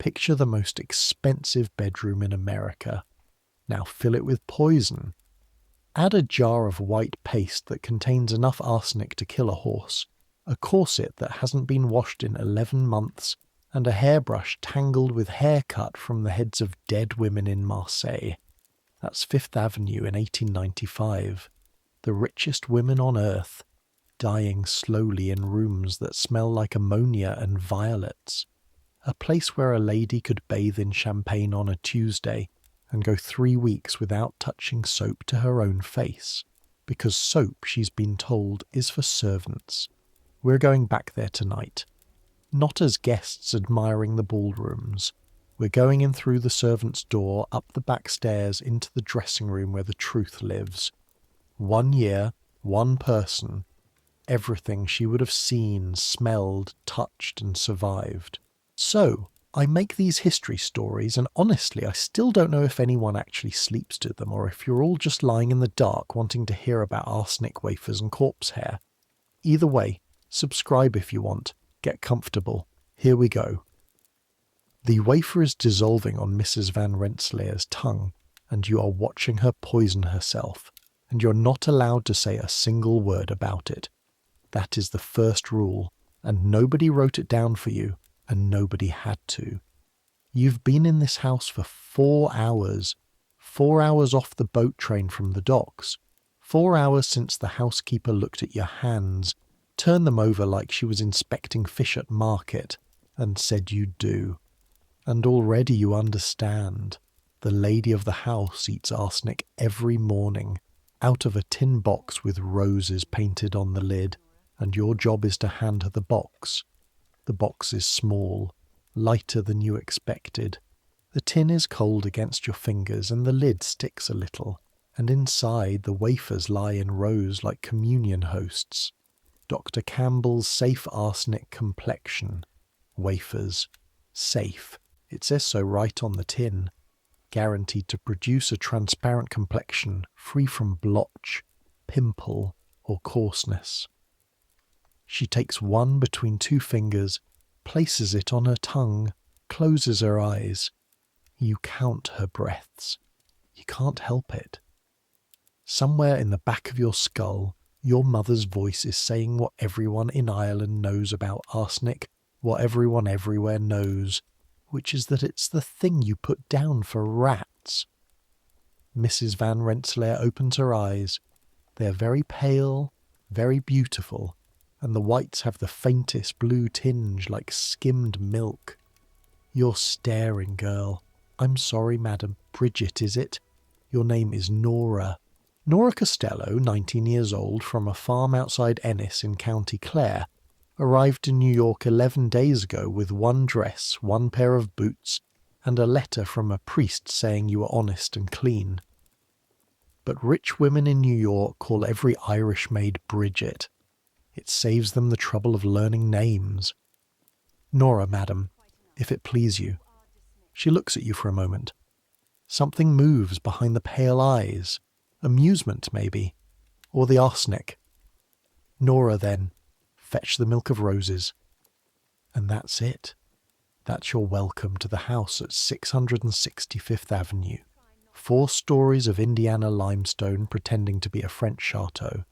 Picture the most expensive bedroom in America. Now fill it with poison. Add a jar of white paste that contains enough arsenic to kill a horse, a corset that hasn't been washed in 11 months, and a hairbrush tangled with hair cut from the heads of dead women in Marseille. That's Fifth Avenue in 1895. The richest women on earth, dying slowly in rooms that smell like ammonia and violets. A place where a lady could bathe in champagne on a Tuesday and go 3 weeks without touching soap to her own face, because soap, she's been told, is for servants. We're going back there tonight. Not as guests admiring the ballrooms. We're going in through the servants' door, up the back stairs, into the dressing room where the truth lives. 1 year, one person, everything she would have seen, smelled, touched, and survived. So, I make these history stories, and honestly, I still don't know if anyone actually sleeps to them, or if you're all just lying in the dark wanting to hear about arsenic wafers and corpse hair. Either way, subscribe if you want. Get comfortable. Here we go. The wafer is dissolving on Mrs. Van Rensselaer's tongue, and you are watching her poison herself, and you're not allowed to say a single word about it. That is the first rule, and nobody wrote it down for you, and nobody had to. You've been in this house for 4 hours. 4 hours off the boat train from the docks. 4 hours since the housekeeper looked at your hands, turned them over like she was inspecting fish at market, and said you'd do. And already you understand. The lady of the house eats arsenic every morning, out of a tin box with roses painted on the lid, and your job is to hand her the box. The box is small, lighter than you expected. The tin is cold against your fingers and the lid sticks a little, and inside the wafers lie in rows like communion hosts. Dr. Campbell's safe arsenic complexion. Wafers. Safe. It says so right on the tin. Guaranteed to produce a transparent complexion free from blotch, pimple, or coarseness. She takes one between 2 fingers, places it on her tongue, closes her eyes. You count her breaths. You can't help it. Somewhere in the back of your skull, your mother's voice is saying what everyone in Ireland knows about arsenic, what everyone everywhere knows, which is that it's the thing you put down for rats. Mrs. Van Rensselaer opens her eyes. They're very pale, very beautiful, and the whites have the faintest blue tinge like skimmed milk. You're staring, girl. I'm sorry, madam. Bridget, is it? Your name is Nora. Nora Costello, 19 years old, from a farm outside Ennis in County Clare, arrived in New York 11 days ago with 1 dress, 1 pair of boots, and a letter from a priest saying you were honest and clean. But rich women in New York call every Irish maid Bridget. It saves them the trouble of learning names. Nora, madam, if it please you. She looks at you for a moment. Something moves behind the pale eyes. Amusement, maybe. Or the arsenic. Nora, then, fetch the milk of roses. And that's it. That's your welcome to the house at 665th Avenue. 4 stories of Indiana limestone pretending to be a French chateau.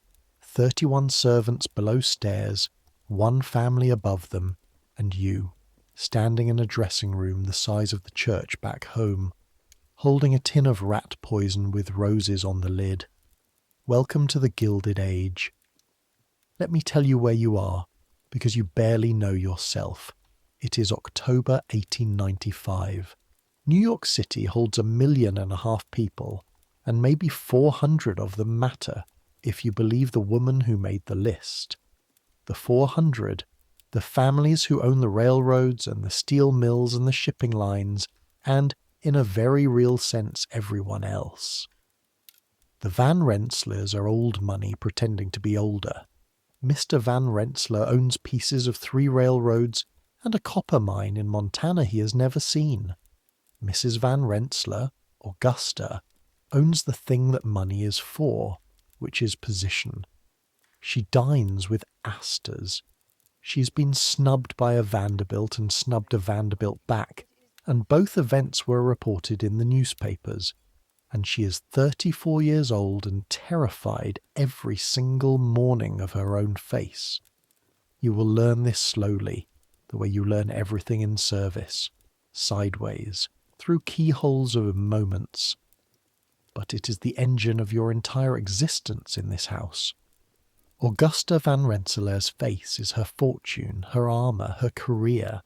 31 servants below stairs, 1 family above them, and you, standing in a dressing room the size of the church back home, holding a tin of rat poison with roses on the lid. Welcome to the Gilded Age. Let me tell you where you are, because you barely know yourself. It is October 1895. New York City holds 1.5 million people, and maybe 400 of them matter, if you believe the woman who made the list. The 400, the families who own the railroads and the steel mills and the shipping lines, and, in a very real sense, everyone else. The Van Rensselaers are old money pretending to be older. Mr. Van Rensselaer owns pieces of 3 railroads and a copper mine in Montana he has never seen. Mrs. Van Rensselaer, Augusta, owns the thing that money is for, which is position. She dines with Astors. She's been snubbed by a Vanderbilt and snubbed a Vanderbilt back, and both events were reported in the newspapers, and she is 34 years old and terrified every single morning of her own face. You will learn this slowly, the way you learn everything in service, sideways, through keyholes of moments. But it is the engine of your entire existence in this house. Augusta van Rensselaer's face is her fortune, her armour, her career.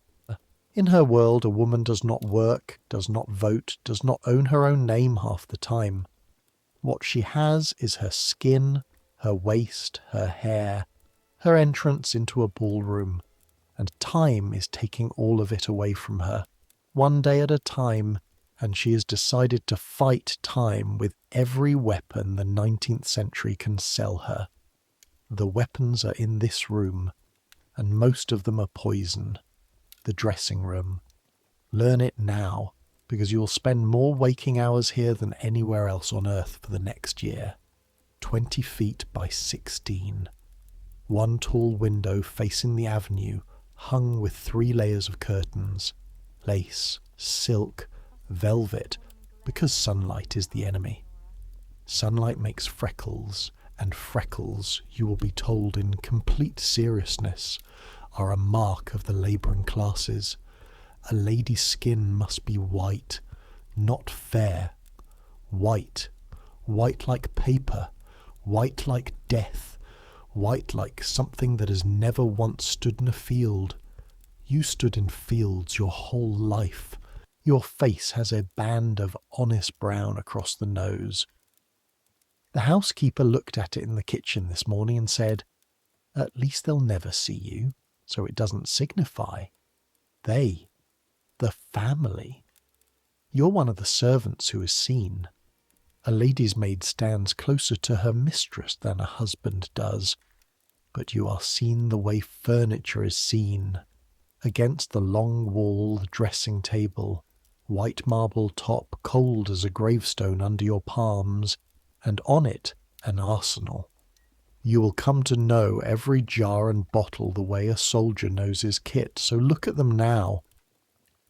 In her world, a woman does not work, does not vote, does not own her own name half the time. What she has is her skin, her waist, her hair, her entrance into a ballroom, and time is taking all of it away from her, one day at a time, and she has decided to fight time with every weapon the 19th century can sell her. The weapons are in this room, and most of them are poison. The dressing room. Learn it now, because you will spend more waking hours here than anywhere else on earth for the next year. 20 feet by 16. One tall window facing the avenue, hung with 3 layers of curtains. Lace, silk, velvet, because sunlight is the enemy. Sunlight makes freckles, and freckles, you will be told in complete seriousness, are a mark of the labouring classes. A lady's skin must be white, not fair. White. White like paper. White like death. White like something that has never once stood in a field. You stood in fields your whole life. Your face has a band of honest brown across the nose. The housekeeper looked at it in the kitchen this morning and said, "At least they'll never see you, so it doesn't signify. They, the family. You're one of the servants who is seen. A lady's maid stands closer to her mistress than a husband does, but you are seen the way furniture is seen, against the long wall dressing table, white marble top cold as a gravestone under your palms, and on it an arsenal. You will come to know every jar and bottle the way a soldier knows his kit, so look at them now.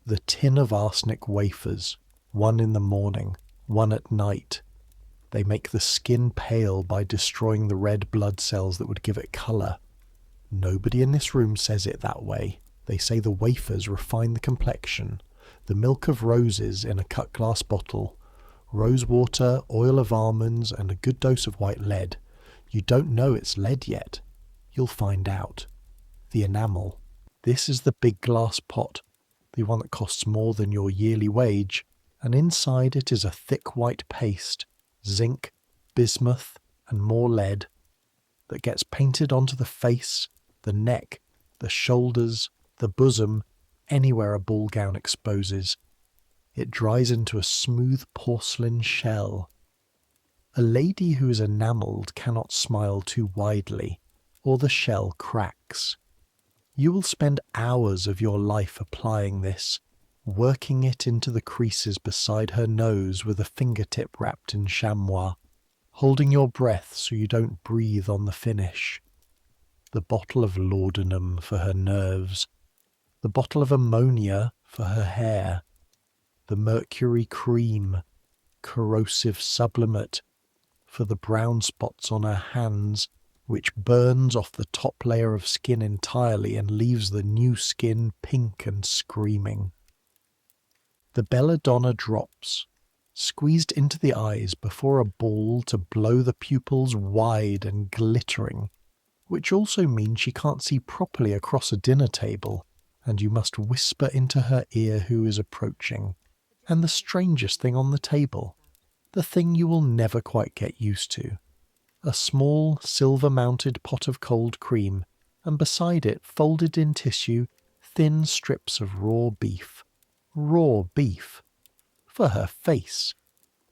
The tin of arsenic wafers, one in the morning, one at night. They make the skin pale by destroying the red blood cells that would give it colour. Nobody in this room says it that way. They say the wafers refine the complexion, the milk of roses in a cut glass bottle, rose water, oil of almonds, and a good dose of white lead. You don't know it's lead yet. You'll find out. The enamel. This is the big glass pot, the one that costs more than your yearly wage, and inside it is a thick white paste, zinc, bismuth, and more lead, that gets painted onto the face, the neck, the shoulders, the bosom, anywhere a ball gown exposes. It dries into a smooth porcelain shell. A lady who is enamelled cannot smile too widely, or the shell cracks. You will spend hours of your life applying this, working it into the creases beside her nose with a fingertip wrapped in chamois, holding your breath so you don't breathe on the finish. The bottle of laudanum for her nerves, the bottle of ammonia for her hair, the mercury cream, corrosive sublimate, for the brown spots on her hands, which burns off the top layer of skin entirely and leaves the new skin pink and screaming. The belladonna drops, squeezed into the eyes before a ball to blow the pupils wide and glittering, which also means she can't see properly across a dinner table, and you must whisper into her ear who is approaching. And the strangest thing on the table, the thing you will never quite get used to, a small silver-mounted pot of cold cream, and beside it, folded in tissue, thin strips of raw beef. Raw beef. For her face.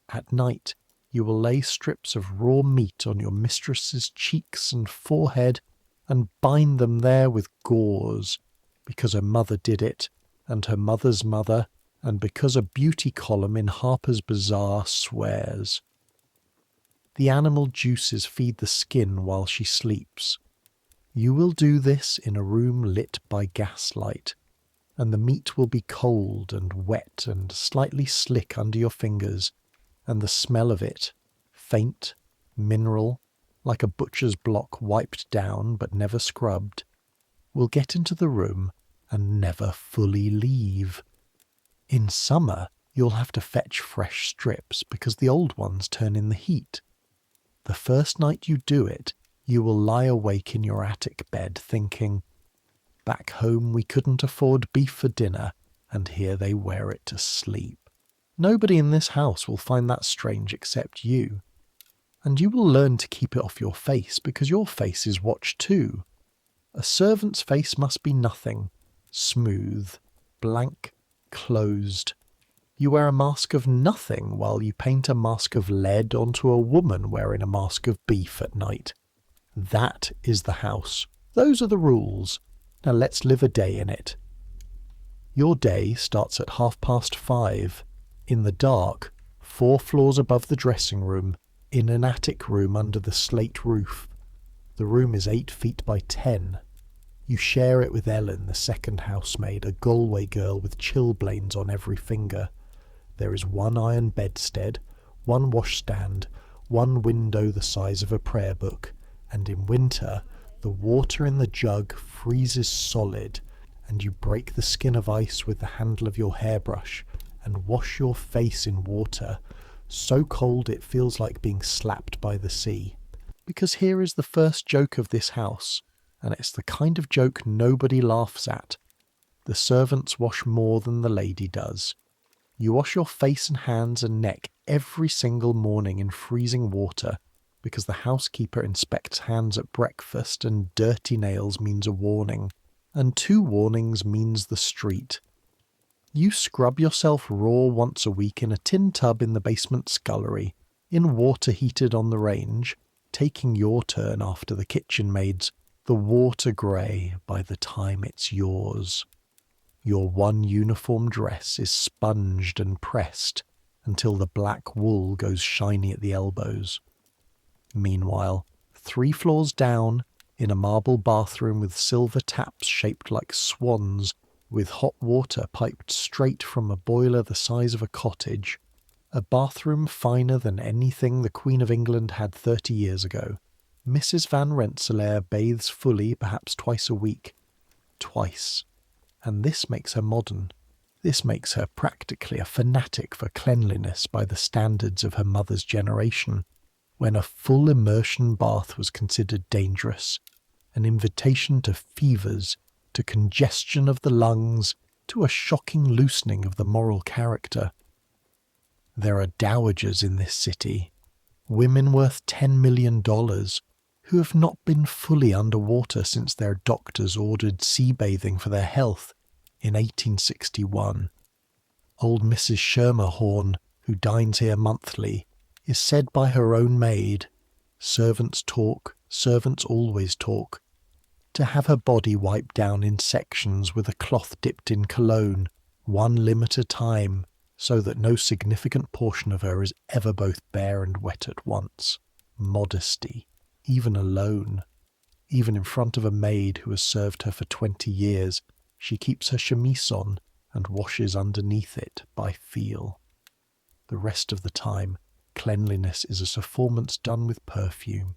At night, you will lay strips of raw meat on your mistress's cheeks and forehead, and bind them there with gauze, because her mother did it, and her mother's mother, and because a beauty column in Harper's Bazaar swears. The animal juices feed the skin while she sleeps. You will do this in a room lit by gaslight, and the meat will be cold and wet and slightly slick under your fingers, and the smell of it, faint, mineral, like a butcher's block wiped down but never scrubbed, will get into the room and never fully leave. In summer, you'll have to fetch fresh strips because the old ones turn in the heat. The first night you do it, you will lie awake in your attic bed thinking, back home we couldn't afford beef for dinner, and here they wear it to sleep. Nobody in this house will find that strange except you. And you will learn to keep it off your face because your face is watched too. A servant's face must be nothing, smooth, blank, closed. You wear a mask of nothing while you paint a mask of lead onto a woman wearing a mask of beef at night. That is the house. Those are the rules. Now let's live a day in it. Your day starts at 5:30, in the dark, 4 floors above the dressing room, in an attic room under the slate roof. The room is 8 feet by 10. You share it with Ellen, the second housemaid, a Galway girl with chilblains on every finger. There is 1 iron bedstead, 1 washstand, 1 window the size of a prayer book, and in winter, the water in the jug freezes solid, and you break the skin of ice with the handle of your hairbrush and wash your face in water, so cold it feels like being slapped by the sea. Because here is the first joke of this house, and it's the kind of joke nobody laughs at. The servants wash more than the lady does. You wash your face and hands and neck every single morning in freezing water, because the housekeeper inspects hands at breakfast and dirty nails means a warning, and 2 warnings means the street. You scrub yourself raw once a week in a tin tub in the basement scullery, in water heated on the range, taking your turn after the kitchen maids, the water grey by the time it's yours. Your 1 uniform dress is sponged and pressed until the black wool goes shiny at the elbows. Meanwhile, 3 floors down, in a marble bathroom with silver taps shaped like swans, with hot water piped straight from a boiler the size of a cottage, a bathroom finer than anything the Queen of England had 30 years ago, Mrs. Van Rensselaer bathes fully perhaps twice a week. Twice. And this makes her modern. This makes her practically a fanatic for cleanliness by the standards of her mother's generation, when a full immersion bath was considered dangerous, an invitation to fevers, to congestion of the lungs, to a shocking loosening of the moral character. There are dowagers in this city, women worth $10 million, who have not been fully underwater since their doctors ordered sea bathing for their health in 1861. Old Mrs. Schermerhorn, who dines here monthly, is said by her own maid, servants talk, servants always talk, to have her body wiped down in sections with a cloth dipped in cologne, 1 limb at a time, so that no significant portion of her is ever both bare and wet at once. Modesty, even alone. Even in front of a maid who has served her for 20 years, she keeps her chemise on and washes underneath it by feel. The rest of the time, cleanliness is a performance done with perfume.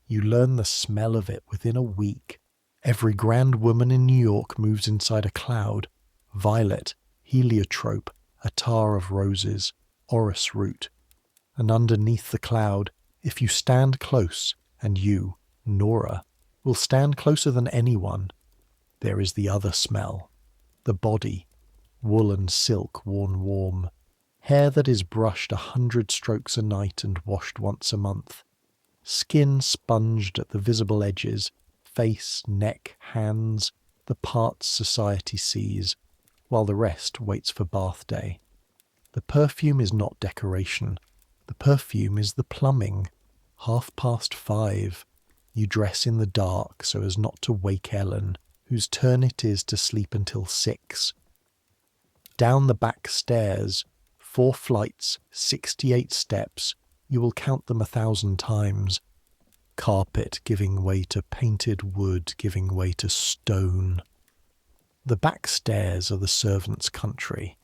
You learn the smell of it within a week. Every grand woman in New York moves inside a cloud. Violet, heliotrope, attar of roses, orris root. And underneath the cloud, if you stand close, and you, Nora, will stand closer than anyone, there is the other smell. The body, wool and silk worn warm, hair that is brushed 100 strokes a night and washed once a month, skin sponged at the visible edges, face, neck, hands, the parts society sees, while the rest waits for bath day. The perfume is not decoration. The perfume is the plumbing. 5:30. You dress in the dark so as not to wake Ellen, whose turn it is to sleep until 6. Down the back stairs, 4 flights, 68 steps, you will count them 1,000 times. Carpet giving way to painted wood, giving way to stone. The back stairs are the servants' country.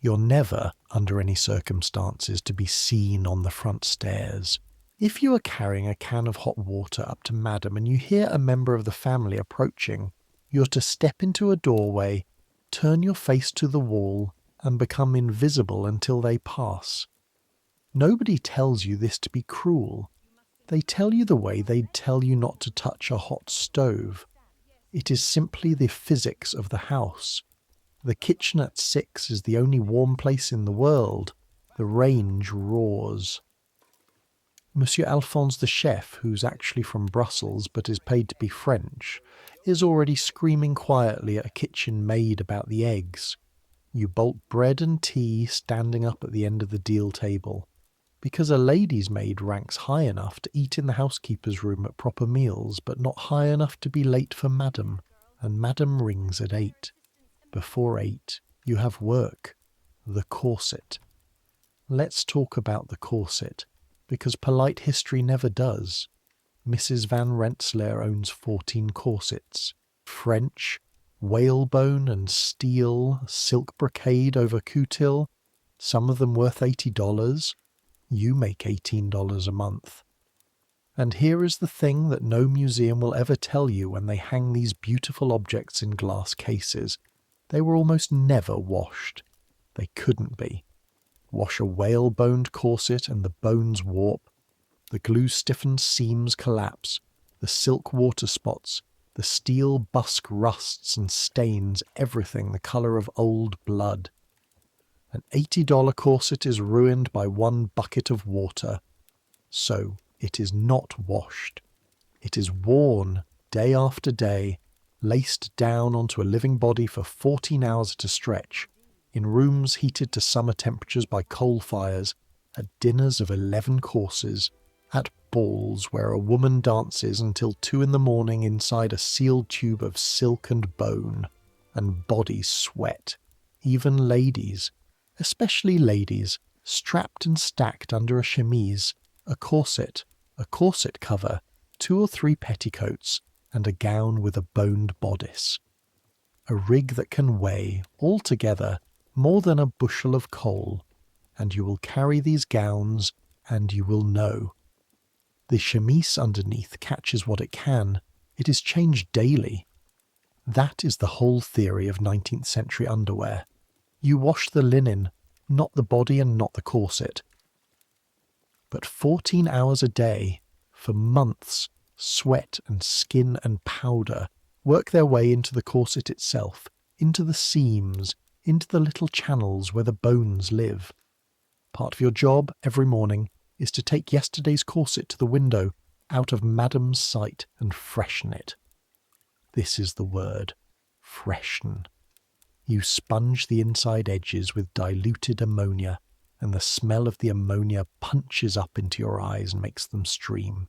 You're never, under any circumstances, to be seen on the front stairs. If you are carrying a can of hot water up to Madam and you hear a member of the family approaching, you're to step into a doorway, turn your face to the wall, and become invisible until they pass. Nobody tells you this to be cruel. They tell you the way they'd tell you not to touch a hot stove. It is simply the physics of the house. The kitchen at 6 is the only warm place in the world. The range roars. Monsieur Alphonse the chef, who's actually from Brussels but is paid to be French, is already screaming quietly at a kitchen maid about the eggs. You bolt bread and tea standing up at the end of the deal table, because a lady's maid ranks high enough to eat in the housekeeper's room at proper meals, but not high enough to be late for Madam, and Madam rings at 8. Before 8, you have work. The corset. Let's talk about the corset, because polite history never does. Mrs. Van Rensselaer owns 14 corsets. French, whalebone and steel, silk brocade over coutil, some of them worth $80. You make $18 a month. And here is the thing that no museum will ever tell you when they hang these beautiful objects in glass cases. They were almost never washed. They couldn't be. Wash a whaleboned corset and the bones warp. The glue-stiffened seams collapse. The silk water spots. The steel busk rusts and stains everything the colour of old blood. An $80 corset is ruined by one bucket of water. So it is not washed. It is worn day after day, laced down onto a living body for 14 hours at a stretch, in rooms heated to summer temperatures by coal fires, at dinners of 11 courses, at balls where a woman dances until 2 in the morning inside a sealed tube of silk and bone, and bodies sweat, even ladies, especially ladies, strapped and stacked under a chemise, a corset cover, 2 or 3 petticoats, and a gown with a boned bodice. A rig that can weigh, altogether, more than a bushel of coal, and you will carry these gowns, and you will know. The chemise underneath catches what it can. It is changed daily. That is the whole theory of 19th century underwear. You wash the linen, not the body and not the corset. But 14 hours a day, for months, sweat and skin and powder work their way into the corset itself, into the seams, into the little channels where the bones live. Part of your job every morning is to take yesterday's corset to the window, out of Madam's sight, and freshen it. This is the word, freshen. You sponge the inside edges with diluted ammonia, and the smell of the ammonia punches up into your eyes and makes them stream.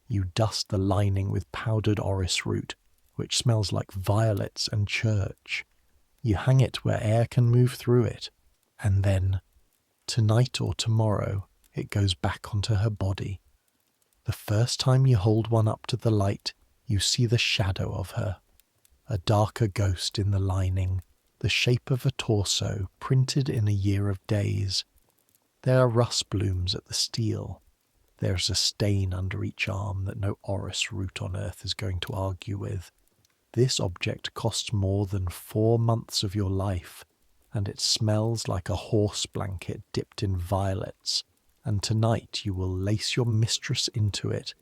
You dust the lining with powdered orris root, which smells like violets and church. You hang it where air can move through it, and then, tonight or tomorrow, it goes back onto her body. The first time you hold one up to the light, you see the shadow of her, a darker ghost in the lining, the shape of a torso printed in a year of days. There are rust blooms at the steel. There's a stain under each arm that no orris root on earth is going to argue with. This object costs more than 4 months of your life, and it smells like a horse blanket dipped in violets, and tonight you will lace your mistress into it,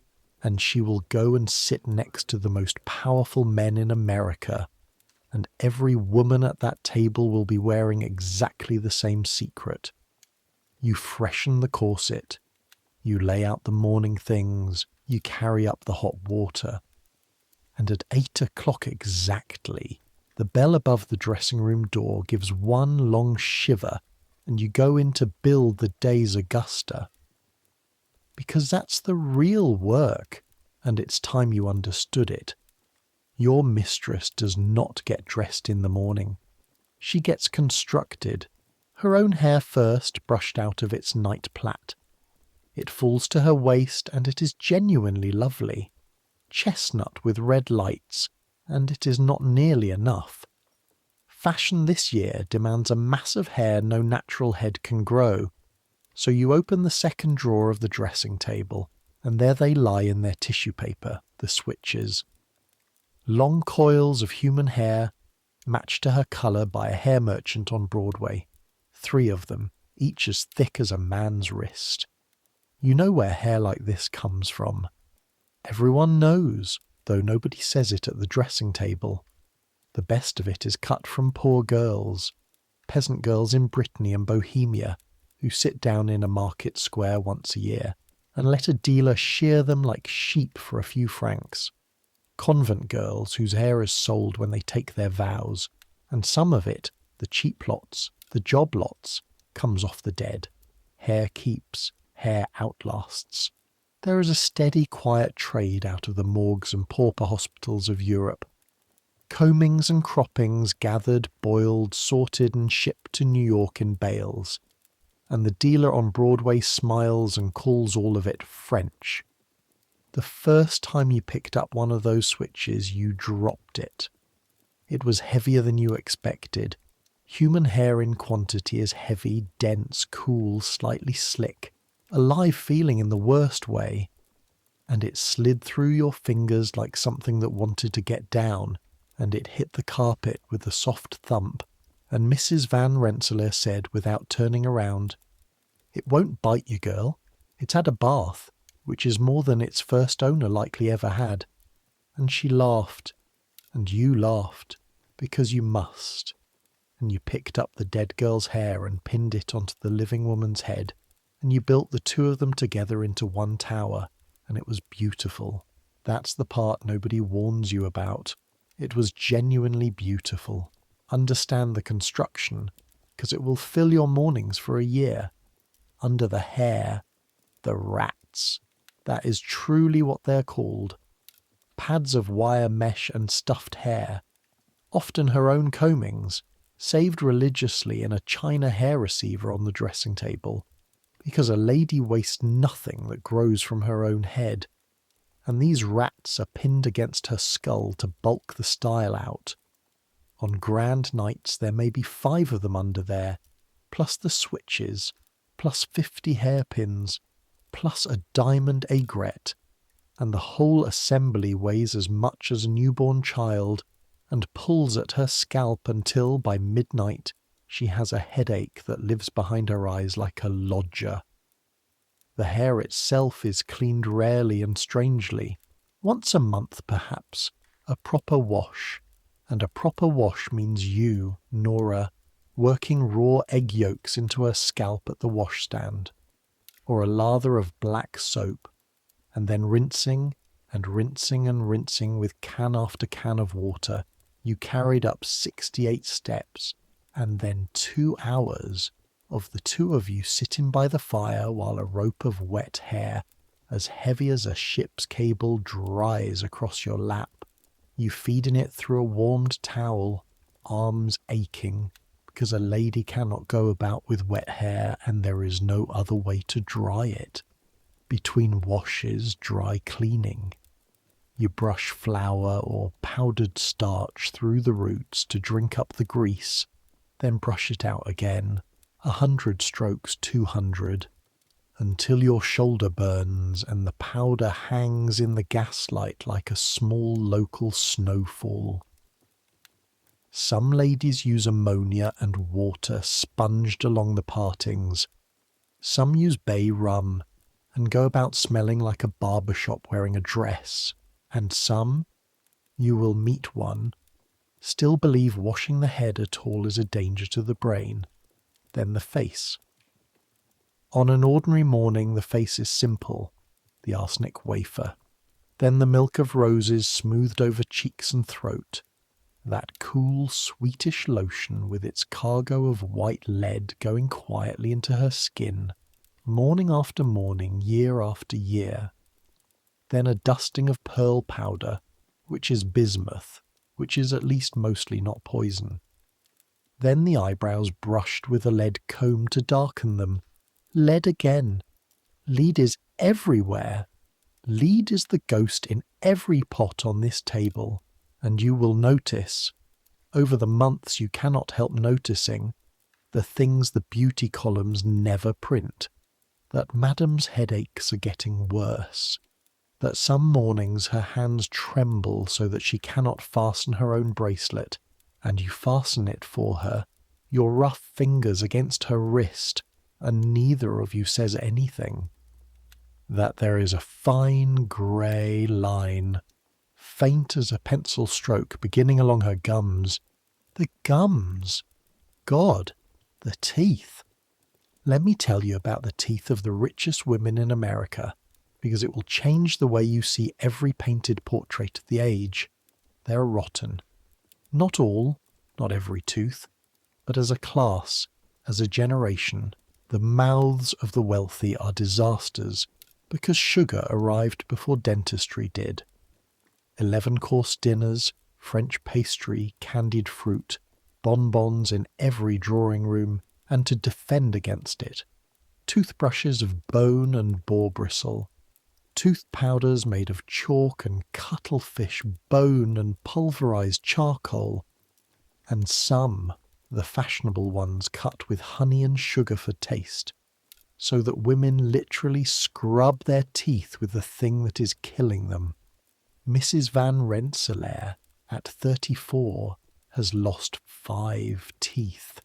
and she will go and sit next to the most powerful men in America, and every woman at that table will be wearing exactly the same secret. You freshen the corset, you lay out the morning things, you carry up the hot water, and at 8 o'clock exactly, the bell above the dressing room door gives one long shiver, and you go in to build the day's Augusta. Because that's the real work, and it's time you understood it. Your mistress does not get dressed in the morning. She gets constructed, her own hair first brushed out of its night plait. It falls to her waist, and it is genuinely lovely. Chestnut with red lights, and it is not nearly enough. Fashion this year demands a mass of hair no natural head can grow. So you open the second drawer of the dressing table, and there they lie in their tissue paper, the switches. Long coils of human hair, matched to her colour by a hair merchant on Broadway. 3 of them, each as thick as a man's wrist. You know where hair like this comes from. Everyone knows, though nobody says it at the dressing table. The best of it is cut from poor girls, peasant girls in Brittany and Bohemia, who sit down in a market square once a year and let a dealer shear them like sheep for a few francs. Convent girls whose hair is sold when they take their vows, and some of it, the cheap lots, the job lots, comes off the dead. Hair keeps, hair outlasts. There is a steady, quiet trade out of the morgues and pauper hospitals of Europe. Combings and croppings gathered, boiled, sorted and shipped to New York in bales. And the dealer on Broadway smiles and calls all of it French. The first time you picked up one of those switches, you dropped it. It was heavier than you expected. Human hair in quantity is heavy, dense, cool, slightly slick, a live feeling in the worst way. And it slid through your fingers like something that wanted to get down, and it hit the carpet with a soft thump, and Mrs. Van Rensselaer said without turning around, "It won't bite you, girl. It's had a bath, which is more than its first owner likely ever had." And she laughed, and you laughed, because you must. And you picked up the dead girl's hair and pinned it onto the living woman's head, and you built the 2 of them together into one tower, and it was beautiful. That's the part nobody warns you about. It was genuinely beautiful. Understand the construction, because it will fill your mornings for a year. Under the hair, the rats. That is truly what they're called. Pads of wire mesh and stuffed hair, often her own combings, saved religiously in a china hair receiver on the dressing table, because a lady wastes nothing that grows from her own head, and these rats are pinned against her skull to bulk the style out. On grand nights there may be 5 of them under there, plus the switches, plus 50 hairpins, plus a diamond aigrette, and the whole assembly weighs as much as a newborn child, and pulls at her scalp until, by midnight, she has a headache that lives behind her eyes like a lodger. The hair itself is cleaned rarely and strangely, once a month perhaps, a proper wash, and a proper wash means you, Nora, working raw egg yolks into her scalp at the washstand, or a lather of black soap, and then rinsing and rinsing and rinsing with can after can of water. You carried up 68 steps, and then 2 hours of the 2 of you sitting by the fire while a rope of wet hair, as heavy as a ship's cable, dries across your lap. You feeding it through a warmed towel, arms aching, because a lady cannot go about with wet hair and there is no other way to dry it. Between washes, dry cleaning. You brush flour or powdered starch through the roots to drink up the grease, then brush it out again, 100 strokes, 200, until your shoulder burns and the powder hangs in the gaslight like a small local snowfall. Some ladies use ammonia and water sponged along the partings. Some use bay rum and go about smelling like a barbershop wearing a dress. And some, you will meet one, still believe washing the head at all is a danger to the brain. Then the face. On an ordinary morning the face is simple, the arsenic wafer. Then the milk of roses smoothed over cheeks and throat. That cool, sweetish lotion with its cargo of white lead going quietly into her skin, morning after morning, year after year. Then a dusting of pearl powder, which is bismuth, which is at least mostly not poison. Then the eyebrows brushed with a lead comb to darken them. Lead again. Lead is everywhere. Lead is the ghost in every pot on this table, and you will notice, over the months you cannot help noticing the things the beauty columns never print, that Madam's headaches are getting worse, that some mornings her hands tremble so that she cannot fasten her own bracelet, and you fasten it for her, your rough fingers against her wrist, and neither of you says anything. That there is a fine grey line, faint as a pencil stroke, beginning along her gums. The gums! God, the teeth! Let me tell you about the teeth of the richest women in America, because it will change the way you see every painted portrait of the age. They're rotten. Not all, not every tooth, but as a class, as a generation, the mouths of the wealthy are disasters, because sugar arrived before dentistry did. 11-course dinners, French pastry, candied fruit, bonbons in every drawing-room, and to defend against it, toothbrushes of bone and boar bristle, tooth powders made of chalk and cuttlefish bone and pulverized charcoal, and some, the fashionable ones, cut with honey and sugar for taste, so that women literally scrub their teeth with the thing that is killing them. Mrs. Van Rensselaer, at 34, has lost 5 teeth.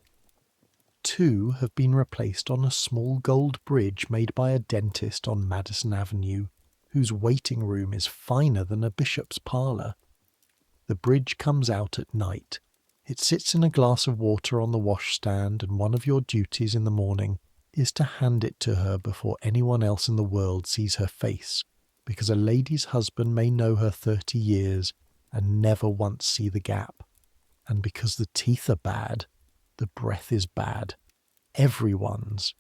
2 have been replaced on a small gold bridge made by a dentist on Madison Avenue, whose waiting room is finer than a bishop's parlour. The bridge comes out at night. It sits in a glass of water on the washstand, and one of your duties in the morning is to hand it to her before anyone else in the world sees her face, because a lady's husband may know her 30 years and never once see the gap. And because the teeth are bad, the breath is bad. Everyone's.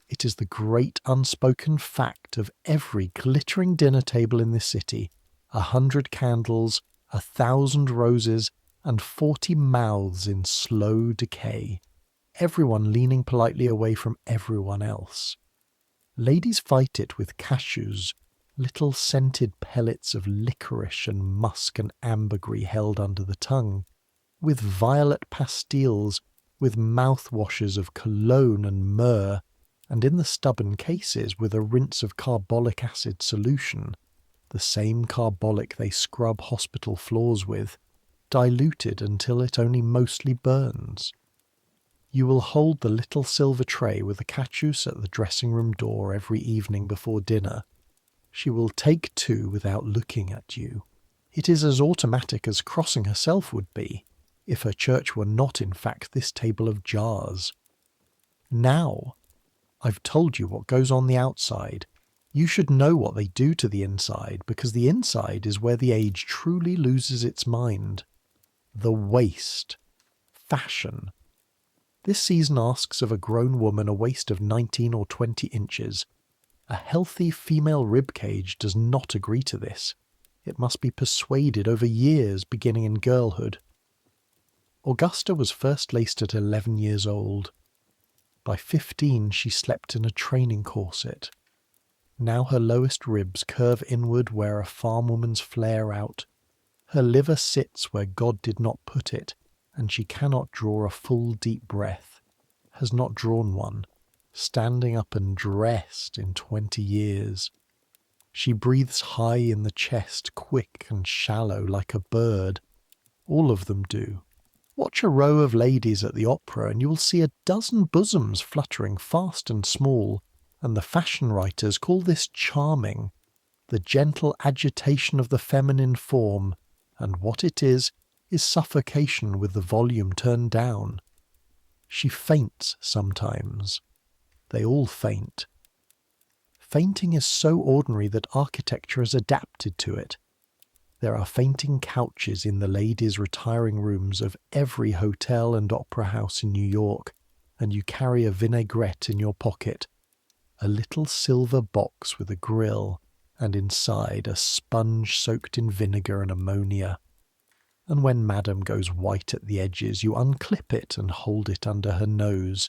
It is the great unspoken fact of every glittering dinner table in this city. 100 candles, 1,000 roses, and 40 mouths in slow decay. Everyone leaning politely away from everyone else. Ladies fight it with cashews, little scented pellets of licorice and musk and ambergris held under the tongue, with violet pastilles, with mouthwashes of cologne and myrrh, and in the stubborn cases with a rinse of carbolic acid solution, the same carbolic they scrub hospital floors with, diluted until it only mostly burns. You will hold the little silver tray with the cachous at the dressing-room door every evening before dinner. She will take 2 without looking at you. It is as automatic as crossing herself would be, if her church were not in fact this table of jars. Now, I've told you what goes on the outside. You should know what they do to the inside, because the inside is where the age truly loses its mind. The waist. Fashion. This season asks of a grown woman a waist of 19 or 20 inches. A healthy female ribcage does not agree to this. It must be persuaded over years, beginning in girlhood. Augusta was first laced at 11 years old. By 15 she slept in a training corset. Now her lowest ribs curve inward where a farm woman's flare out. Her liver sits where God did not put it, and she cannot draw a full deep breath, has not drawn one, standing up and dressed in 20 years. She breathes high in the chest, quick and shallow like a bird. All of them do. Watch a row of ladies at the opera and you will see a dozen bosoms fluttering fast and small, and the fashion writers call this charming, the gentle agitation of the feminine form, and what it is suffocation with the volume turned down. She faints sometimes. They all faint. Fainting is so ordinary that architecture has adapted to it. There are fainting couches in the ladies' retiring rooms of every hotel and opera house in New York, and you carry a vinaigrette in your pocket, a little silver box with a grill, and inside a sponge soaked in vinegar and ammonia. And when Madame goes white at the edges, you unclip it and hold it under her nose,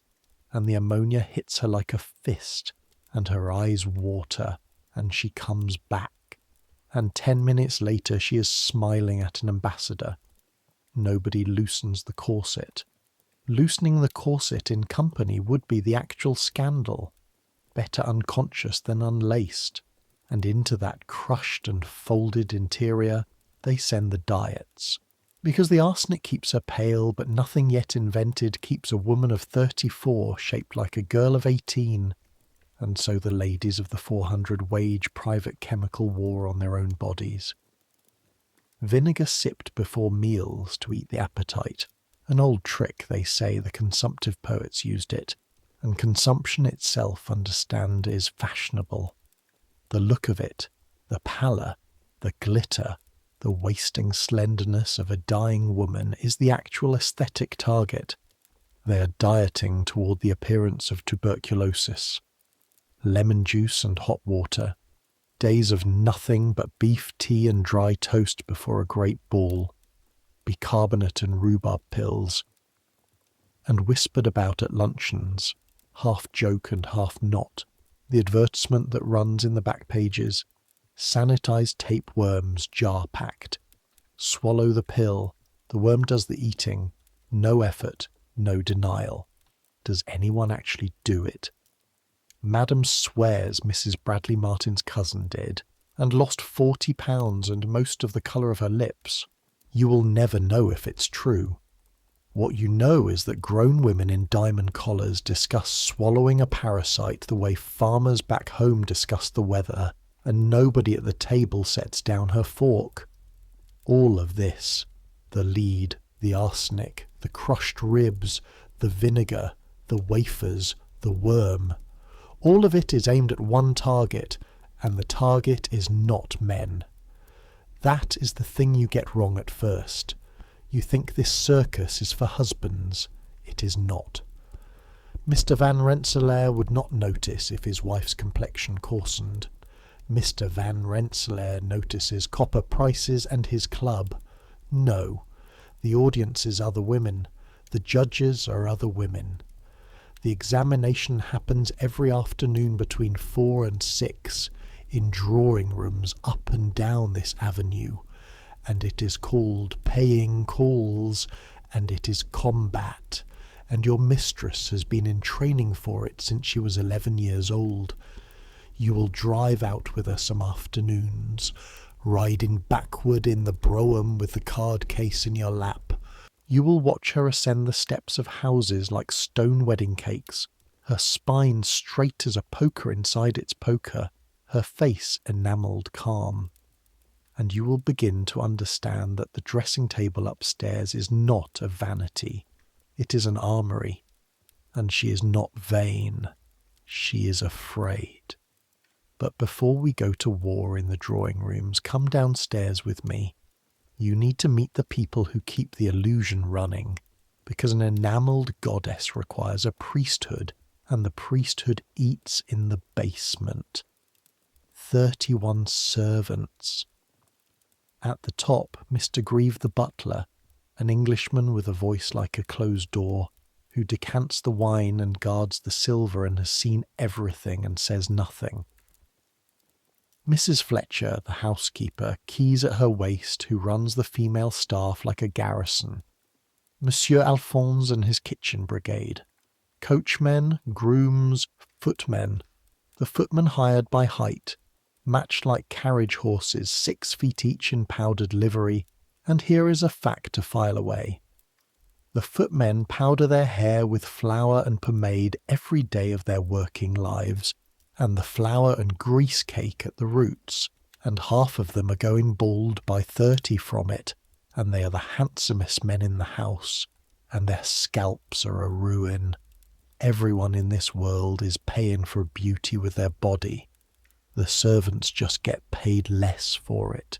and the ammonia hits her like a fist, and her eyes water, and she comes back. And 10 minutes later she is smiling at an ambassador. Nobody loosens the corset. Loosening the corset in company would be the actual scandal. Better unconscious than unlaced. And into that crushed and folded interior they send the diets. Because the arsenic keeps her pale, but nothing yet invented keeps a woman of 34 shaped like a girl of 18. And so the ladies of the 400 wage private chemical war on their own bodies. Vinegar sipped before meals to eat the appetite. An old trick, they say, the consumptive poets used it, and consumption itself, understand, is fashionable. The look of it, the pallor, the glitter, the wasting slenderness of a dying woman is the actual aesthetic target. They are dieting toward the appearance of tuberculosis. Lemon juice and hot water, days of nothing but beef, tea and dry toast before a great ball, bicarbonate and rhubarb pills, and whispered about at luncheons, half joke and half not, the advertisement that runs in the back pages, sanitized tapeworms jar-packed. Swallow the pill, the worm does the eating, no effort, no denial. Does anyone actually do it? Madam swears Mrs. Bradley Martin's cousin did, and lost 40 pounds and most of the colour of her lips. You will never know if it's true. What you know is that grown women in diamond collars discuss swallowing a parasite the way farmers back home discuss the weather, and nobody at the table sets down her fork. All of this, the lead, the arsenic, the crushed ribs, the vinegar, the wafers, the worm, all of it is aimed at one target, and the target is not men. That is the thing you get wrong at first. You think this circus is for husbands. It is not. Mr. Van Rensselaer would not notice if his wife's complexion coarsened. Mr. Van Rensselaer notices copper prices and his club. No, the audience is other women. The judges are other women. The examination happens every afternoon between 4 and 6 in drawing rooms up and down this avenue, and it is called paying calls, and it is combat, and your mistress has been in training for it since she was 11 years old. You will drive out with her some afternoons, riding backward in the brougham with the card case in your lap. You will watch her ascend the steps of houses like stone wedding cakes, her spine straight as a poker inside its poker, her face enamelled calm. And you will begin to understand that the dressing table upstairs is not a vanity. It is an armoury. And she is not vain. She is afraid. But before we go to war in the drawing rooms, come downstairs with me. You need to meet the people who keep the illusion running, because an enamelled goddess requires a priesthood, and the priesthood eats in the basement. 31 servants. At the top, Mr. Grieve the butler, an Englishman with a voice like a closed door, who decants the wine and guards the silver and has seen everything and says nothing. Mrs. Fletcher, the housekeeper, keys at her waist, who runs the female staff like a garrison. Monsieur Alphonse and his kitchen brigade. Coachmen, grooms, footmen. The footmen hired by height, matched like carriage horses, 6 feet each in powdered livery, and here is a fact to file away. The footmen powder their hair with flour and pomade every day of their working lives, and the flour and grease cake at the roots, and half of them are going bald by 30 from it, and they are the handsomest men in the house, and their scalps are a ruin. Everyone in this world is paying for beauty with their body. The servants just get paid less for it.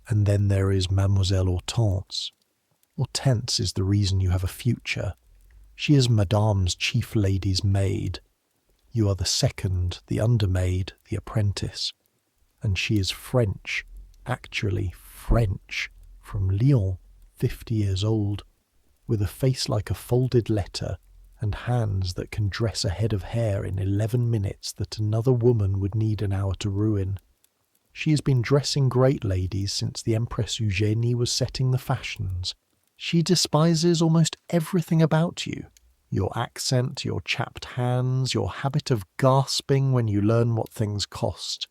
And then there is Mademoiselle Hortense. Hortense is the reason you have a future. She is Madame's chief lady's maid. You are the second, the undermaid, the apprentice. And she is French, actually French, from Lyon, 50 years old, with a face like a folded letter, and hands that can dress a head of hair in 11 minutes that another woman would need an hour to ruin. She has been dressing great ladies since the Empress Eugénie was setting the fashions, She despises almost everything about you. Your accent, your chapped hands, your habit of gasping when you learn what things cost.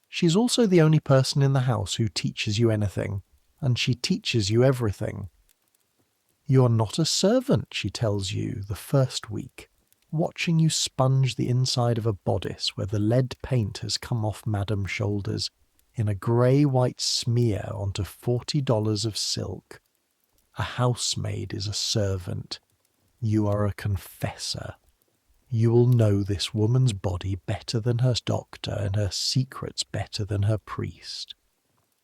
She's also the only person in the house who teaches you anything, and she teaches you everything. You're not a servant, she tells you the first week, watching you sponge the inside of a bodice where the lead paint has come off Madam's shoulders in a grey-white smear onto $40 of silk. A housemaid is a servant. You are a confessor. You will know this woman's body better than her doctor and her secrets better than her priest.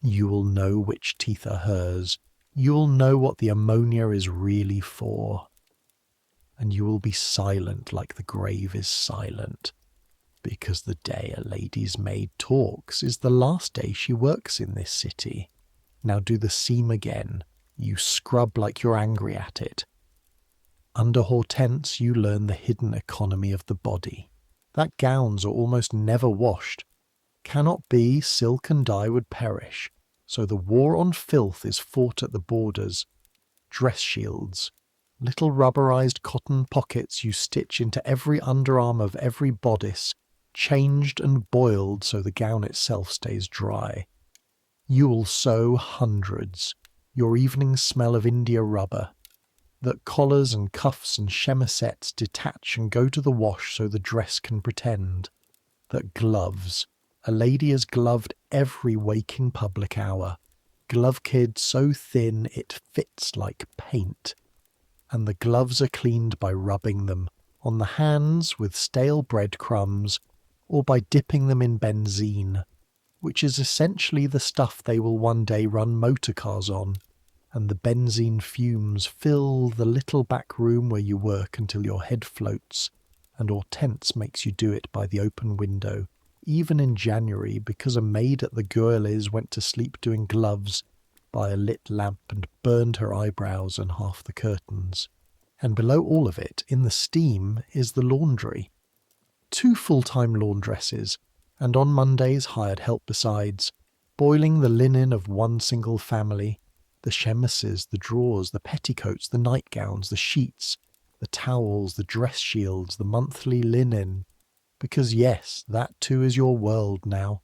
You will know which teeth are hers. You will know what the ammonia is really for. And you will be silent like the grave is silent, because the day a lady's maid talks is the last day she works in this city. Now do the seam again. You scrub like you're angry at it. Under Hortense, you learn the hidden economy of the body. That gowns are almost never washed. Cannot be, silk and dye would perish. So the war on filth is fought at the borders. Dress shields, little rubberized cotton pockets you stitch into every underarm of every bodice, changed and boiled so the gown itself stays dry. You will sew hundreds. Your evenings smell of India rubber. That collars and cuffs and chemisettes detach and go to the wash so the dress can pretend. That gloves. A lady is gloved every waking public hour. Glove kid so thin it fits like paint. And the gloves are cleaned by rubbing them on the hands with stale breadcrumbs or by dipping them in benzene, which is essentially the stuff they will one day run motor cars on. And the benzene fumes fill the little back room where you work until your head floats, and Hortense makes you do it by the open window, even in January, because a maid at the Gourlets went to sleep doing gloves by a lit lamp and burned her eyebrows and half the curtains. And below all of it, in the steam, is the laundry. 2 full-time laundresses, and on Mondays hired help besides, boiling the linen of one single family, the chemises, the drawers, the petticoats, the nightgowns, the sheets, the towels, the dress shields, the monthly linen. Because yes, that too is your world now.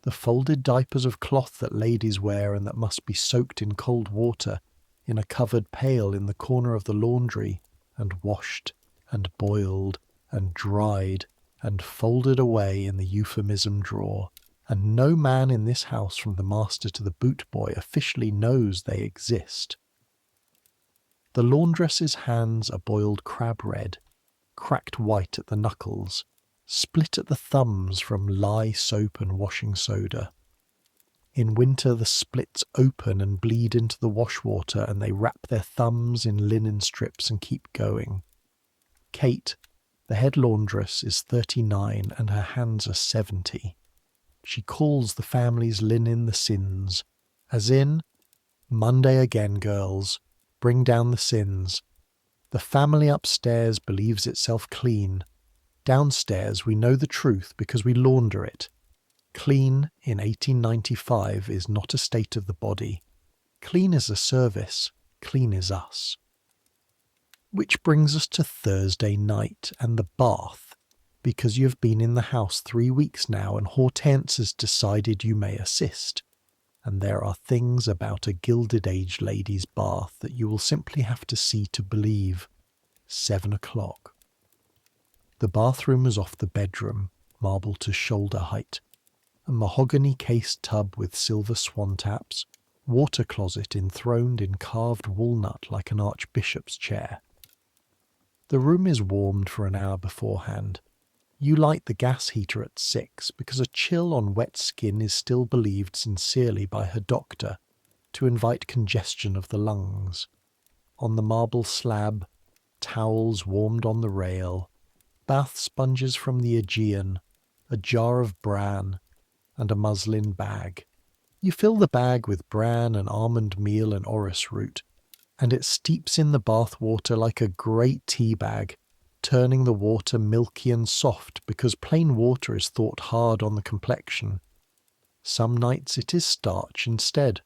The folded diapers of cloth that ladies wear and that must be soaked in cold water in a covered pail in the corner of the laundry, and washed, and boiled, and dried, and folded away in the euphemism drawer. And no man in this house from the master to the boot boy officially knows they exist. The laundress's hands are boiled crab red, cracked white at the knuckles, split at the thumbs from lye, soap and washing soda. In winter the splits open and bleed into the wash water and they wrap their thumbs in linen strips and keep going. Kate, the head laundress, is 39 and her hands are 70. She calls the family's linen the sins, as in, Monday again, girls, bring down the sins. The family upstairs believes itself clean. Downstairs we know the truth because we launder it. Clean in 1895 is not a state of the body. Clean is a service. Clean is us. Which brings us to Thursday night and the bath. Because you have been in the house 3 weeks now and Hortense has decided you may assist. And there are things about a Gilded Age lady's bath that you will simply have to see to believe. 7 o'clock. The bathroom is off the bedroom, marble to shoulder height. A mahogany-cased tub with silver swan taps, water closet enthroned in carved walnut like an archbishop's chair. The room is warmed for an hour beforehand. You light the gas heater at 6 because a chill on wet skin is still believed sincerely by her doctor to invite congestion of the lungs. On the marble slab, towels warmed on the rail, bath sponges from the Aegean, a jar of bran, and a muslin bag. You fill the bag with bran and almond meal and orris root, and it steeps in the bath water like a great tea bag, turning the water milky and soft because plain water is thought hard on the complexion. Some nights it is starch instead.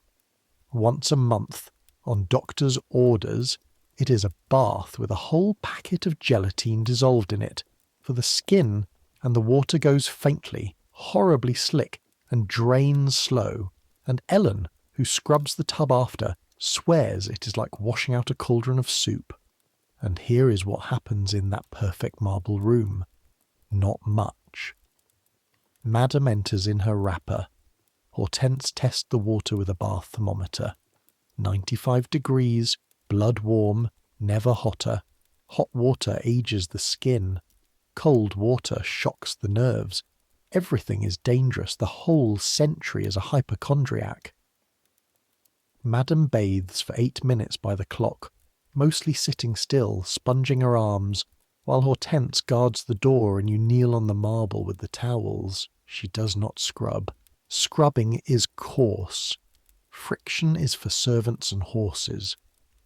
Once a month, On doctor's orders, it is a bath with a whole packet of gelatine dissolved in it, for the skin, and the water goes faintly, horribly slick, and drains slow, and Ellen, who scrubs the tub after, swears it is like washing out a cauldron of soup. And here is what happens in that perfect marble room. Not much. Madame enters in her wrapper. Hortense tests the water with a bath thermometer. 95 degrees, blood warm, never hotter. Hot water ages the skin. Cold water shocks the nerves. Everything is dangerous. The whole century is a hypochondriac. Madame bathes for 8 minutes by the clock, mostly sitting still, sponging her arms, while Hortense guards the door and you kneel on the marble with the towels. She does not scrub. Scrubbing is coarse. Friction is for servants and horses.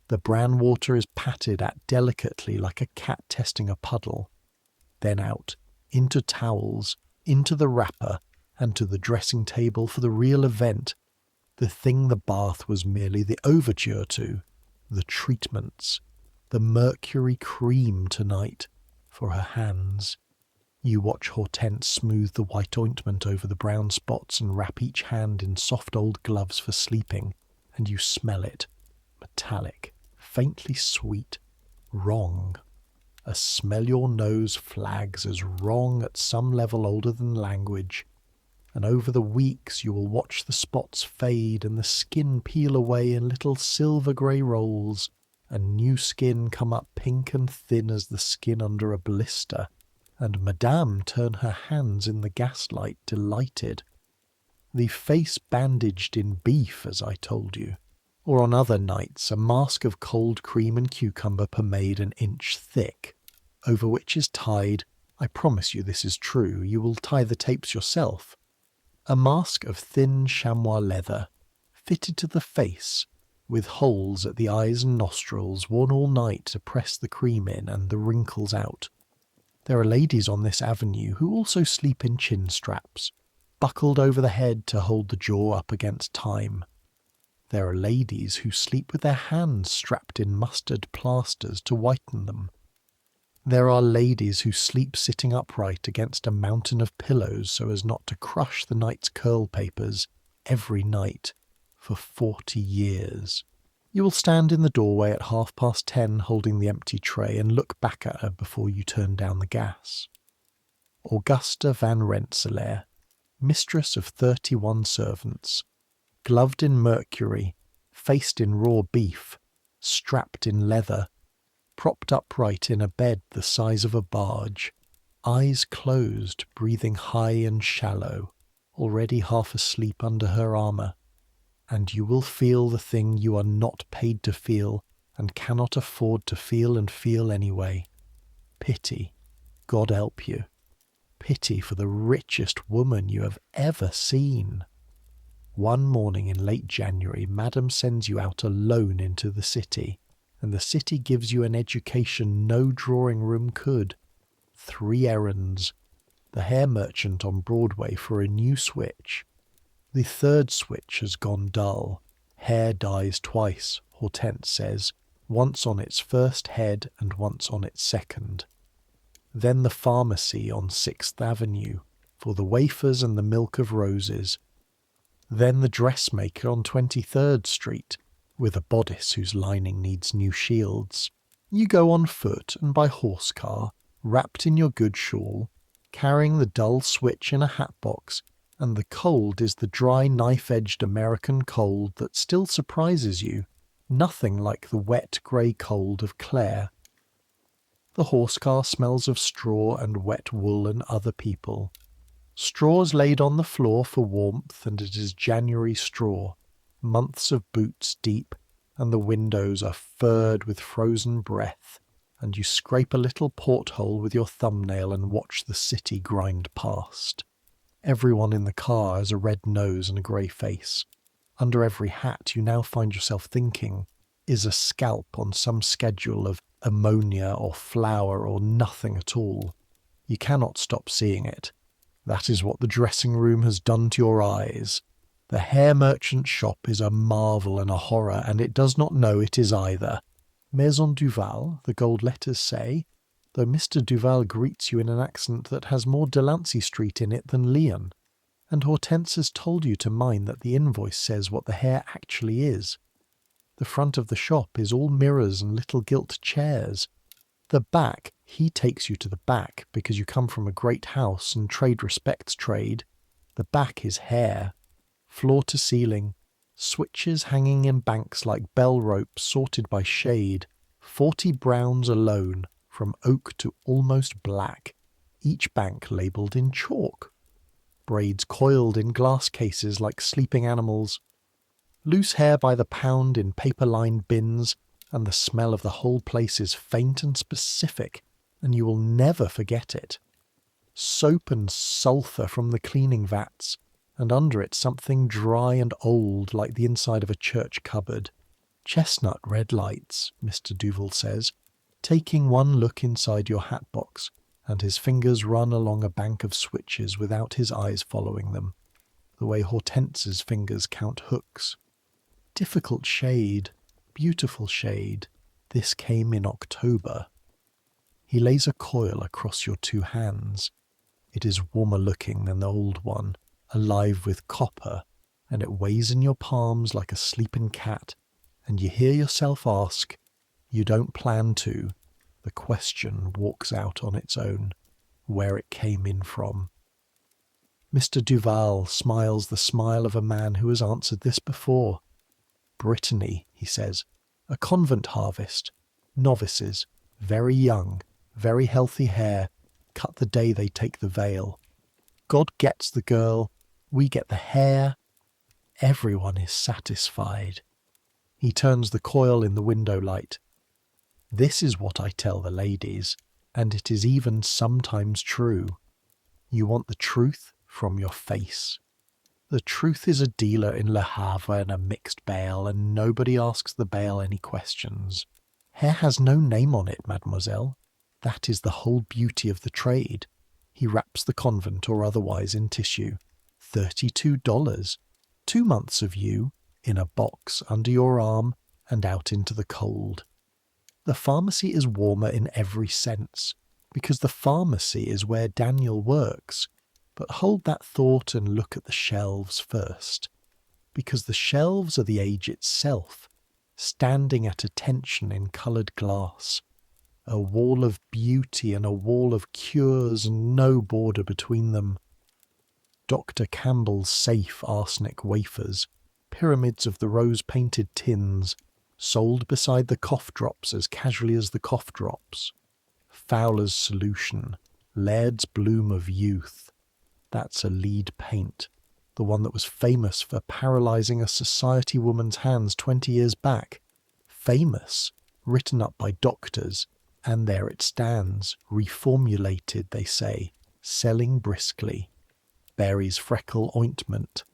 The bran water is patted at delicately like a cat testing a puddle. Then out, into towels, into the wrapper, and to the dressing table for the real event, the thing the bath was merely the overture to, the treatments, the mercury cream tonight for her hands. You watch Hortense smooth the white ointment over the brown spots and wrap each hand in soft old gloves for sleeping, and you smell it, metallic, faintly sweet, wrong. A smell your nose flags as wrong at some level older than language, and over the weeks you will watch the spots fade and the skin peel away in little silver-grey rolls, and new skin come up pink and thin as the skin under a blister, and Madame turn her hands in the gaslight, delighted. The face bandaged in beef, as I told you, or on other nights a mask of cold cream and cucumber pomade an inch thick, over which is tied, I promise you this is true, you will tie the tapes yourself, a mask of thin chamois leather, fitted to the face, with holes at the eyes and nostrils, worn all night to press the cream in and the wrinkles out. There are ladies on this avenue who also sleep in chin straps, buckled over the head to hold the jaw up against time. There are ladies who sleep with their hands strapped in mustard plasters to whiten them. There are ladies who sleep sitting upright against a mountain of pillows so as not to crush the night's curl papers every night for 40 years. You will stand in the doorway at 10:30 holding the empty tray and look back at her before you turn down the gas. Augusta van Rensselaer, mistress of 31 servants, gloved in mercury, faced in raw beef, strapped in leather, propped upright in a bed the size of a barge, eyes closed, breathing high and shallow, already half asleep under her armour. And you will feel the thing you are not paid to feel and cannot afford to feel and feel anyway. Pity, God help you. Pity for the richest woman you have ever seen. One morning in late January, Madame sends you out alone into the city, and the city gives you an education no drawing room could. 3 errands. The hair merchant on Broadway for a new switch. The 3rd switch has gone dull. Hair dyes twice, Hortense says, once on its first head and once on its second. Then the pharmacy on 6th Avenue, for the wafers and the milk of roses. Then the dressmaker on 23rd Street, with a bodice whose lining needs new shields. You go on foot and by horse car, wrapped in your good shawl, carrying the dull switch in a hat box, and the cold is the dry knife-edged American cold that still surprises you, nothing like the wet grey cold of Clare. The horse car smells of straw and wet wool and other people. Straws laid on the floor for warmth, and it is January straw, months of boots deep, and the windows are furred with frozen breath, and you scrape a little porthole with your thumbnail and watch the city grind past. Everyone in the car has a red nose and a grey face. Under every hat you now find yourself thinking, is a scalp on some schedule of ammonia or flour or nothing at all. You cannot stop seeing it. That is what the dressing room has done to your eyes. The hair merchant's shop is a marvel and a horror, and it does not know it is either. Maison Duval, the gold letters say, though Mr. Duval greets you in an accent that has more Delancey Street in it than Leon. And Hortense has told you to mind that the invoice says what the hair actually is. The front of the shop is all mirrors and little gilt chairs. The back, he takes you to the back because you come from a great house and trade respects trade. The back is hair, floor to ceiling, switches hanging in banks like bell ropes sorted by shade, 40 browns alone, from oak to almost black, each bank labelled in chalk. Braids coiled in glass cases like sleeping animals. Loose hair by the pound in paper-lined bins, and the smell of the whole place is faint and specific, and you will never forget it. Soap and sulphur from the cleaning vats, and under it something dry and old like the inside of a church cupboard. Chestnut red lights, Mr. Duval says, taking one look inside your hat box, and his fingers run along a bank of switches without his eyes following them, the way Hortense's fingers count hooks. Difficult shade, beautiful shade. This came in October. He lays a coil across your two hands. It is warmer looking than the old one, alive with copper, and it weighs in your palms like a sleeping cat, and you hear yourself ask, you don't plan to, the question walks out on its own, where it came in from. Mr. Duval smiles the smile of a man who has answered this before. Brittany, he says, a convent harvest, novices, very young, very healthy hair, cut the day they take the veil. God gets the girl, we get the hair. Everyone is satisfied. He turns the coil in the window light. This is what I tell the ladies, and it is even sometimes true. You want the truth from your face. The truth is a dealer in Le Havre and a mixed bale, and nobody asks the bale any questions. Hair has no name on it, mademoiselle. That is the whole beauty of the trade. He wraps the convent or otherwise in tissue. $32. 2 months of you, in a box under your arm and out into the cold. The pharmacy is warmer in every sense, because the pharmacy is where Daniel works. But hold that thought and look at the shelves first, because the shelves are the age itself, standing at attention in coloured glass, a wall of beauty and a wall of cures and no border between them. Dr. Campbell's safe arsenic wafers, pyramids of the rose-painted tins, sold beside the cough drops as casually as the cough drops. Fowler's solution, Laird's bloom of youth. That's a lead paint, the one that was famous for paralysing a society woman's hands 20 years back. Famous, written up by doctors, and there it stands, reformulated, they say, selling briskly. Barry's freckle ointment,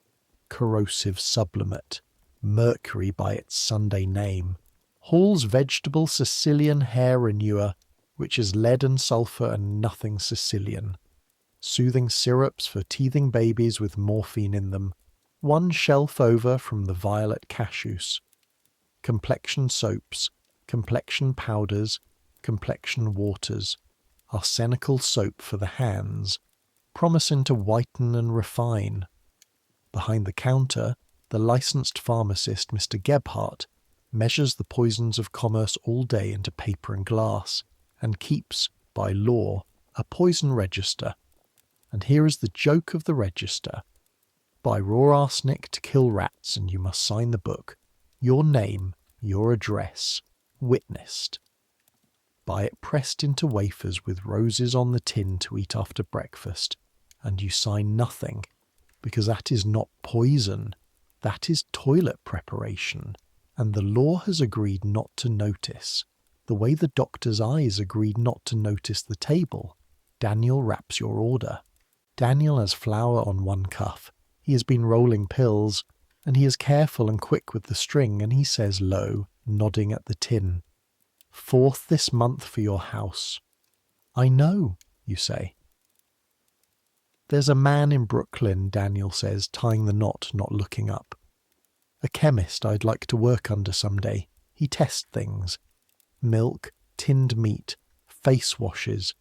corrosive sublimate, mercury by its Sunday name. Hall's vegetable Sicilian hair renewer, which is lead and sulphur and nothing Sicilian. Soothing syrups for teething babies with morphine in them, one shelf over from the violet cashews. Complexion soaps, complexion powders, complexion waters, arsenical soap for the hands, promising to whiten and refine. Behind the counter, the licensed pharmacist, Mr. Gebhardt, measures the poisons of commerce all day into paper and glass, and keeps, by law, a poison register. And here is the joke of the register. Buy raw arsenic to kill rats, and you must sign the book. Your name, your address, witnessed. Buy it pressed into wafers with roses on the tin to eat after breakfast, and you sign nothing, because that is not poison, that is toilet preparation, and the law has agreed not to notice, the way the doctor's eyes agreed not to notice the table. Daniel wraps your order. Daniel has flour on one cuff. He has been rolling pills, and he is careful and quick with the string, and he says low, nodding at the tin, 4th this month for your house. I know, you say. There's a man in Brooklyn, Daniel says, tying the knot, not looking up. A chemist I'd like to work under someday. He tests things. Milk, tinned meat, face washes.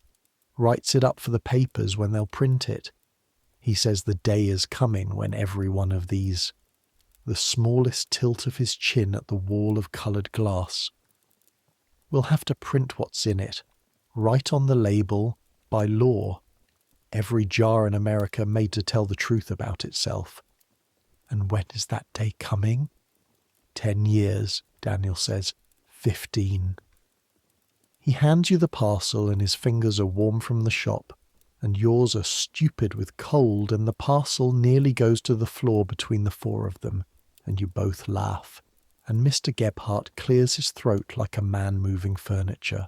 Writes it up for the papers when they'll print it. He says the day is coming when every one of these. The smallest tilt of his chin at the wall of coloured glass. We'll have to print what's in it. Write on the label, by law. Every jar in America made to tell the truth about itself. And when is that day coming? 10 years, Daniel says. 15. He hands you the parcel and his fingers are warm from the shop, and yours are stupid with cold, and the parcel nearly goes to the floor between the four of them, and you both laugh, and Mr. Gebhardt clears his throat like a man moving furniture.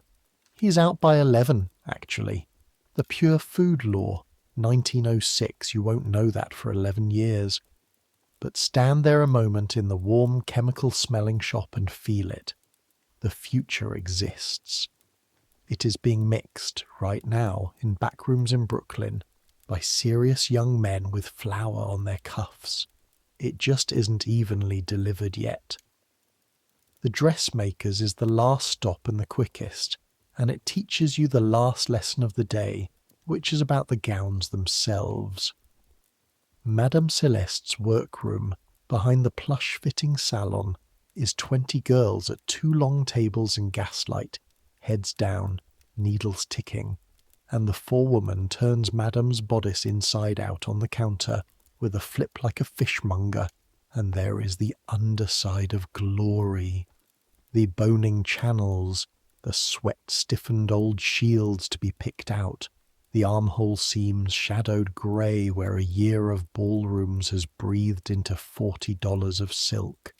He's out by 11, actually. The Pure Food Law, 1906, you won't know that for 11 years. But stand there a moment in the warm chemical-smelling shop and feel it. The future exists. It is being mixed, right now, in back rooms in Brooklyn, by serious young men with flour on their cuffs. It just isn't evenly delivered yet. The dressmaker's is the last stop and the quickest, and it teaches you the last lesson of the day, which is about the gowns themselves. Madame Celeste's workroom, behind the plush-fitting salon, is 20 girls at 2 long tables in gaslight, heads down, needles ticking, and the forewoman turns Madame's bodice inside out on the counter with a flip like a fishmonger, and there is the underside of glory, the boning channels, the sweat-stiffened old shields to be picked out, the armhole seams shadowed grey where a year of ballrooms has breathed into $40 of silk.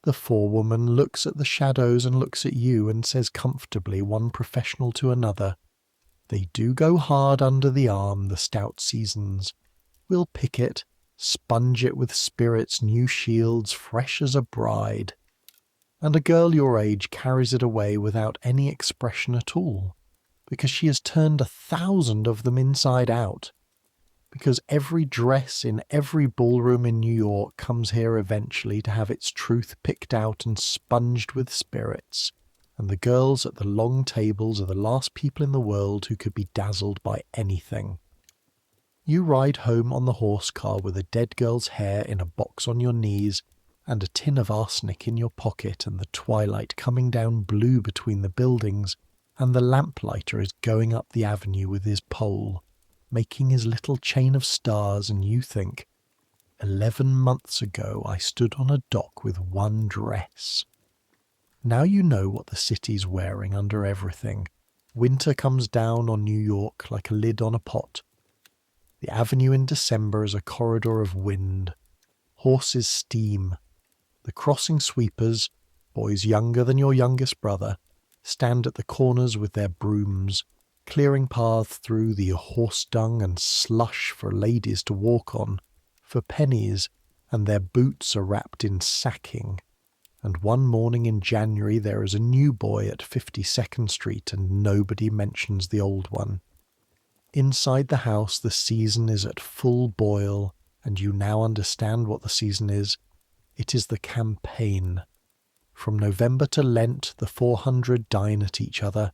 The forewoman looks at the shadows and looks at you and says comfortably, one professional to another, "They do go hard under the arm, the stout seasons. We'll pick it, sponge it with spirit's new shields, fresh as a bride." And a girl your age carries it away without any expression at all, because she has turned 1,000 of them inside out. Because every dress in every ballroom in New York comes here eventually to have its truth picked out and sponged with spirits, and the girls at the long tables are the last people in the world who could be dazzled by anything. You ride home on the horse car with a dead girl's hair in a box on your knees and a tin of arsenic in your pocket, and the twilight coming down blue between the buildings, and the lamplighter is going up the avenue with his pole, making his little chain of stars, and you think, 11 months ago I stood on a dock with one dress. Now you know what the city's wearing under everything. Winter comes down on New York like a lid on a pot. The avenue in December is a corridor of wind. Horses steam. The crossing sweepers, boys younger than your youngest brother, stand at the corners with their brooms, clearing paths through the horse dung and slush for ladies to walk on, for pennies, and their boots are wrapped in sacking. And one morning in January there is a new boy at 52nd Street and nobody mentions the old one. Inside the house the season is at full boil, and you now understand what the season is. It is the campaign. From November to Lent the 400 dine at each other,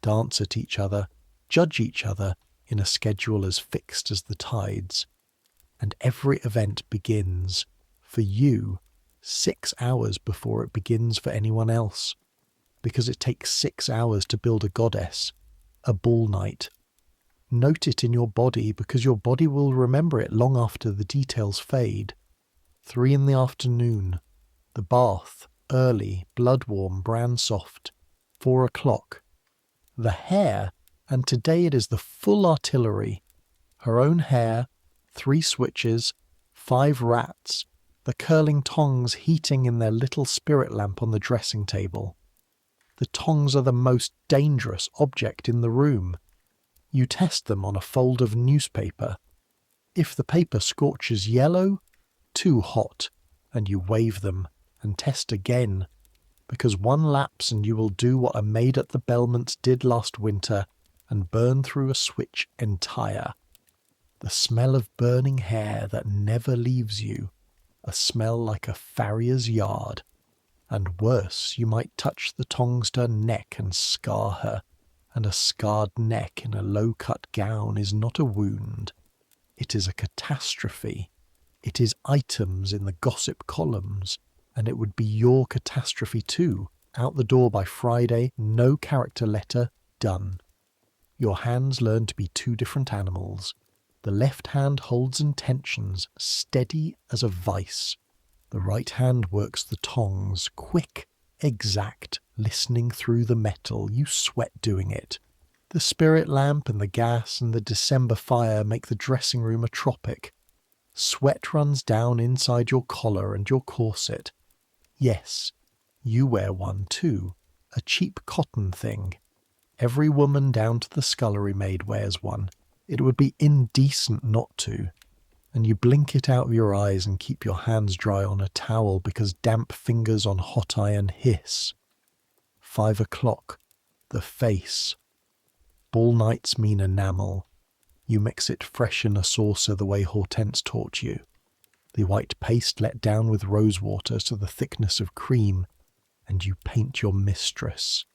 dance at each other, judge each other in a schedule as fixed as the tides. And every event begins, for you, 6 hours before it begins for anyone else. Because it takes 6 hours to build a goddess, a ball night. Note it in your body, because your body will remember it long after the details fade. 3 in the afternoon, the bath, early, blood warm, bran soft. 4 o'clock. The hair, and today it is the full artillery. Her own hair, 3 switches, 5 rats, the curling tongs heating in their little spirit lamp on the dressing table. The tongs are the most dangerous object in the room. You test them on a fold of newspaper. If the paper scorches yellow, too hot, and you wave them and test again, because one lapse and you will do what a maid at the Belmonts did last winter and burn through a switch entire. the smell of burning hair that never leaves you, a smell like a farrier's yard. And worse, you might touch the tongs to her neck and scar her, and a scarred neck in a low-cut gown is not a wound. It is a catastrophe. It is items in the gossip columns, and it would be your catastrophe too. Out the door by Friday, no character letter, done. Your hands learn to be two different animals. The left hand holds intentions, steady as a vice. The right hand works the tongs, quick, exact, listening through the metal. You sweat doing it. The spirit lamp and the gas and the December fire make the dressing room a tropic. Sweat runs down inside your collar and your corset. Yes, you wear one too, a cheap cotton thing. Every woman down to the scullery maid wears one. It would be indecent not to. And you blink it out of your eyes and keep your hands dry on a towel because damp fingers on hot iron hiss. 5 o'clock, the face. Ball nights mean enamel. You mix it fresh in a saucer the way Hortense taught you. The white paste let down with rose water to the thickness of cream, and you paint your mistress.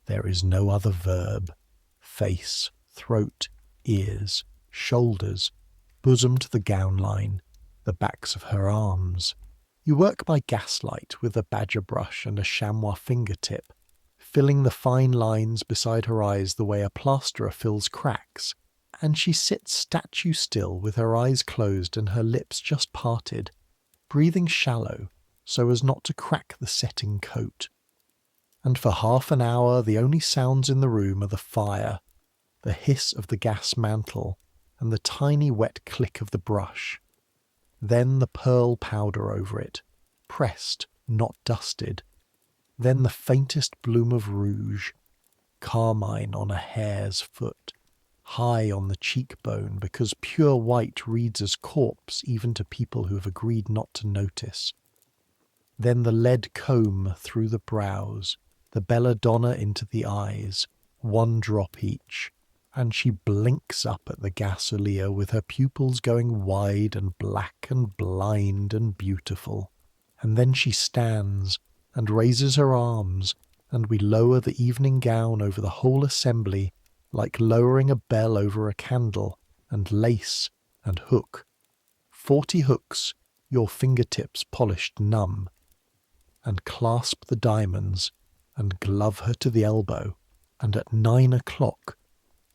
There is no other verb. Face, throat, ears, shoulders, bosom to the gown line, the backs of her arms. You work by gaslight with a badger brush and a chamois fingertip, filling the fine lines beside her eyes the way a plasterer fills cracks, and she sits statue still with her eyes closed and her lips just parted, breathing shallow so as not to crack the setting coat. And for half an hour the only sounds in the room are the fire, the hiss of the gas mantle, and the tiny wet click of the brush. Then the pearl powder over it, pressed, not dusted. Then the faintest bloom of rouge, carmine on a hare's foot, high on the cheekbone because pure white reads as corpse even to people who have agreed not to notice. Then the lead comb through the brows, the belladonna into the eyes, 1 drop each, and she blinks up at the gasolier with her pupils going wide and black and blind and beautiful. And then she stands and raises her arms, and we lower the evening gown over the whole assembly like lowering a bell over a candle, and lace and hook. 40 hooks, your fingertips polished numb, and clasp the diamonds and glove her to the elbow, and at 9 o'clock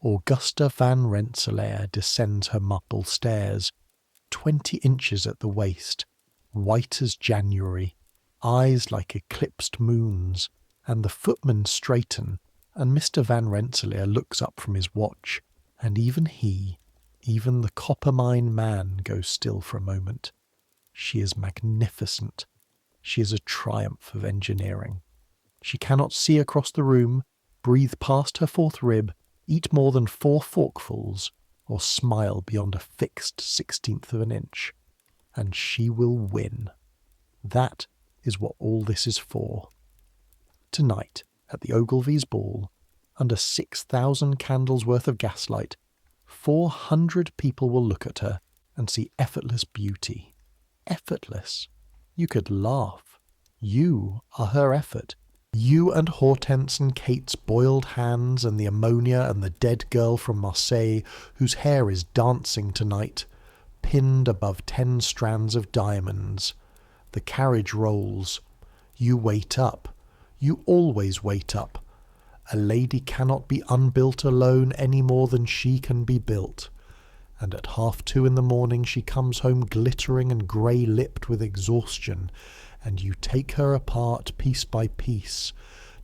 Augusta van Rensselaer descends her marble stairs, 20 inches at the waist, white as January, eyes like eclipsed moons, and the footmen straighten, and Mr. Van Rensselaer looks up from his watch, and even he, even the copper-mine man, goes still for a moment. She is magnificent. She is a triumph of engineering. She cannot see across the room, breathe past her 4th rib, eat more than 4 forkfuls, or smile beyond a fixed 16th of an inch. And she will win. That is what all this is for. Tonight, at the Ogilvy's ball, under 6,000 candles worth of gaslight, 400 people will look at her and see effortless beauty. Effortless. You could laugh. You are her effort. You and Hortense and Kate's boiled hands and the ammonia and the dead girl from Marseille whose hair is dancing tonight, pinned above 10 strands of diamonds. The carriage rolls. You wait up. You always wait up. A lady cannot be unbuilt alone any more than she can be built. And at 2:30 in the morning she comes home glittering and grey-lipped with exhaustion, and you take her apart piece by piece,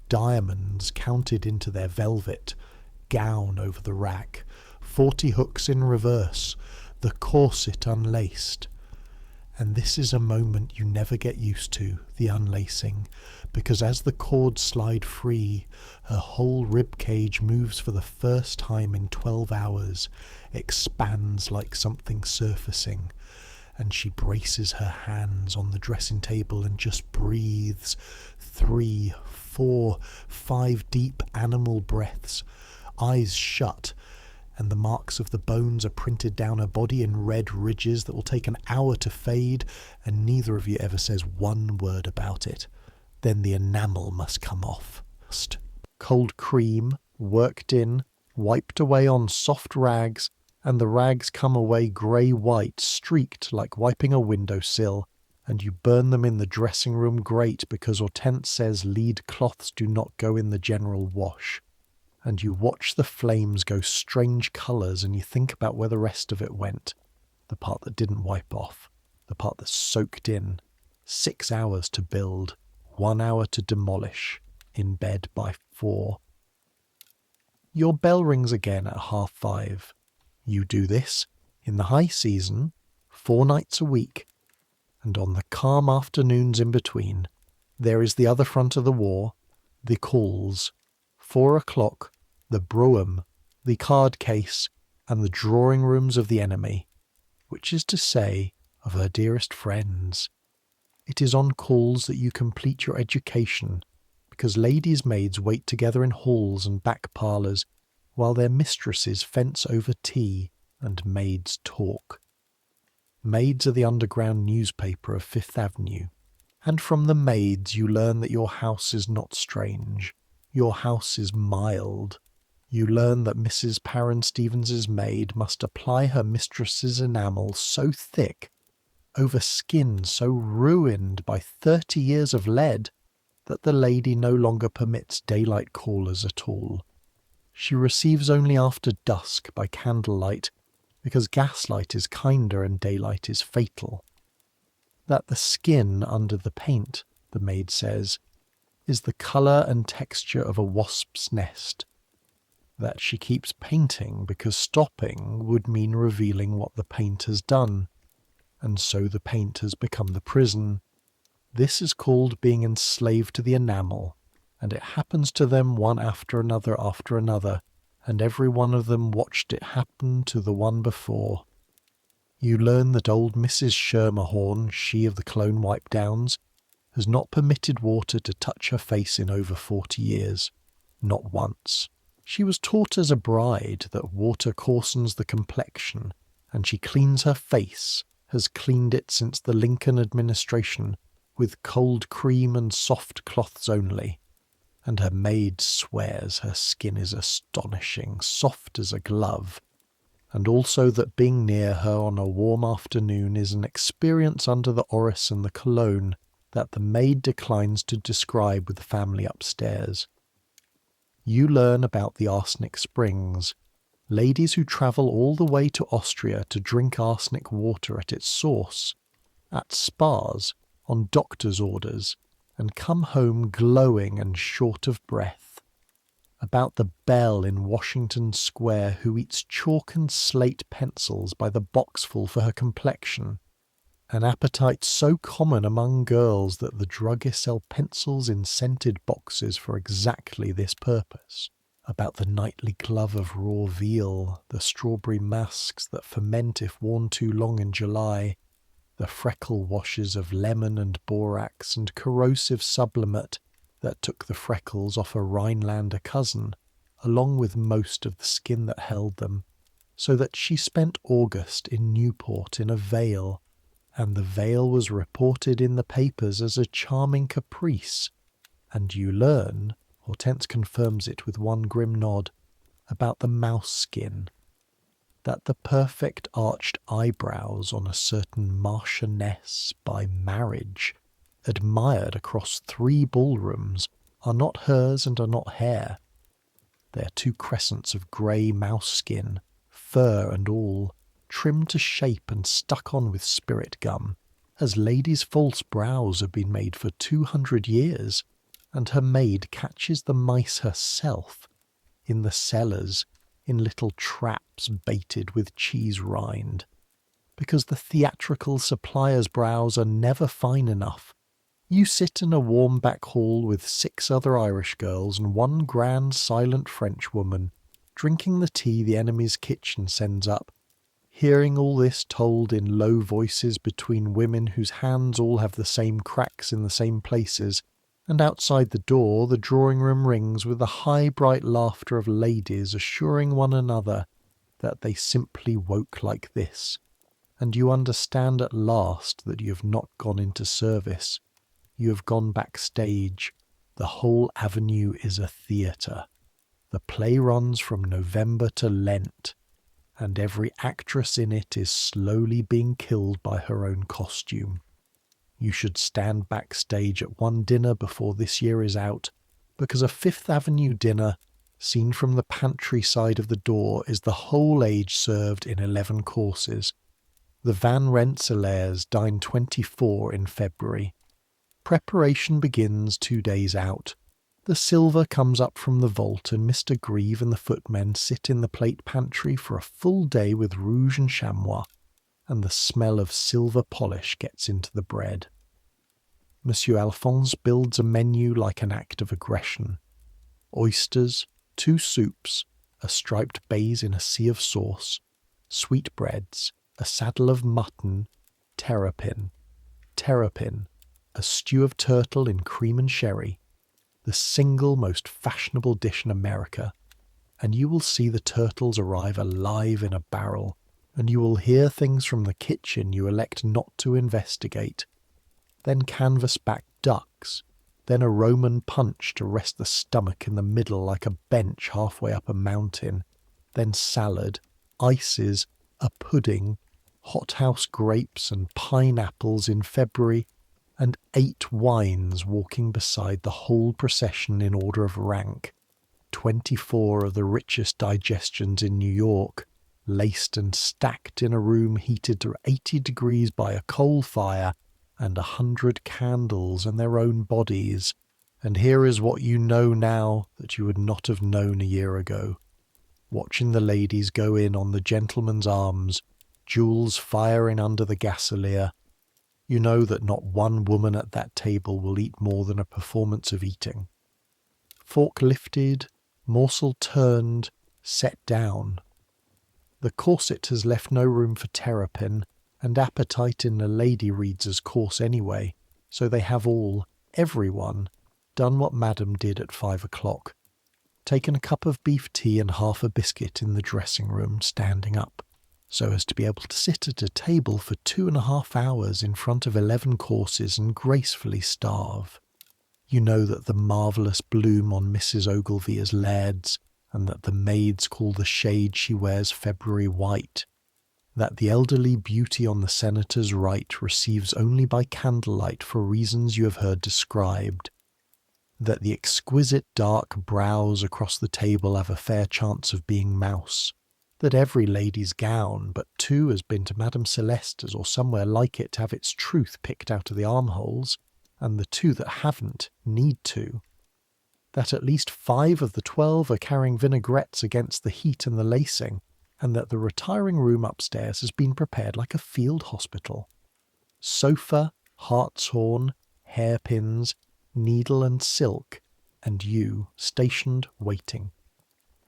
diamonds counted into their velvet, gown over the rack, 40 hooks in reverse, the corset unlaced. And this is a moment you never get used to, the unlacing, because as the cords slide free, her whole rib cage moves for the first time in 12 hours, expands like something surfacing, and she braces her hands on the dressing table and just breathes 3, 4, 5 deep animal breaths, eyes shut, and the marks of the bones are printed down her body in red ridges that will take an hour to fade, and neither of you ever says one word about it. Then the enamel must come off. Cold cream, worked in, wiped away on soft rags, and the rags come away grey-white, streaked like wiping a windowsill, and you burn them in the dressing room grate because Hortense says lead cloths do not go in the general wash. And you watch the flames go strange colours, and you think about where the rest of it went. The part that didn't wipe off, the part that soaked in. 6 hours to build, 1 hour to demolish, in bed by 4. Your bell rings again at 5:30. You do this, in the high season, 4 nights a week, and on the calm afternoons in between, there is the other front of the war, the calls, 4 o'clock, the brougham, the card case, and the drawing rooms of the enemy, which is to say, of her dearest friends. It is on calls that you complete your education, because ladies' maids wait together in halls and back parlours, while their mistresses fence over tea and maids talk. Maids are the underground newspaper of Fifth Avenue, and from the maids you learn that your house is not strange. Your house is mild. You learn that Mrs. Parran Stevens's maid must apply her mistress's enamel so thick, over skin so ruined by 30 years of lead, that the lady no longer permits daylight callers at all. She receives only after dusk by candlelight, because gaslight is kinder and daylight is fatal. That the skin under the paint, the maid says, is the colour and texture of a wasp's nest. That she keeps painting because stopping would mean revealing what the paint has done, and so the paint has become the prison. This is called being enslaved to the enamel, and it happens to them one after another, and every one of them watched it happen to the one before. You learn that old Mrs. Schermerhorn, she of the clone wipe-downs, has not permitted water to touch her face in over 40 years. Not once. She was taught as a bride that water coarsens the complexion, and she cleans her face, has cleaned it since the Lincoln administration, with cold cream and soft cloths only. And her maid swears her skin is astonishing, soft as a glove, and also that being near her on a warm afternoon is an experience under the orris and the cologne that the maid declines to describe with the family upstairs. You learn about the arsenic springs, ladies who travel all the way to Austria to drink arsenic water at its source, at spas, on doctor's orders, and come home glowing and short of breath. About the belle in Washington Square who eats chalk and slate pencils by the boxful for her complexion, an appetite so common among girls that the druggists sell pencils in scented boxes for exactly this purpose. About the nightly glove of raw veal, the strawberry masks that ferment if worn too long in July, the freckle washes of lemon and borax and corrosive sublimate that took the freckles off a Rhinelander cousin, along with most of the skin that held them, so that she spent August in Newport in a veil, and the veil was reported in the papers as a charming caprice, and you learn, Hortense confirms it with one grim nod, about the mouse skin, that the perfect arched eyebrows on a certain marchioness by marriage, admired across 3 ballrooms, are not hers and are not hair. They are 2 crescents of grey mouse skin, fur and all, trimmed to shape and stuck on with spirit gum, as ladies' false brows have been made for 200 years, and her maid catches the mice herself, in the cellars, in little traps baited with cheese rind, because the theatrical supplier's brows are never fine enough. You sit in a warm back hall with 6 other Irish girls and 1 grand silent French woman, drinking the tea the enemy's kitchen sends up, hearing all this told in low voices between women whose hands all have the same cracks in the same places, and outside the door the drawing-room rings with the high bright laughter of ladies assuring one another that they simply woke like this, and you understand at last that you have not gone into service. You have gone backstage. The whole avenue is a theatre. The play runs from November to Lent, and every actress in it is slowly being killed by her own costume. You should stand backstage at one dinner before this year is out, because a Fifth Avenue dinner, seen from the pantry side of the door, is the whole age served in 11 courses. The Van Rensselaers dine 24 in February. Preparation begins 2 days out. The silver comes up from the vault, and Mr. Grieve and the footmen sit in the plate pantry for a full day with rouge and chamois, and the smell of silver polish gets into the bread. Monsieur Alphonse builds a menu like an act of aggression. Oysters, 2 soups, a striped baize in a sea of sauce, sweetbreads, a saddle of mutton, terrapin, a stew of turtle in cream and sherry, the single most fashionable dish in America, and you will see the turtles arrive alive in a barrel, and you will hear things from the kitchen you elect not to investigate. Then canvas-back ducks, then a Roman punch to rest the stomach in the middle like a bench halfway up a mountain, then salad, ices, a pudding, hothouse grapes and pineapples in February, and 8 wines walking beside the whole procession in order of rank, 24 of the richest digestions in New York, laced and stacked in a room heated to 80 degrees by a coal fire, and 100 candles and their own bodies. And here is what you know now that you would not have known a year ago. Watching the ladies go in on the gentlemen's arms, jewels firing under the gasolier, you know that not one woman at that table will eat more than a performance of eating. Fork lifted, morsel turned, set down. The corset has left no room for terrapin, and appetite in the lady reads as coarse anyway, so they have all, everyone, done what Madame did at 5 o'clock. Taken a cup of beef tea and half a biscuit in the dressing room, standing up, so as to be able to sit at a table for 2.5 hours in front of 11 courses and gracefully starve. You know that the marvellous bloom on Mrs. Ogilvy is Laird's, and that the maids call the shade she wears February white, that the elderly beauty on the senator's right receives only by candlelight for reasons you have heard described, that the exquisite dark brows across the table have a fair chance of being mouse, that every lady's gown but 2 has been to Madame Celeste's or somewhere like it to have its truth picked out of the armholes, and the 2 that haven't need to, that at least 5 of the 12 are carrying vinaigrettes against the heat and the lacing, and that the retiring room upstairs has been prepared like a field hospital. Sofa, hartshorn, hairpins, needle and silk, and you stationed waiting.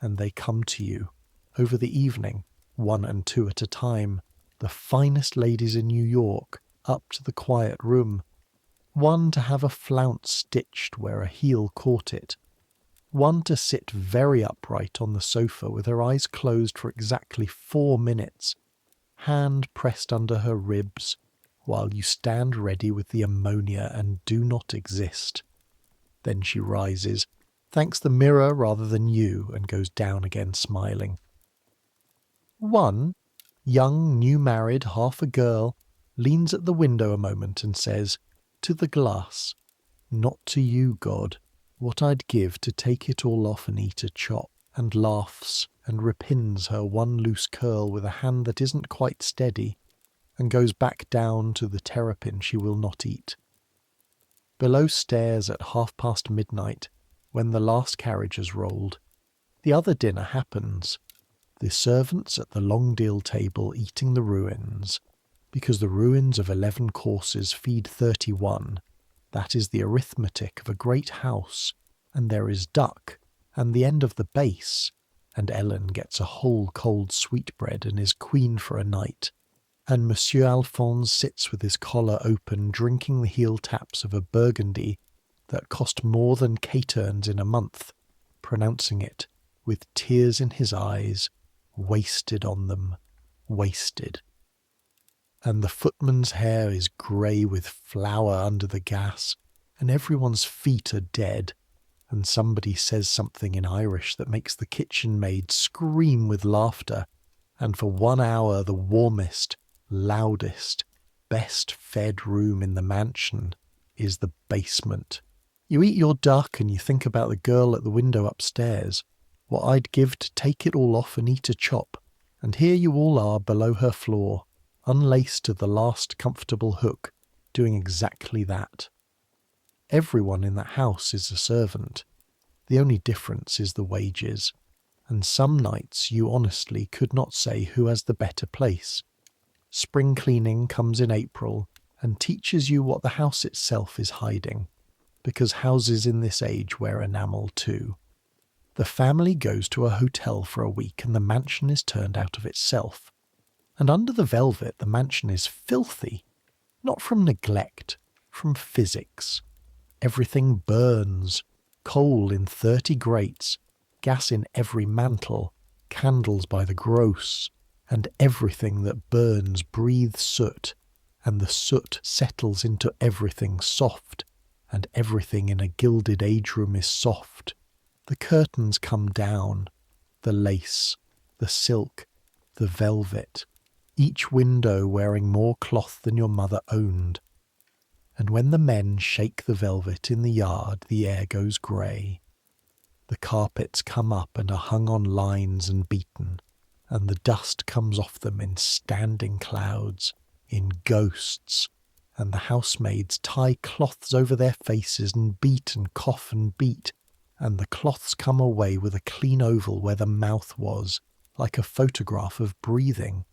And they come to you, over the evening, 1 and 2 at a time, the finest ladies in New York, up to the quiet room. 1 to have a flounce stitched where a heel caught it. 1 to sit very upright on the sofa with her eyes closed for exactly 4 minutes, hand pressed under her ribs, while you stand ready with the ammonia and do not exist. Then she rises, thanks the mirror rather than you, and goes down again smiling. 1, young, new-married, half a girl, leans at the window a moment and says, "To the glass. Not to you, God. What I'd give to take it all off and eat a chop," and laughs and repins her 1 loose curl with a hand that isn't quite steady, and goes back down to the terrapin she will not eat. Below stairs at midnight, when the last carriage has rolled, the other dinner happens. The servants at the long deal table eating the ruins, because the ruins of 11 courses feed 31. That is the arithmetic of a great house, and there is duck, and the end of the base, and Ellen gets a whole cold sweetbread and is queen for a night, and Monsieur Alphonse sits with his collar open drinking the heel taps of a Burgundy that cost more than Caterns in a month, pronouncing it, with tears in his eyes, wasted on them, wasted. And the footman's hair is grey with flour under the gas, and everyone's feet are dead, and somebody says something in Irish that makes the kitchen maid scream with laughter, and for 1 hour the warmest, loudest, best fed room in the mansion is the basement. You eat your duck and you think about the girl at the window upstairs, what I'd give to take it all off and eat a chop, and here you all are below her floor, unlaced to the last comfortable hook, doing exactly that. Everyone in that house is a servant. The only difference is the wages, and some nights you honestly could not say who has the better place. Spring cleaning comes in April and teaches you what the house itself is hiding, because houses in this age wear enamel too. The family goes to a hotel for a week and the mansion is turned out of itself. And under the velvet the mansion is filthy, not from neglect, from physics. Everything burns, coal in 30 grates, gas in every mantle, candles by the gross, and everything that burns breathes soot, and the soot settles into everything soft, and everything in a Gilded Age room is soft. The curtains come down, the lace, the silk, the velvet, each window wearing more cloth than your mother owned. And when the men shake the velvet in the yard, the air goes grey. The carpets come up and are hung on lines and beaten, and the dust comes off them in standing clouds, in ghosts, and the housemaids tie cloths over their faces and beat and cough and beat, and the cloths come away with a clean oval where the mouth was, like a photograph of breathing.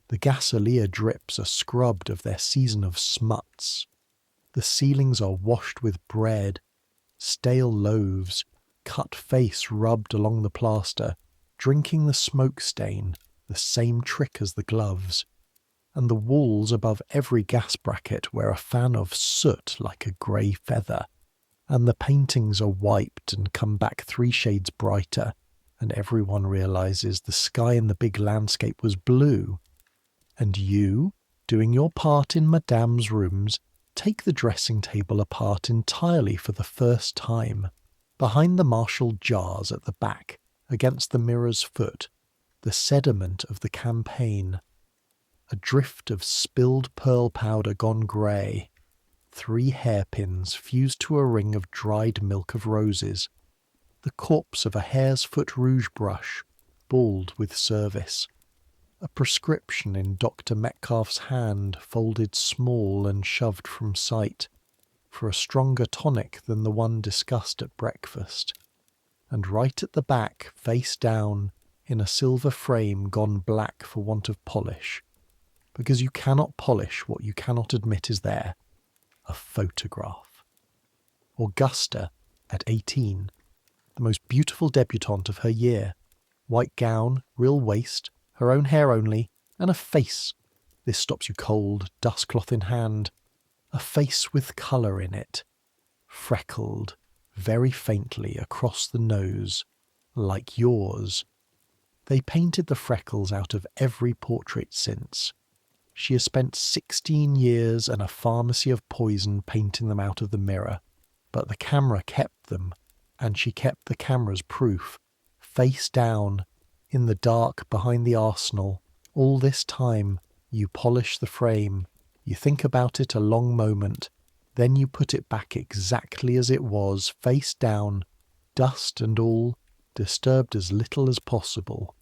The gasolier drips are scrubbed of their season of smuts. The ceilings are washed with bread, stale loaves, cut face rubbed along the plaster, drinking the smoke stain, the same trick as the gloves. And the walls above every gas bracket wear a fan of soot like a grey feather, and the paintings are wiped and come back 3 shades brighter, and everyone realises the sky in the big landscape was blue. And you, doing your part in Madame's rooms, take the dressing table apart entirely for the first time. Behind the Marshall jars at the back, against the mirror's foot, the sediment of the campaign. A drift of spilled pearl powder gone grey. 3 hairpins fused to a ring of dried milk of roses. The corpse of a hare's foot rouge brush, bald with service. A prescription in Dr. Metcalfe's hand, folded small and shoved from sight, for a stronger tonic than the one discussed at breakfast. And right at the back, face down, in a silver frame gone black for want of polish, because you cannot polish what you cannot admit is there, a photograph. Augusta, at 18, the most beautiful debutante of her year, white gown, real waist, her own hair only, and a face. This stops you cold, dustcloth in hand. A face with colour in it, freckled, very faintly across the nose, like yours. They painted the freckles out of every portrait since. She has spent 16 years and a pharmacy of poison painting them out of the mirror, but the camera kept them, and she kept the camera's proof, face down, in the dark behind the arsenal. All this time you polish the frame, you think about it a long moment, then you put it back exactly as it was, face down, dust and all, disturbed as little as possible.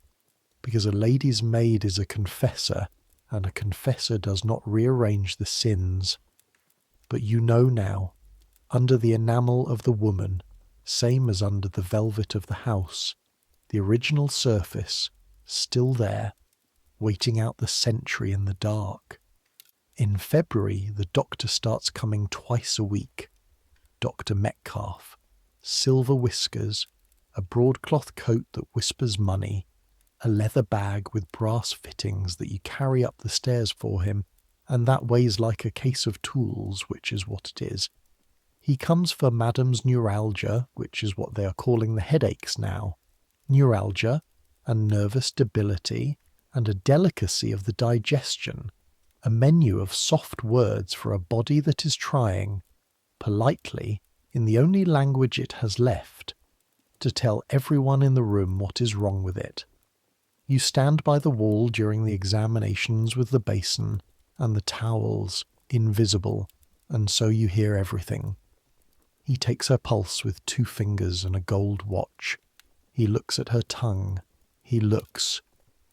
Because a lady's maid is a confessor, and a confessor does not rearrange the sins. But you know now, under the enamel of the woman, same as under the velvet of the house, the original surface, still there, waiting out the century in the dark. In February, the doctor starts coming twice a week. Dr. Metcalfe, silver whiskers, a broadcloth coat that whispers money, a leather bag with brass fittings that you carry up the stairs for him, and that weighs like a case of tools, which is what it is. He comes for Madame's neuralgia, which is what they are calling the headaches now. Neuralgia, and nervous debility, and a delicacy of the digestion, a menu of soft words for a body that is trying, politely, in the only language it has left, to tell everyone in the room what is wrong with it. You stand by the wall during the examinations with the basin and the towels, invisible, and so you hear everything. He takes her pulse with 2 fingers and a gold watch. He looks at her tongue. He looks,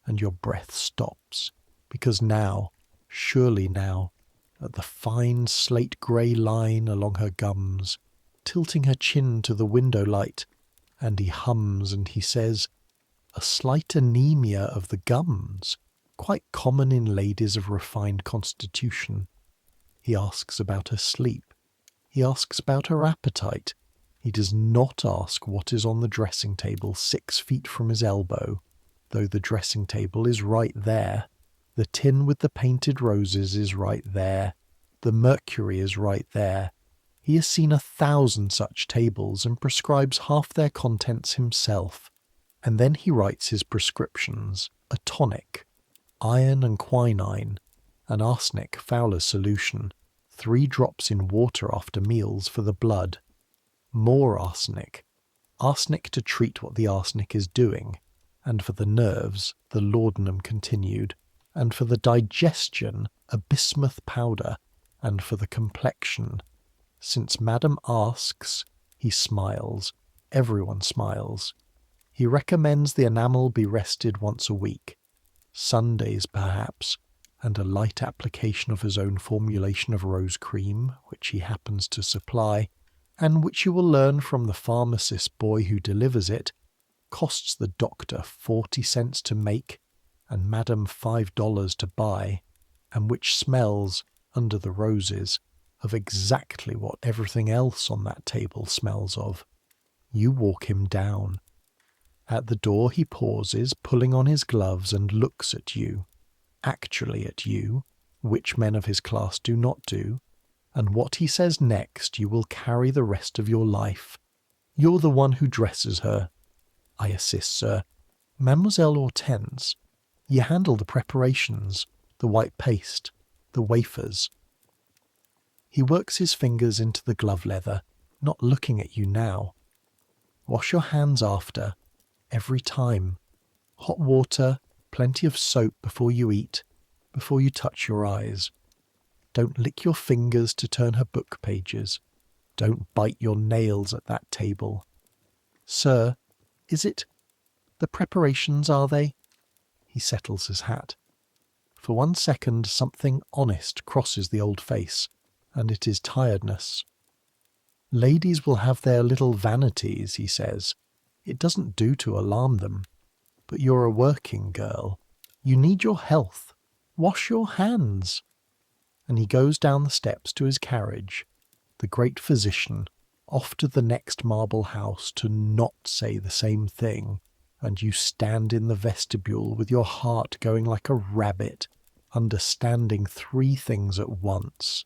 and your breath stops, because now, surely now, at the fine slate-grey line along her gums, tilting her chin to the window light, and he hums and he says, "A slight anemia of the gums, quite common in ladies of refined constitution." He asks about her sleep. He asks about her appetite. He does not ask what is on the dressing table 6 feet from his elbow, though the dressing table is right there. The tin with the painted roses is right there. The mercury is right there. He has seen 1,000 such tables and prescribes half their contents himself. And then he writes his prescriptions: a tonic, iron and quinine, an arsenic Fowler's solution, 3 drops in water after meals for the blood, more arsenic, arsenic to treat what the arsenic is doing, and for the nerves, the laudanum continued, and for the digestion, a bismuth powder, and for the complexion. Since Madame asks, he smiles. Everyone smiles. He recommends the enamel be rested once a week, Sundays perhaps, and a light application of his own formulation of rose cream, which he happens to supply, and which you will learn from the pharmacist boy who delivers it, costs the doctor 40 cents to make and Madame $5 to buy, and which smells, under the roses, of exactly what everything else on that table smells of. You walk him down. At the door he pauses, pulling on his gloves, and looks at you, actually at you, which men of his class do not do, and what he says next you will carry the rest of your life. You're the one who dresses her. I assist, sir. Mademoiselle Hortense. You handle the preparations, the white paste, the wafers. He works his fingers into the glove leather, not looking at you now. Wash your hands after, every time. Hot water, plenty of soap before you eat, before you touch your eyes. Don't lick your fingers to turn her book pages. Don't bite your nails at that table. Sir, is it? The preparations, are they? He settles his hat. For 1 second something honest crosses the old face, and it is tiredness. Ladies will have their little vanities, he says. It doesn't do to alarm them. But you're a working girl. You need your health. Wash your hands. And he goes down the steps to his carriage, the great physician, off to the next marble house to not say the same thing, and you stand in the vestibule with your heart going like a rabbit, understanding 3 things at once.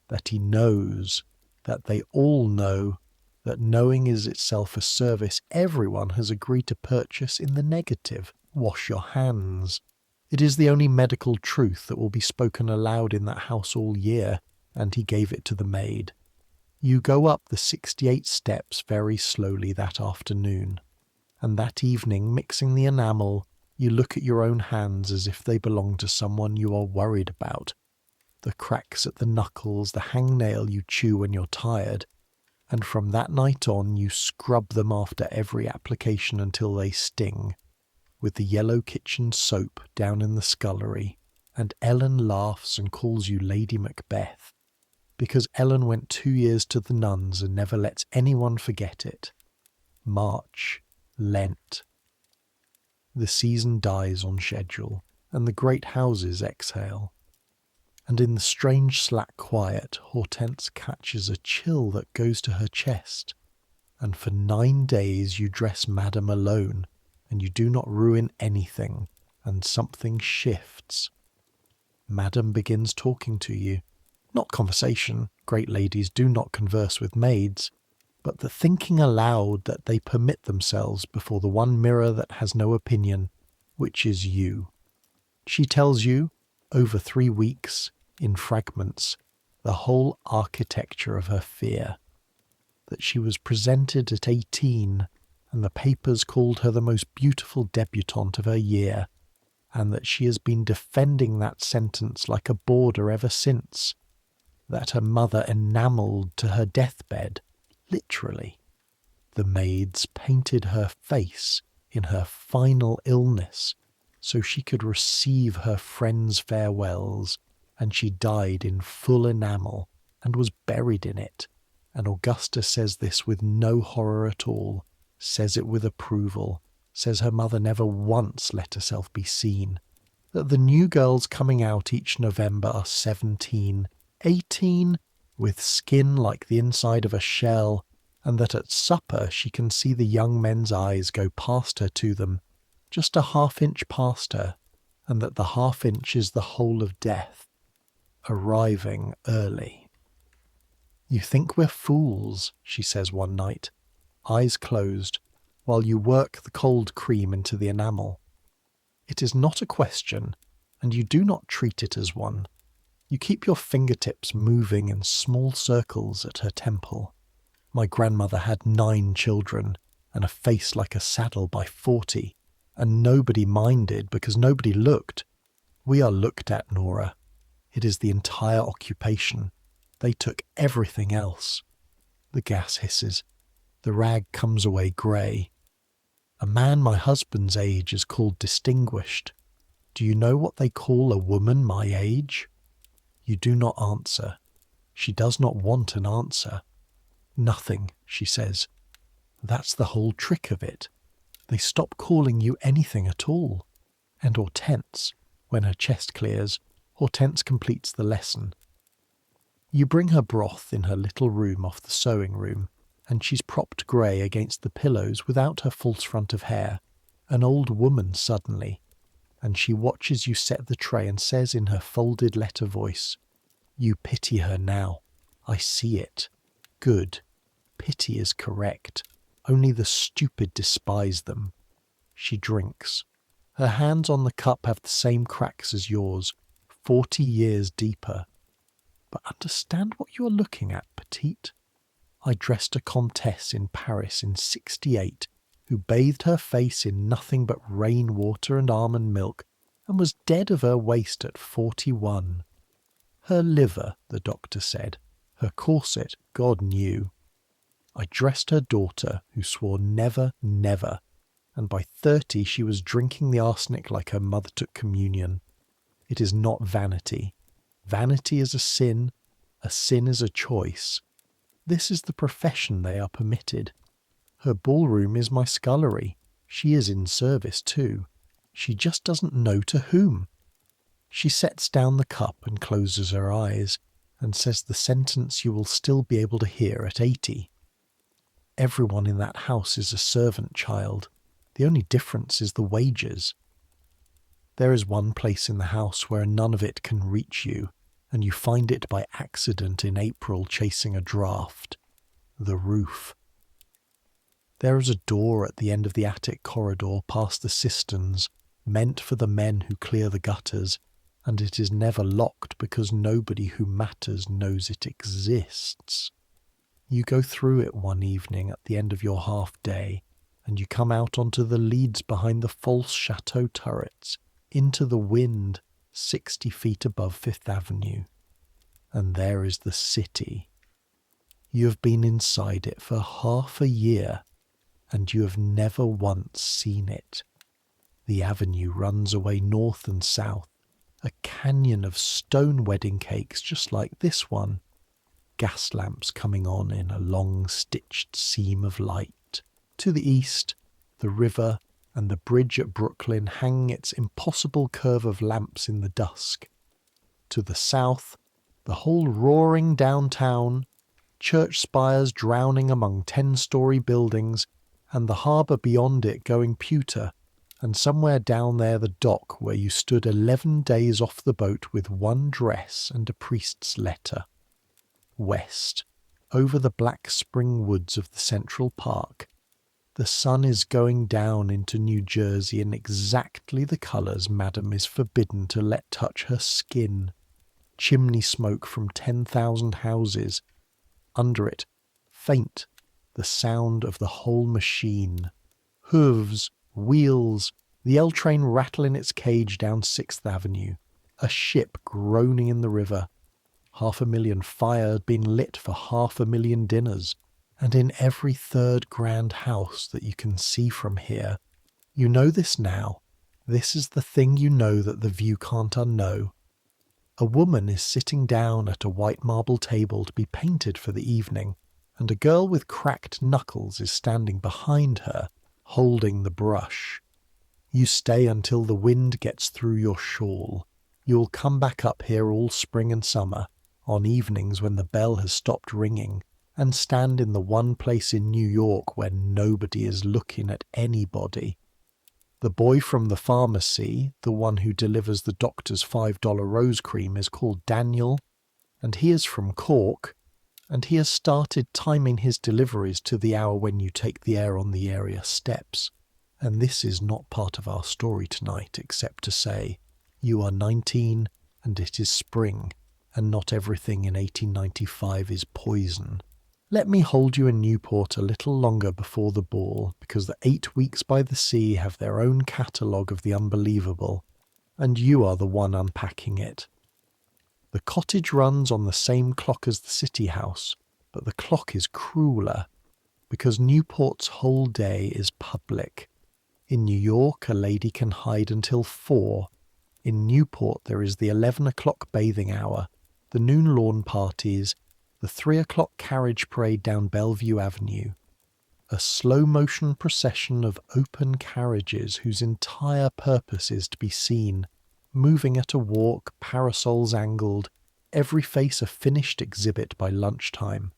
That he knows, that they all know, that knowing is itself a service everyone has agreed to purchase in the negative. Wash your hands. It is the only medical truth that will be spoken aloud in that house all year, and he gave it to the maid. You go up the 68 steps very slowly that afternoon, and that evening, mixing the enamel, you look at your own hands as if they belong to someone you are worried about. The cracks at the knuckles, the hangnail you chew when you're tired, and from that night on you scrub them after every application until they sting, with the yellow kitchen soap down in the scullery, and Ellen laughs and calls you Lady Macbeth, because Ellen went 2 years to the nuns and never lets anyone forget it. March, Lent. The season dies on schedule, and the great houses exhale. And in the strange slack quiet, Hortense catches a chill that goes to her chest, and for 9 days you dress Madame alone, and you do not ruin anything, and something shifts. Madame begins talking to you. Not conversation, great ladies do not converse with maids, but the thinking aloud that they permit themselves before the one mirror that has no opinion, which is you. She tells you, over 3 weeks, in fragments, the whole architecture of her fear. That she was presented at 18, and the papers called her the most beautiful debutante of her year, and that she has been defending that sentence like a boarder ever since. That her mother enamelled to her deathbed, literally. The maids painted her face in her final illness so she could receive her friends' farewells, and she died in full enamel and was buried in it. And Augusta says this with no horror at all, says it with approval, says her mother never once let herself be seen, that the new girls coming out each November are 17, 18, with skin like the inside of a shell, and that at supper she can see the young men's eyes go past her to them, just a half-inch past her, and that the half-inch is the whole of death, arriving early. "You think we're fools," she says one night, eyes closed, while you work the cold cream into the enamel. It is not a question, and you do not treat it as one. You keep your fingertips moving in small circles at her temple. My grandmother had 9 children, and a face like a saddle by 40, and nobody minded because nobody looked. We are looked at, Nora. It is the entire occupation. They took everything else. The gas hisses. The rag comes away grey. A man my husband's age is called distinguished. Do you know what they call a woman my age? You do not answer. She does not want an answer. Nothing, she says. That's the whole trick of it. They stop calling you anything at all. And Hortense, when her chest clears, Hortense completes the lesson. You bring her broth in her little room off the sewing room, and she's propped grey against the pillows without her false front of hair, an old woman suddenly, and she watches you set the tray and says in her folded letter voice, "You pity her now. I see it. Good. Pity is correct. Only the stupid despise them." She drinks. Her hands on the cup have the same cracks as yours, 40 years deeper. But understand what you are looking at, petite. I dressed a comtesse in Paris in 68 who bathed her face in nothing but rainwater and almond milk and was dead of her waist at 41. Her liver, the doctor said. Her corset, God knew. I dressed her daughter, who swore never, never, and by 30 she was drinking the arsenic like her mother took communion. It is not vanity. Vanity is a sin is a choice. This is the profession they are permitted. Her ballroom is my scullery. She is in service too. She just doesn't know to whom. She sets down the cup and closes her eyes, and says the sentence you will still be able to hear at 80. Everyone in that house is a servant child. The only difference is the wages. There is one place in the house where none of it can reach you, and you find it by accident in April chasing a draft. The roof. There is a door at the end of the attic corridor past the cisterns, meant for the men who clear the gutters, and it is never locked because nobody who matters knows it exists. You go through it one evening at the end of your half-day, and you come out onto the leads behind the false chateau turrets, into the wind, 60 feet above Fifth Avenue. And there is the city. You have been inside it for half a year, and you have never once seen it. The avenue runs away north and south, a canyon of stone wedding cakes just like this one, gas lamps coming on in a long stitched seam of light. To the east, the river and the bridge at Brooklyn hang its impossible curve of lamps in the dusk. To the south, the whole roaring downtown, church spires drowning among 10-story buildings, and the harbour beyond it going pewter, and somewhere down there the dock where you stood 11 days off the boat with one dress and a priest's letter. West, over the black spring woods of the Central Park. The sun is going down into New Jersey in exactly the colours Madam is forbidden to let touch her skin. Chimney smoke from 10,000 houses. Under it, faint, the sound of the whole machine. Hooves, wheels, the L train rattling its cage down 6th Avenue. A ship groaning in the river. 500,000 fires being lit for 500,000 dinners. And in every third grand house that you can see from here. You know this now. This is the thing you know that the view can't unknow. A woman is sitting down at a white marble table to be painted for the evening, and a girl with cracked knuckles is standing behind her, holding the brush. You stay until the wind gets through your shawl. You'll come back up here all spring and summer, on evenings when the bell has stopped ringing, and stand in the one place in New York where nobody is looking at anybody. The boy from the pharmacy, the one who delivers the doctor's $5 rose cream, is called Daniel, and he is from Cork, and he has started timing his deliveries to the hour when you take the air on the area steps. And this is not part of our story tonight, except to say, you are 19, and it is spring, and not everything in 1895 is poison. Let me hold you in Newport a little longer before the ball, because the 8 weeks by the sea have their own catalogue of the unbelievable, and you are the one unpacking it. The cottage runs on the same clock as the city house, but the clock is crueler, because Newport's whole day is public. In New York, a lady can hide until 4. In Newport, there is the 11 o'clock bathing hour, the noon lawn parties, the 3 o'clock carriage parade down Bellevue Avenue, a slow-motion procession of open carriages whose entire purpose is to be seen, moving at a walk, parasols angled, every face a finished exhibit by lunchtime,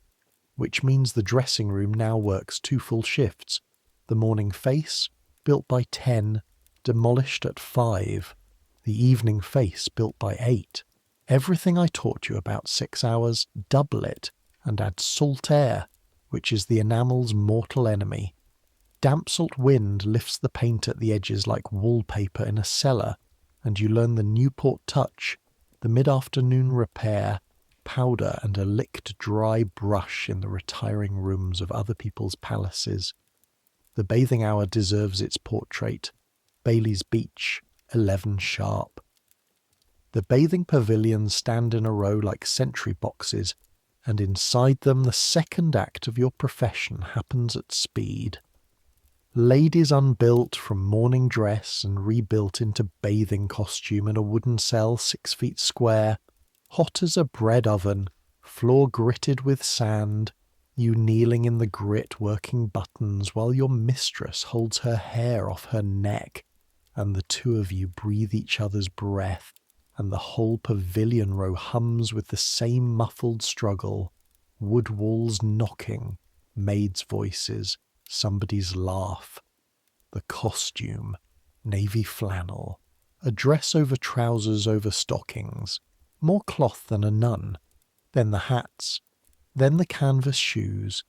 which means the dressing room now works 2 full shifts, the morning face, built by 10, demolished at 5, the evening face built by 8. Everything I taught you about 6 hours, double it, and add salt air, which is the enamel's mortal enemy. Damp salt wind lifts the paint at the edges like wallpaper in a cellar, and you learn the Newport touch, the mid-afternoon repair, powder and a licked dry brush in the retiring rooms of other people's palaces. The bathing hour deserves its portrait. Bailey's Beach, 11 sharp. The bathing pavilions stand in a row like sentry boxes, and inside them the second act of your profession happens at speed. Ladies unbuilt from morning dress and rebuilt into bathing costume in a wooden cell 6 feet square, hot as a bread oven, floor gritted with sand, you kneeling in the grit working buttons while your mistress holds her hair off her neck, and the two of you breathe each other's breath, and the whole pavilion row hums with the same muffled struggle, wood walls knocking, maids' voices, somebody's laugh. The costume, navy flannel, a dress over trousers over stockings, more cloth than a nun, then the hats, then the canvas shoes,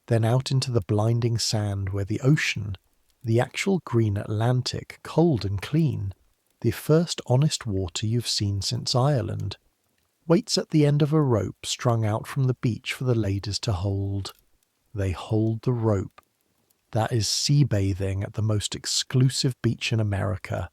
then out into the blinding sand where the ocean, the actual green Atlantic, cold and clean, the first honest water you've seen since Ireland, waits at the end of a rope strung out from the beach for the ladies to hold. They hold the rope. That is sea bathing at the most exclusive beach in America.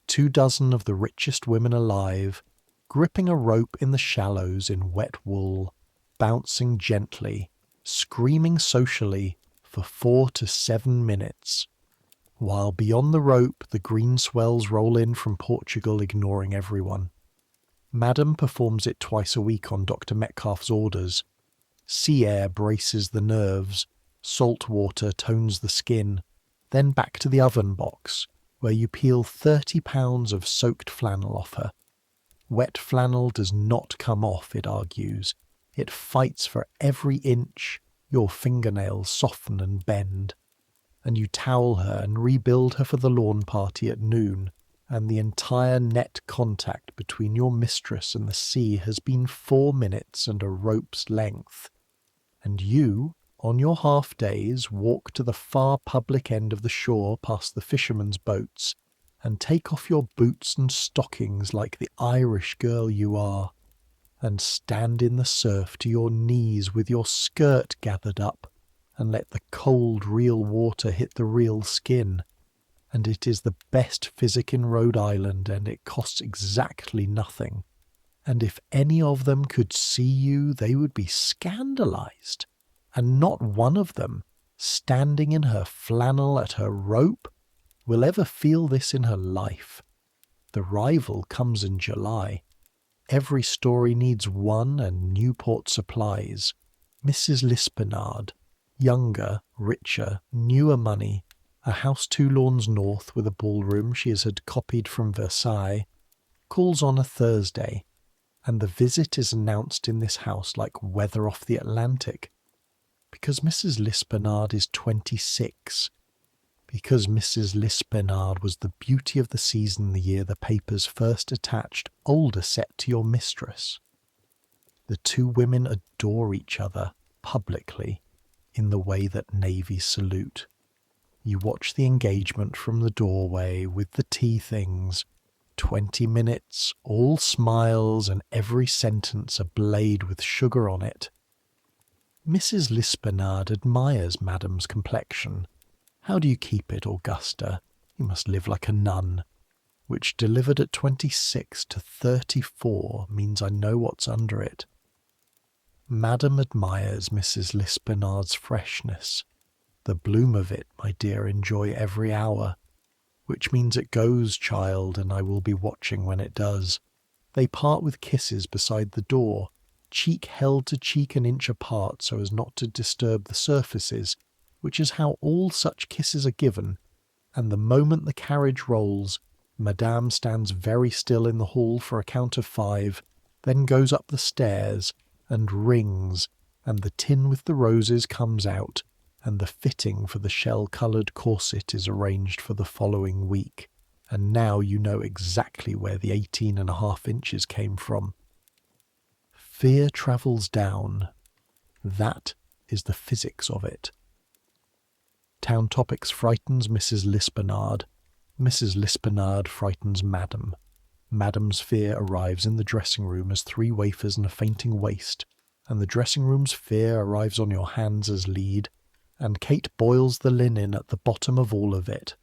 24 of the richest women alive, gripping a rope in the shallows in wet wool, bouncing gently, screaming socially for 4 to 7 minutes. While beyond the rope the green swells roll in from Portugal ignoring everyone. Madam performs it twice a week on Dr. Metcalfe's orders. Sea air braces the nerves, salt water tones the skin, then back to the oven box, where you peel 30 pounds of soaked flannel off her. Wet flannel does not come off, it argues. It fights for every inch. Your fingernails soften and bend. And you towel her and rebuild her for the lawn party at noon, and the entire net contact between your mistress and the sea has been 4 minutes and a rope's length. and you, on your half-days, walk to the far public end of the shore past the fishermen's boats, and take off your boots and stockings like the Irish girl you are, and stand in the surf to your knees with your skirt gathered up, and let the cold real water hit the real skin. And it is the best physic in Rhode Island, and it costs exactly nothing. And if any of them could see you, they would be scandalized. And not one of them, standing in her flannel at her rope, will ever feel this in her life. The rival comes in July. Every story needs one, and Newport supplies. Mrs. Lispenard, younger, richer, newer money, a house 2 lawns north with a ballroom she has had copied from Versailles, calls on a Thursday, and the visit is announced in this house like weather off the Atlantic. Because Mrs. Lispenard is 26. Because Mrs. Lispenard was the beauty of the season the year the papers first attached older set to your mistress. The 2 women adore each other, publicly, in the way that navies salute. You watch the engagement from the doorway with the tea things, 20 minutes, all smiles and every sentence ablaid with sugar on it. Mrs. Lispenard admires Madame's complexion. How do you keep it, Augusta? You must live like a nun. Which, delivered at 26 to 34, means I know what's under it. Madame admires Mrs. Lispenard's freshness. The bloom of it, my dear, enjoy every hour. Which means it goes, child, and I will be watching when it does. They part with kisses beside the door, cheek held to cheek an inch apart so as not to disturb the surfaces, which is how all such kisses are given, and the moment the carriage rolls, Madame stands very still in the hall for a count of 5, then goes up the stairs, and rings, and the tin with the roses comes out, and the fitting for the shell-coloured corset is arranged for the following week, and now you know exactly where the 18.5 inches came from. Fear travels down. That is the physics of it. Town Topics frightens Mrs. Lispenard. Mrs. Lispenard frightens Madame. Madame's fear arrives in the dressing-room as 3 wafers and a fainting waist, and the dressing-room's fear arrives on your hands as lead, and Kate boils the linen at the bottom of all of it.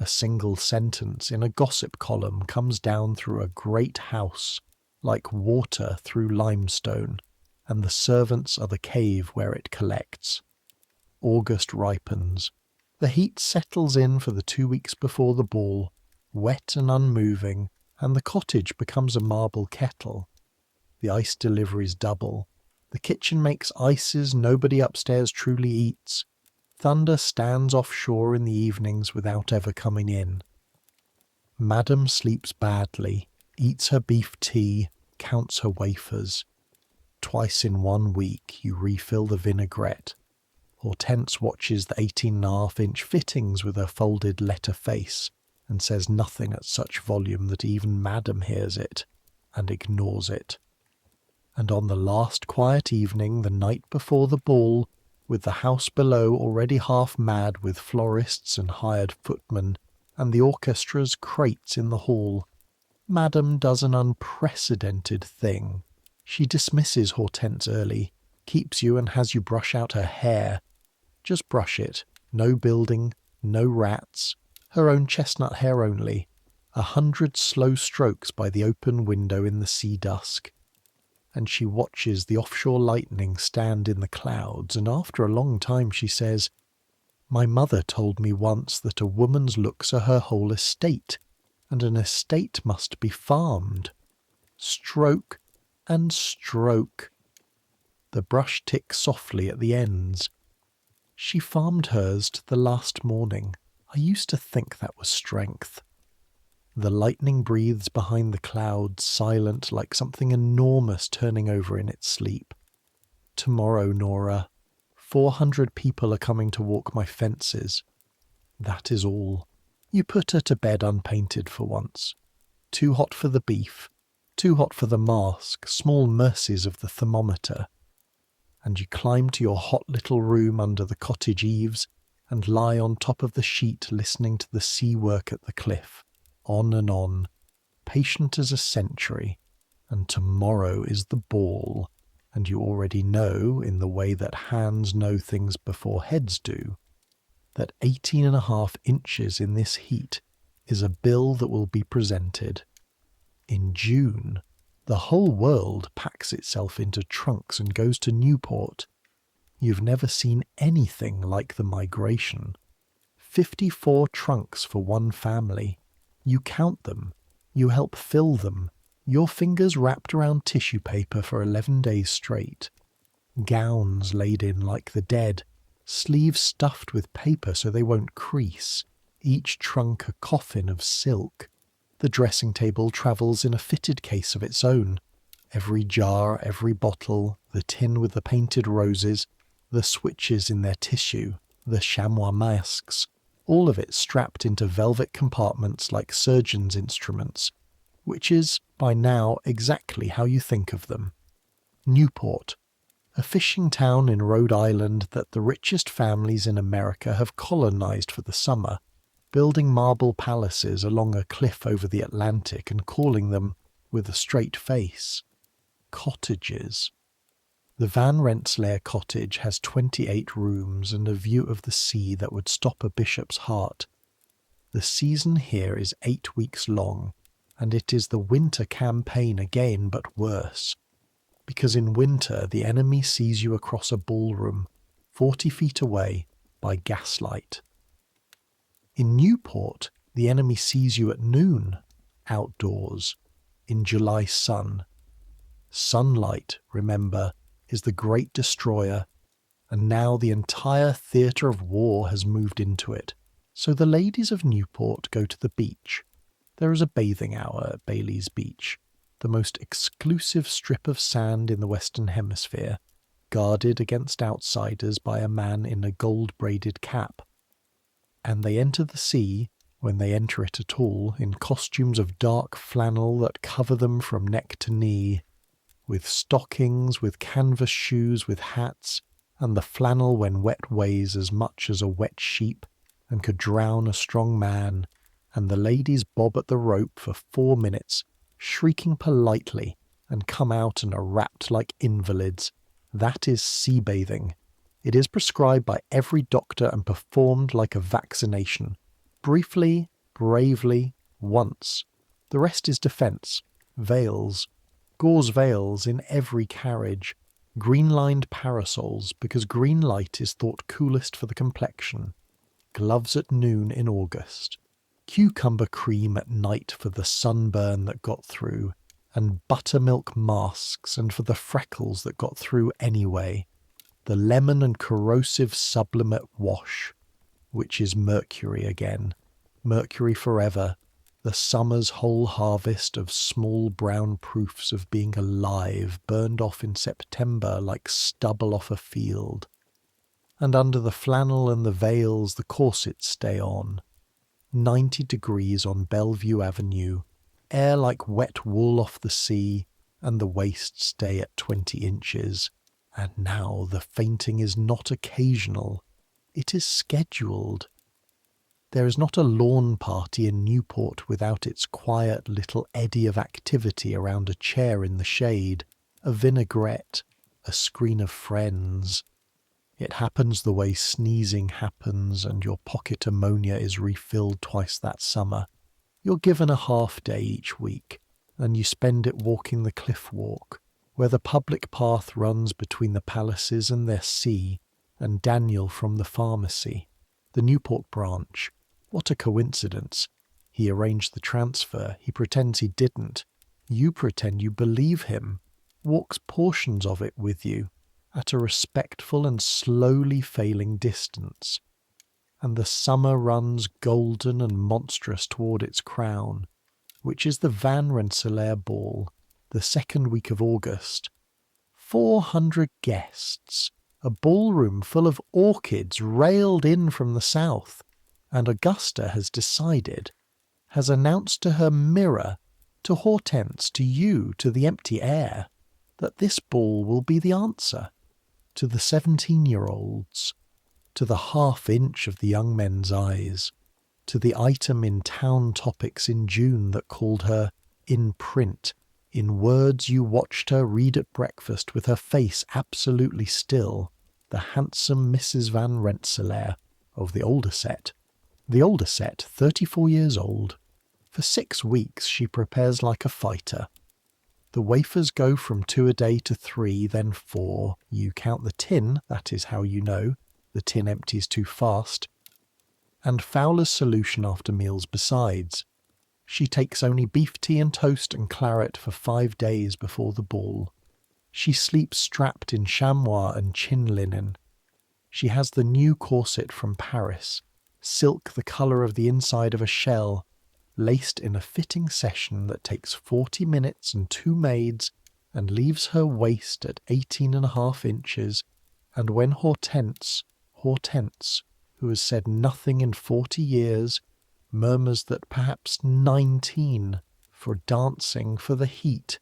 A single sentence in a gossip column comes down through a great house, like water through limestone, and the servants are the cave where it collects. August ripens. The heat settles in for the 2 weeks before the ball, wet and unmoving, and the cottage becomes a marble kettle. The ice deliveries double. The kitchen makes ices nobody upstairs truly eats. Thunder stands offshore in the evenings without ever coming in. Madame sleeps badly, eats her beef tea, counts her wafers. Twice in 1 week you refill the vinaigrette. Hortense watches the 18.5-inch fittings with her folded letter face, and says nothing at such volume that even Madame hears it, and ignores it. And on the last quiet evening, the night before the ball, with the house below already half mad with florists and hired footmen, and the orchestra's crates in the hall, Madame does an unprecedented thing. She dismisses Hortense early, keeps you and has you brush out her hair. Just brush it, no building, no rats, her own chestnut hair only, 100 slow strokes by the open window in the sea dusk. And she watches the offshore lightning stand in the clouds, and after a long time she says, "My mother told me once that a woman's looks are her whole estate, and an estate must be farmed." Stroke and stroke. The brush ticks softly at the ends. She farmed hers to the last morning. I used to think that was strength. The lightning breathes behind the clouds, silent like something enormous turning over in its sleep. Tomorrow, Nora, 400 people are coming to walk my fences. That is all. You put her to bed unpainted for once. Too hot for the beef, too hot for the mask, small mercies of the thermometer. and you climb to your hot little room under the cottage eaves and lie on top of the sheet listening to the sea work at the cliff, on and on, patient as a century, and tomorrow is the ball, and you already know, in the way that hands know things before heads do, that 18.5 inches in this heat is a bill that will be presented. In June, the whole world packs itself into trunks and goes to Newport. You've never seen anything like the migration. 54 trunks for one family. You count them. You help fill them. Your fingers wrapped around tissue paper for 11 days straight. Gowns laid in like the dead. Sleeves stuffed with paper so they won't crease. Each trunk a coffin of silk. The dressing table travels in a fitted case of its own. Every jar, every bottle, the tin with the painted roses, the switches in their tissue, the chamois masks, all of it strapped into velvet compartments like surgeons' instruments, which is, by now, exactly how you think of them. Newport, a fishing town in Rhode Island that the richest families in America have colonized for the summer, building marble palaces along a cliff over the Atlantic and calling them, with a straight face, cottages. The Van Rensselaer cottage has 28 rooms and a view of the sea that would stop a bishop's heart. The season here is 8 weeks long, and it is the winter campaign again, but worse. Because in winter the enemy sees you across a ballroom, 40 feet away, by gaslight. In Newport, the enemy sees you at noon, outdoors, in July sun. Sunlight, remember, is the great destroyer, and now the entire theatre of war has moved into it. So the ladies of Newport go to the beach. There is a bathing hour at Bailey's Beach, the most exclusive strip of sand in the Western Hemisphere, guarded against outsiders by a man in a gold-braided cap. And they enter the sea, when they enter it at all, in costumes of dark flannel that cover them from neck to knee, with stockings, with canvas shoes, with hats, and the flannel when wet weighs as much as a wet sheep and could drown a strong man, and the ladies bob at the rope for 4 minutes, shrieking politely, and come out and are wrapped like invalids. That is sea bathing. It is prescribed by every doctor and performed like a vaccination. Briefly, bravely, once. The rest is defence. Veils. Gauze veils in every carriage, green-lined parasols because green light is thought coolest for the complexion, gloves at noon in August, cucumber cream at night for the sunburn that got through, and buttermilk masks and for the freckles that got through anyway, the lemon and corrosive sublimate wash, which is mercury again, mercury forever, the summer's whole harvest of small brown proofs of being alive burned off in September like stubble off a field. And under the flannel and the veils the corsets stay on. 90 degrees on Bellevue Avenue, air like wet wool off the sea, and the waists stay at 20 inches. And now the fainting is not occasional, it is scheduled. There is not a lawn party in Newport without its quiet little eddy of activity around a chair in the shade, a vinaigrette, a screen of friends. It happens the way sneezing happens and your pocket ammonia is refilled twice that summer. You're given a half day each week, and you spend it walking the cliff walk, where the public path runs between the palaces and their sea, and Daniel from the pharmacy, the Newport branch. What a coincidence. He arranged the transfer. He pretends he didn't. You pretend you believe him. Walks portions of it with you, at a respectful and slowly failing distance. And the summer runs golden and monstrous toward its crown, which is the Van Rensselaer Ball, the second week of August. 400 guests, a ballroom full of orchids railed in from the south. And Augusta has decided, has announced to her mirror, to Hortense, to you, to the empty air, that this ball will be the answer. to the 17-year-olds, to the half-inch of the young men's eyes, to the item in Town Topics in June that called her in print, in words you watched her read at breakfast with her face absolutely still, the handsome Mrs. Van Rensselaer of the older set. The older set, 34 years old. For 6 weeks she prepares like a fighter. The wafers go from 2 a day to 3, then 4. You count the tin, that is how you know. The tin empties too fast. And Fowler's solution after meals besides. She takes only beef tea and toast and claret for 5 days before the ball. She sleeps strapped in chamois and chin linen. She has the new corset from Paris, silk the colour of the inside of a shell, laced in a fitting session that takes 40 minutes and 2 maids and leaves her waist at 18.5 inches, and when Hortense, who has said nothing in 40 years, murmurs that perhaps 19 for dancing for the heat,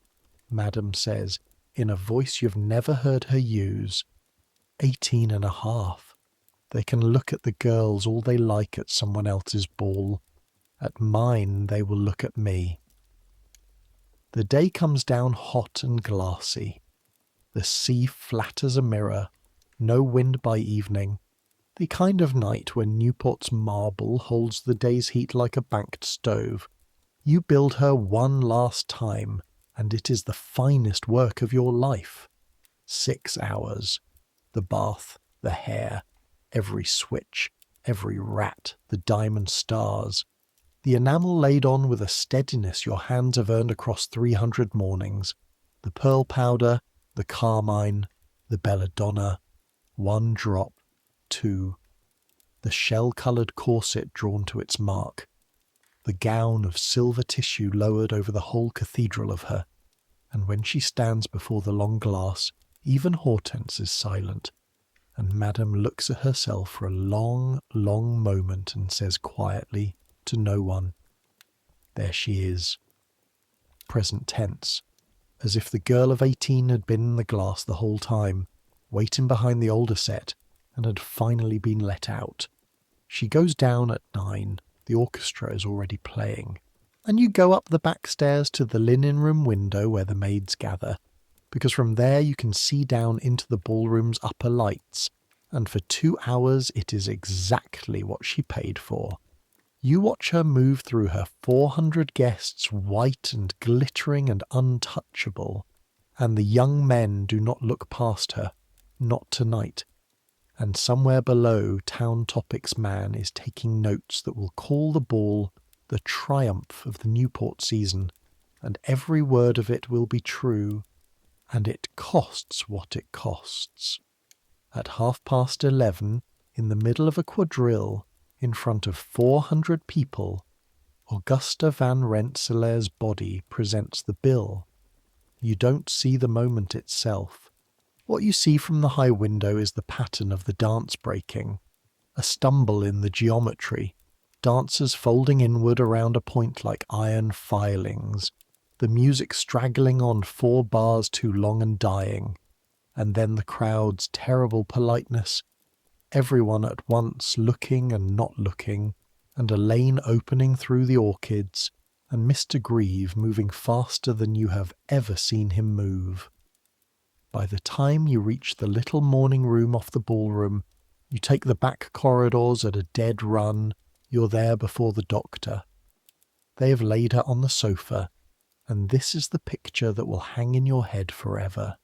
Madame says, in a voice you've never heard her use, 18.5. They can look at the girls all they like at someone else's ball. At mine they will look at me. The day comes down hot and glassy. The sea flat as a mirror, no wind by evening, the kind of night when Newport's marble holds the day's heat like a banked stove. You build her one last time, and it is the finest work of your life. 6 hours. The bath, the hair, every switch, every rat, the diamond stars. The enamel laid on with a steadiness your hands have earned across 300 mornings. The pearl powder, the carmine, the belladonna. 1 drop. 2. The shell-coloured corset drawn to its mark. The gown of silver tissue lowered over the whole cathedral of her. And when she stands before the long glass, even Hortense is silent, and Madame looks at herself for a long, long moment and says quietly to no one, "There she is." Present tense, as if the girl of 18 had been in the glass the whole time, waiting behind the older set, and had finally been let out. She goes down at 9, the orchestra is already playing, and you go up the back stairs to the linen room window where the maids gather, because from there you can see down into the ballroom's upper lights, and for 2 hours it is exactly what she paid for. You watch her move through her 400 guests, white and glittering and untouchable, and the young men do not look past her, not tonight. And somewhere below, Town Topics man is taking notes that will call the ball the triumph of the Newport season, and every word of it will be true, and it costs what it costs. At 11:30, in the middle of a quadrille, in front of 400 people, Augusta Van Rensselaer's body presents the bill. You don't see the moment itself. What you see from the high window is the pattern of the dance breaking, a stumble in the geometry, dancers folding inward around a point like iron filings, the music straggling on 4 bars too long and dying, and then the crowd's terrible politeness, everyone at once looking and not looking, and a lane opening through the orchids, and Mr. Grieve moving faster than you have ever seen him move. By the time you reach the little morning room off the ballroom, you take the back corridors at a dead run, you're there before the doctor. They have laid her on the sofa, and this is the picture that will hang in your head forever.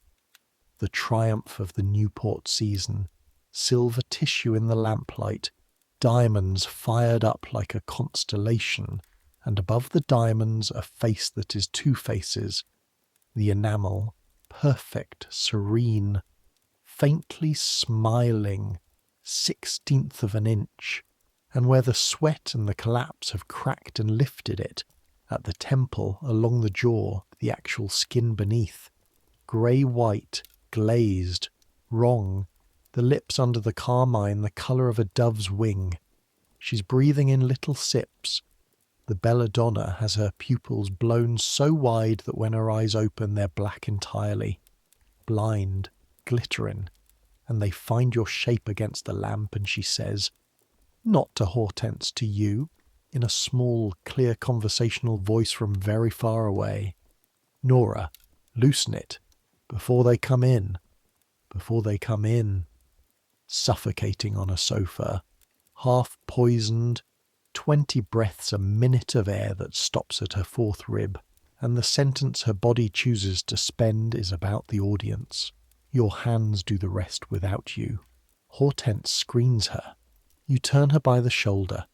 The triumph of the Newport season, silver tissue in the lamplight, diamonds fired up like a constellation, and above the diamonds a face that is 2 faces, the enamel, perfect, serene, faintly smiling, 1/16 of an inch, and where the sweat and the collapse have cracked and lifted it, at the temple, along the jaw, the actual skin beneath, grey-white, glazed, wrong, the lips under the carmine the colour of a dove's wing. She's breathing in little sips. The belladonna has her pupils blown so wide that when her eyes open they're black entirely, blind, glittering. and they find your shape against the lamp, and she says, not to Hortense, to you, in a small, clear conversational voice from very far away, Nora, loosen it, before they come in, before they come in. Suffocating on a sofa, half poisoned, 20 breaths a minute of air that stops at her fourth rib, and the sentence her body chooses to spend is about the audience. Your hands do the rest without you. Hortense screens her. You turn her by the shoulder.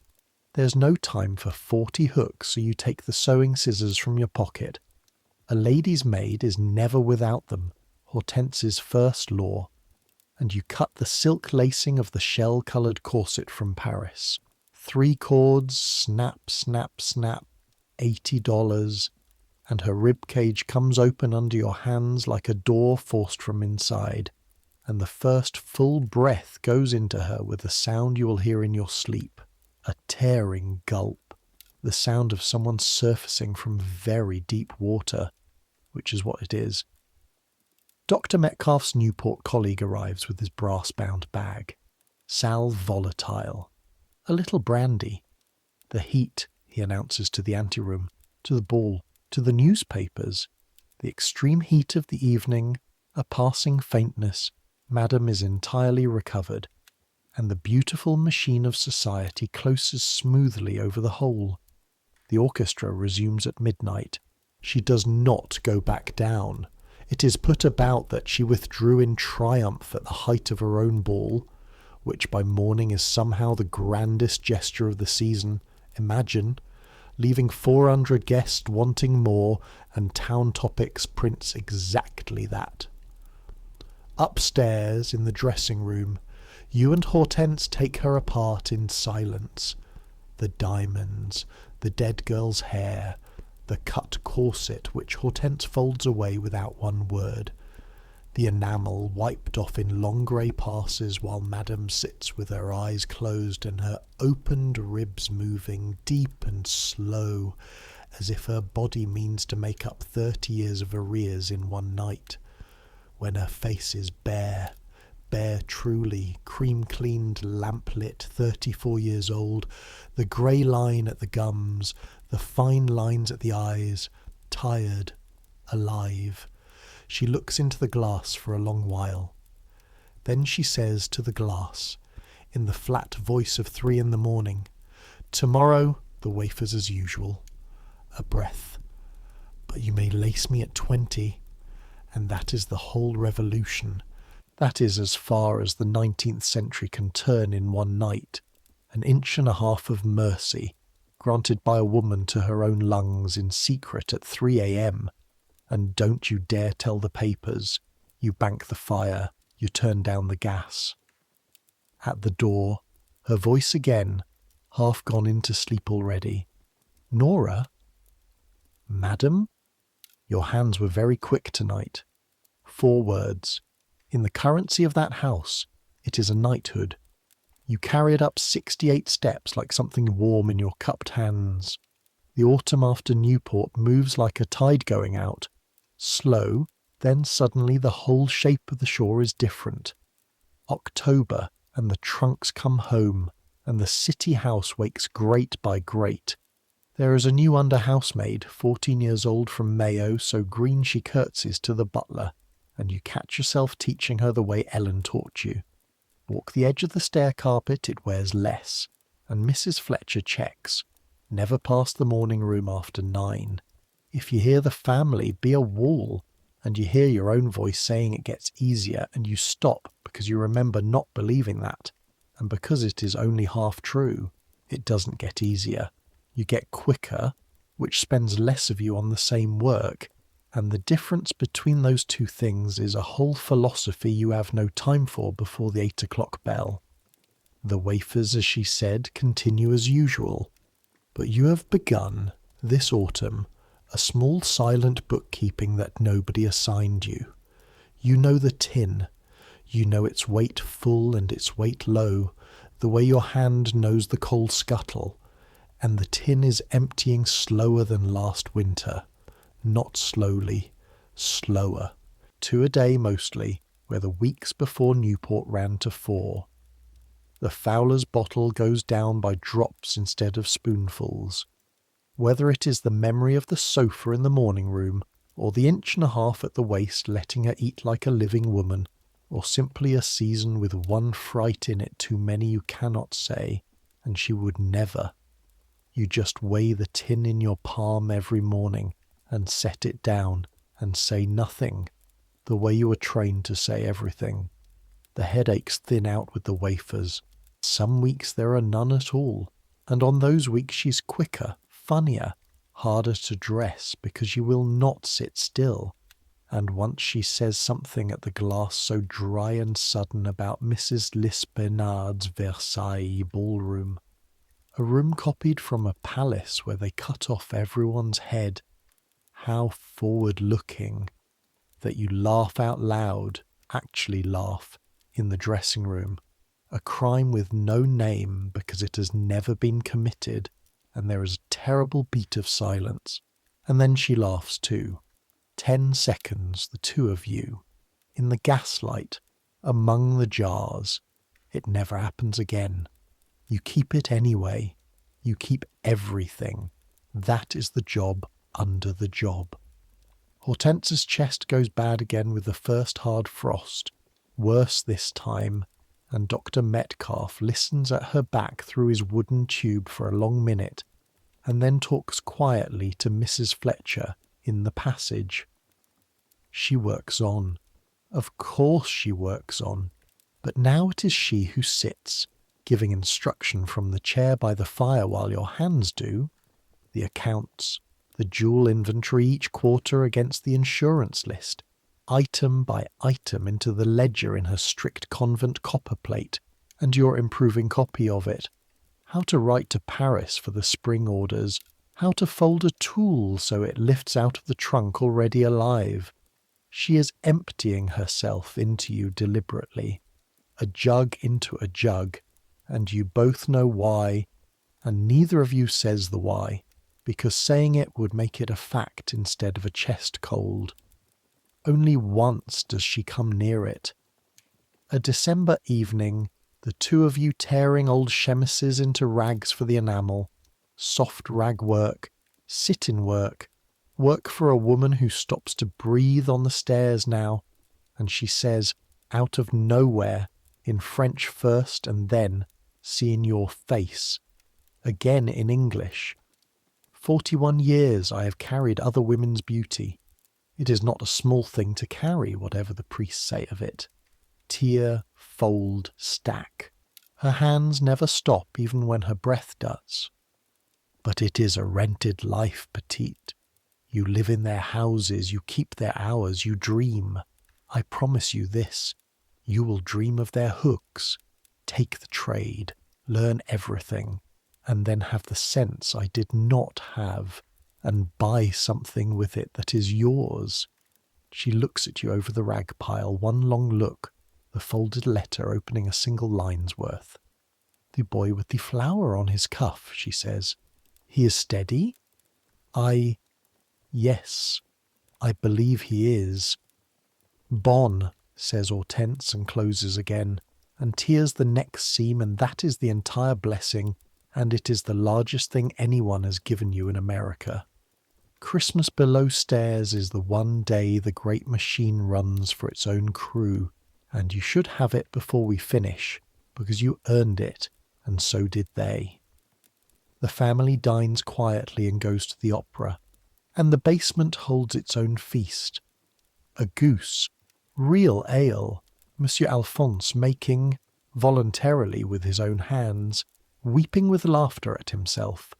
There's no time for 40 hooks, so you take the sewing scissors from your pocket. A lady's maid is never without them, Hortense's first law, and you cut the silk lacing of the shell-coloured corset from Paris. 3 cords, snap, snap, snap, $80, and her ribcage comes open under your hands like a door forced from inside, and the first full breath goes into her with a sound you will hear in your sleep, a tearing gulp, the sound of someone surfacing from very deep water, which is what it is. Dr. Metcalfe's Newport colleague arrives with his brass-bound bag. Sal volatile. A little brandy. The heat, he announces to the anteroom, to the ball, to the newspapers. The extreme heat of the evening, a passing faintness, Madam is entirely recovered, and the beautiful machine of society closes smoothly over the whole. The orchestra resumes at midnight. She does not go back down. It is put about that she withdrew in triumph at the height of her own ball, which by morning is somehow the grandest gesture of the season. Imagine, leaving 400 guests wanting more, and Town Topics prints exactly that. Upstairs, in the dressing room, you and Hortense take her apart in silence. The diamonds, the dead girl's hair, the cut corset which Hortense folds away without one word, the enamel wiped off in long grey passes while Madame sits with her eyes closed and her opened ribs moving deep and slow, as if her body means to make up 30 years of arrears in one night, when her face is bare truly, cream-cleaned, lamp-lit, 34 years old, the grey line at the gums, the fine lines at the eyes, tired, alive. She looks into the glass for a long while. Then she says to the glass, in the flat voice of 3 a.m, "Tomorrow, the wafers as usual." A breath. "But you may lace me at 20, and that is the whole revolution. That is as far as the 19th century can turn in one night. An inch and a half of mercy, granted by a woman to her own lungs in secret at 3 a.m. And don't you dare tell the papers. You bank the fire. You turn down the gas." At the door, her voice again, half gone into sleep already. "Nora?" "Madam?" "Your hands were very quick tonight." 4 words. In the currency of that house, it is a knighthood. You carry it up 68 steps like something warm in your cupped hands. The autumn after Newport moves like a tide going out. Slow, then suddenly the whole shape of the shore is different. October, and the trunks come home, and the city house wakes great by great. There is a new under-housemaid, 14 years old from Mayo, so green she curtsies to the butler, and you catch yourself teaching her the way Ellen taught you. Walk the edge of the stair carpet, it wears less, and Mrs. Fletcher checks. Never pass the morning room after 9. If you hear the family, be a wall, and you hear your own voice saying it gets easier, and you stop because you remember not believing that, and because it is only half true, it doesn't get easier. You get quicker, which spends less of you on the same work, and the difference between those two things is a whole philosophy you have no time for before the 8 o'clock bell. The wafers, as she said, continue as usual, but you have begun, this autumn, a small silent bookkeeping that nobody assigned you. You know the tin. You know its weight full and its weight low, the way your hand knows the coal scuttle, and the tin is emptying slower than last winter. Not slowly, slower. 2 a day mostly, where the weeks before Newport ran to 4. The Fowler's bottle goes down by drops instead of spoonfuls. Whether it is the memory of the sofa in the morning room, or the 1.5 inches at the waist letting her eat like a living woman, or simply a season with one fright in it too many you cannot say, and she would never. You just weigh the tin in your palm every morning and set it down and say nothing, the way you were trained to say everything. The headaches thin out with the wafers. Some weeks there are none at all, and on those weeks she's quicker, funnier, harder to dress because you will not sit still. And once she says something at the glass so dry and sudden about Mrs. Lispenard's Versailles ballroom, a room copied from a palace where they cut off everyone's head. How forward-looking, that you laugh out loud, actually laugh, in the dressing room. A crime with no name because it has never been committed, and there is a terrible beat of silence. And then she laughs too. 10 seconds, the two of you, in the gaslight, among the jars. It never happens again. You keep it anyway. You keep everything. That is the job under the job. Hortense's chest goes bad again with the first hard frost, worse this time, and Dr. Metcalf listens at her back through his wooden tube for a long minute, and then talks quietly to Mrs. Fletcher in the passage. She works on. Of course she works on. But now it is she who sits, giving instruction from the chair by the fire while your hands do. The accounts, the jewel inventory each quarter against the insurance list, item by item into the ledger in her strict convent copperplate, and your improving copy of it. How to write to Paris for the spring orders, how to fold a tulle so it lifts out of the trunk already alive. She is emptying herself into you deliberately, a jug into a jug, and you both know why, and neither of you says the why, because saying it would make it a fact instead of a chest cold. Only once does she come near it. A December evening, the two of you tearing old chemises into rags for the enamel, soft rag work, sit-in work, work for a woman who stops to breathe on the stairs now, and she says, out of nowhere, in French first and then, seeing your face, again in English. 41 years I have carried other women's beauty. It is not a small thing to carry, whatever the priests say of it. Tier, fold, stack. Her hands never stop even when her breath does. But it is a rented life, petite. You live in their houses, you keep their hours, you dream. I promise you this. You will dream of their hooks, take the trade, learn everything, and then have the sense I did not have, and buy something with it that is yours. She looks at you over the rag pile, one long look, the folded letter opening a single line's worth. The boy with the flower on his cuff, she says. He is steady? Yes, I believe he is. Bon, says Hortense and closes again, and tears the next seam, and that is the entire blessing, and it is the largest thing anyone has given you in America. Christmas below stairs is the one day the great machine runs for its own crew, and you should have it before we finish, because you earned it, and so did they. The family dines quietly and goes to the opera, and the basement holds its own feast. A goose, real ale, Monsieur Alphonse making, voluntarily with his own hands, weeping with laughter at himself.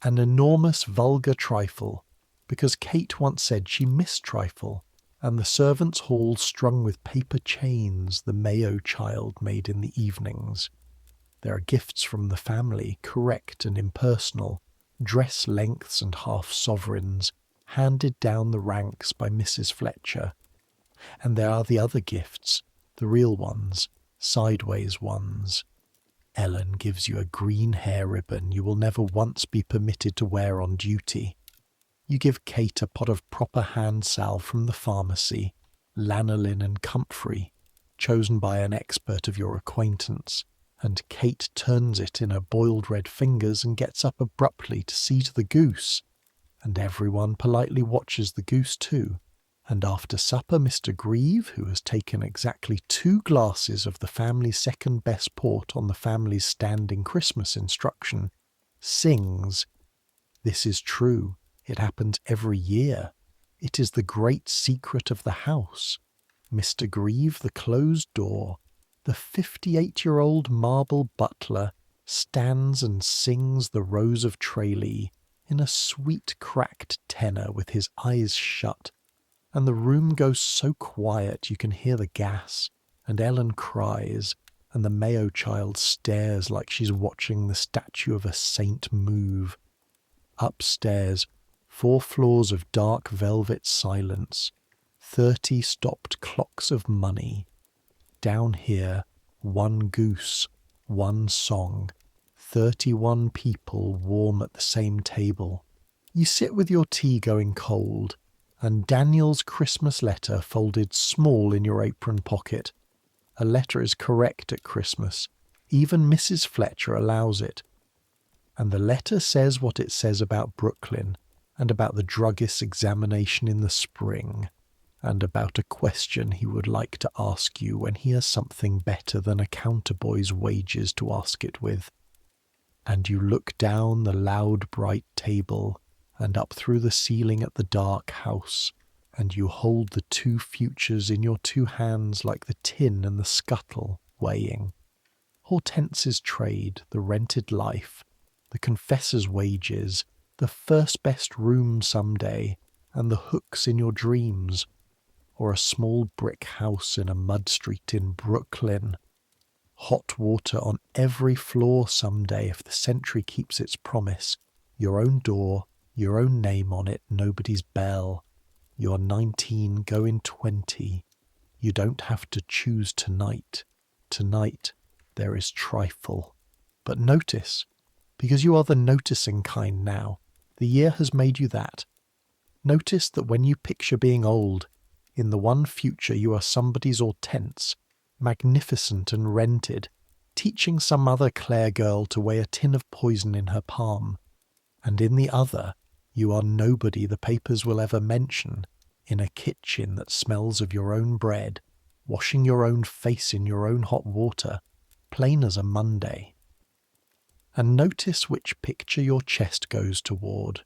An enormous vulgar trifle, because Kate once said she missed trifle, and the servants' hall strung with paper chains the Mayo child made in the evenings. There are gifts from the family, correct and impersonal, dress lengths and half-sovereigns, handed down the ranks by Mrs. Fletcher. And there are the other gifts, the real ones, sideways ones. Ellen gives you a green hair ribbon you will never once be permitted to wear on duty. You give Kate a pot of proper hand salve from the pharmacy, lanolin and comfrey, chosen by an expert of your acquaintance, and Kate turns it in her boiled red fingers and gets up abruptly to see to the goose, and everyone politely watches the goose too. And after supper, Mr. Grieve, who has taken exactly 2 glasses of the family's second best port on the family's standing Christmas instruction, sings. This is true. It happens every year. It is the great secret of the house. Mr. Grieve, the closed door, the 58-year-old marble butler, stands and sings the Rose of Tralee in a sweet cracked tenor with his eyes shut, and the room goes so quiet you can hear the gas, and Ellen cries, and the Mayo child stares like she's watching the statue of a saint move. Upstairs, 4 floors of dark velvet silence, 30 stopped clocks of money. Down here, 1 goose, 1 song, 31 people warm at the same table. You sit with your tea going cold, and Daniel's Christmas letter folded small in your apron pocket. A letter is correct at Christmas. Even Mrs. Fletcher allows it. And the letter says what it says about Brooklyn, and about the druggist's examination in the spring, and about a question he would like to ask you when he has something better than a counterboy's wages to ask it with. And you look down the loud bright table, and up through the ceiling at the dark house, and you hold the 2 futures in your 2 hands like the tin and the scuttle, weighing. Hortense's trade, the rented life, the confessor's wages, the first best room some day, and the hooks in your dreams, or a small brick house in a mud street in Brooklyn. Hot water on every floor some day if the Century keeps its promise. Your own door, your own name on it, nobody's bell. You're 19, going 20. You don't have to choose tonight. Tonight there is trifle. But notice, because you are the noticing kind now, the year has made you that. Notice that when you picture being old, in the one future you are somebody's Hortense, magnificent and rented, teaching some other Clare girl to weigh a tin of poison in her palm, and in the other you are nobody the papers will ever mention, in a kitchen that smells of your own bread, washing your own face in your own hot water, plain as a Monday. And notice which picture your chest goes toward,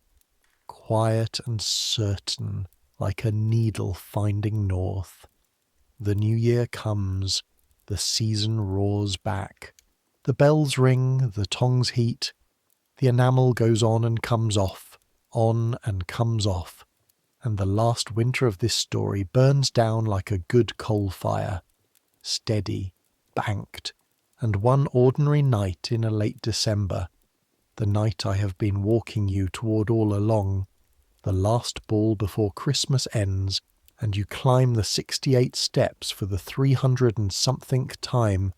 quiet and certain, like a needle finding north. The new year comes, the season roars back, the bells ring, the tongs heat, the enamel goes on and comes off, on and comes off, and the last winter of this story burns down like a good coal fire, steady, banked, and one ordinary night in a late December, the night I have been walking you toward all along, the last ball before Christmas ends, and you climb the 68 steps for the 300 and something time,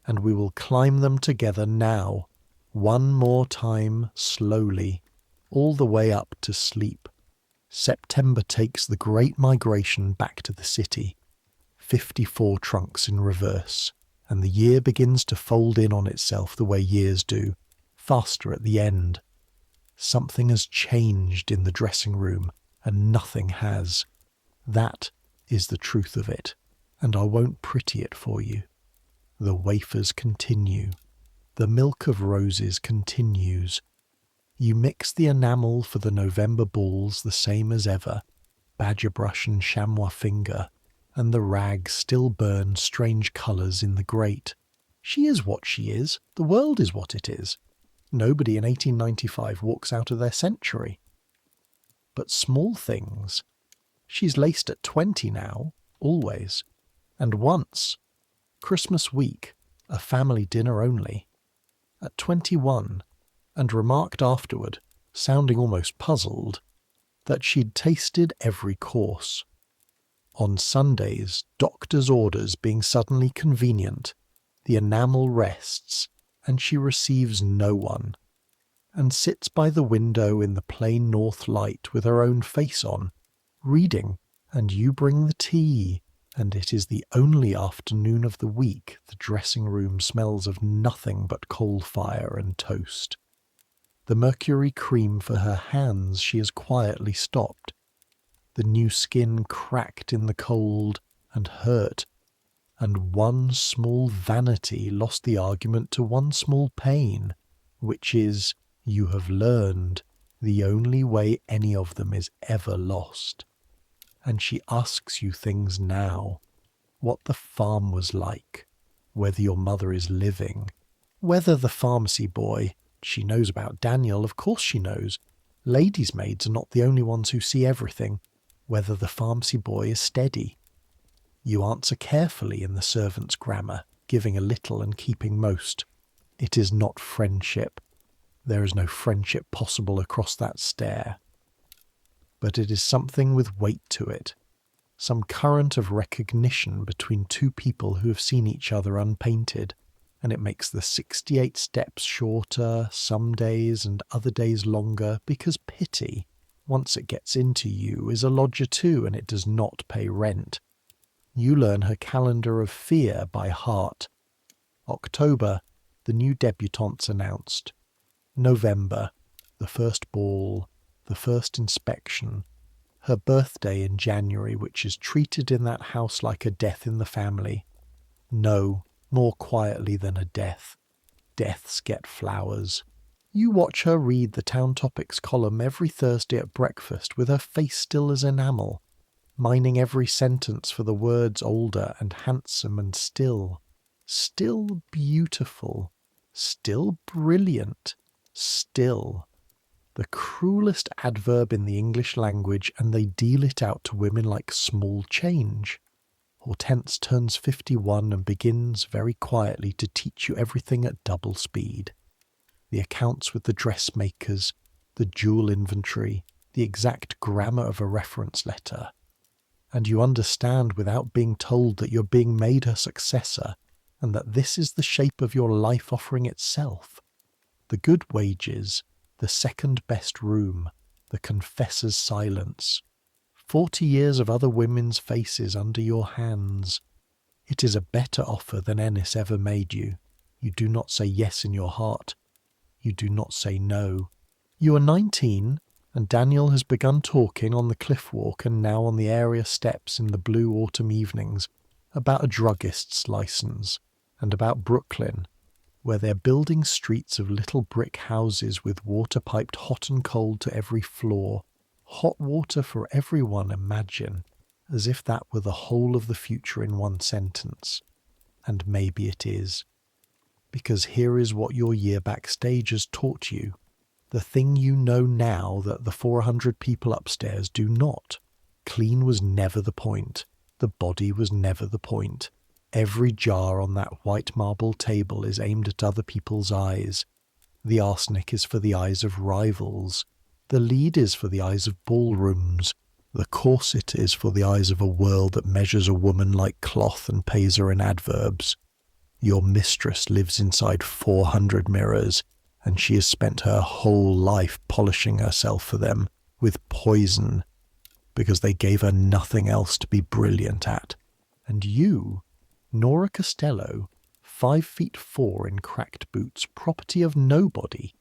and we will climb them together now, one more time, slowly, all the way up to sleep. September takes the great migration back to the city, 54 trunks in reverse, and the year begins to fold in on itself the way years do, faster at the end. Something has changed in the dressing room, and nothing has. That is the truth of it, and I won't pretty it for you. The wafers continue. The milk of roses continues. You mix the enamel for the November balls the same as ever, badger brush and chamois finger, and the rag still burns strange colours in the grate. She is what she is. The world is what it is. Nobody in 1895 walks out of their century. But small things. She's laced at 20 now, always. And once, Christmas week, a family dinner only, at 21, and remarked afterward, sounding almost puzzled, that she'd tasted every course. On Sundays, doctor's orders being suddenly convenient, the enamel rests, and she receives no one, and sits by the window in the plain north light with her own face on, reading, and you bring the tea, and it is the only afternoon of the week the dressing room smells of nothing but coal fire and toast. The mercury cream for her hands she has quietly stopped. The new skin cracked in the cold and hurt, and one small vanity lost the argument to one small pain, which is, you have learned, the only way any of them is ever lost. And she asks you things now. What the farm was like, whether your mother is living, whether the pharmacy boy, she knows about Daniel, of course she knows. Ladies' maids are not the only ones who see everything, whether the pharmacy boy is steady. You answer carefully in the servant's grammar, giving a little and keeping most. It is not friendship. There is no friendship possible across that stare. But it is something with weight to it. Some current of recognition between two people who have seen each other unpainted, and it makes the 68 steps shorter, some days and other days longer, because pity, once it gets into you, is a lodger too, and it does not pay rent. You learn her calendar of fear by heart. October, the new debutantes announced. November, the first ball, the first inspection. Her birthday in January, which is treated in that house like a death in the family. No, more quietly than a death. Deaths get flowers. You watch her read the Town Topics column every Thursday at breakfast with her face still as enamel, mining every sentence for the words older and handsome and still. Still beautiful. Still brilliant. Still. The cruelest adverb in the English language, and they deal it out to women like small change. Hortense turns 51 and begins very quietly to teach you everything at double speed. The accounts with the dressmakers, the jewel inventory, the exact grammar of a reference letter. And you understand without being told that you're being made her successor, and that this is the shape of your life offering itself. The good wages, the second best room, the confessor's silence. 40 years of other women's faces under your hands. It is a better offer than Ennis ever made you. You do not say yes in your heart. You do not say no. You are 19, and Daniel has begun talking on the cliff walk and now on the area steps in the blue autumn evenings about a druggist's license and about Brooklyn, where they're building streets of little brick houses with water piped hot and cold to every floor. Hot water for everyone, imagine, as if that were the whole of the future in one sentence. And maybe it is. Because here is what your year backstage has taught you. The thing you know now that the 400 people upstairs do not. Clean was never the point. The body was never the point. Every jar on that white marble table is aimed at other people's eyes. The arsenic is for the eyes of rivals. The lead is for the eyes of ballrooms. The corset is for the eyes of a world that measures a woman like cloth and pays her in adverbs. Your mistress lives inside 400 mirrors, and she has spent her whole life polishing herself for them with poison, because they gave her nothing else to be brilliant at. And you, Nora Costello, 5'4" in cracked boots, property of nobody.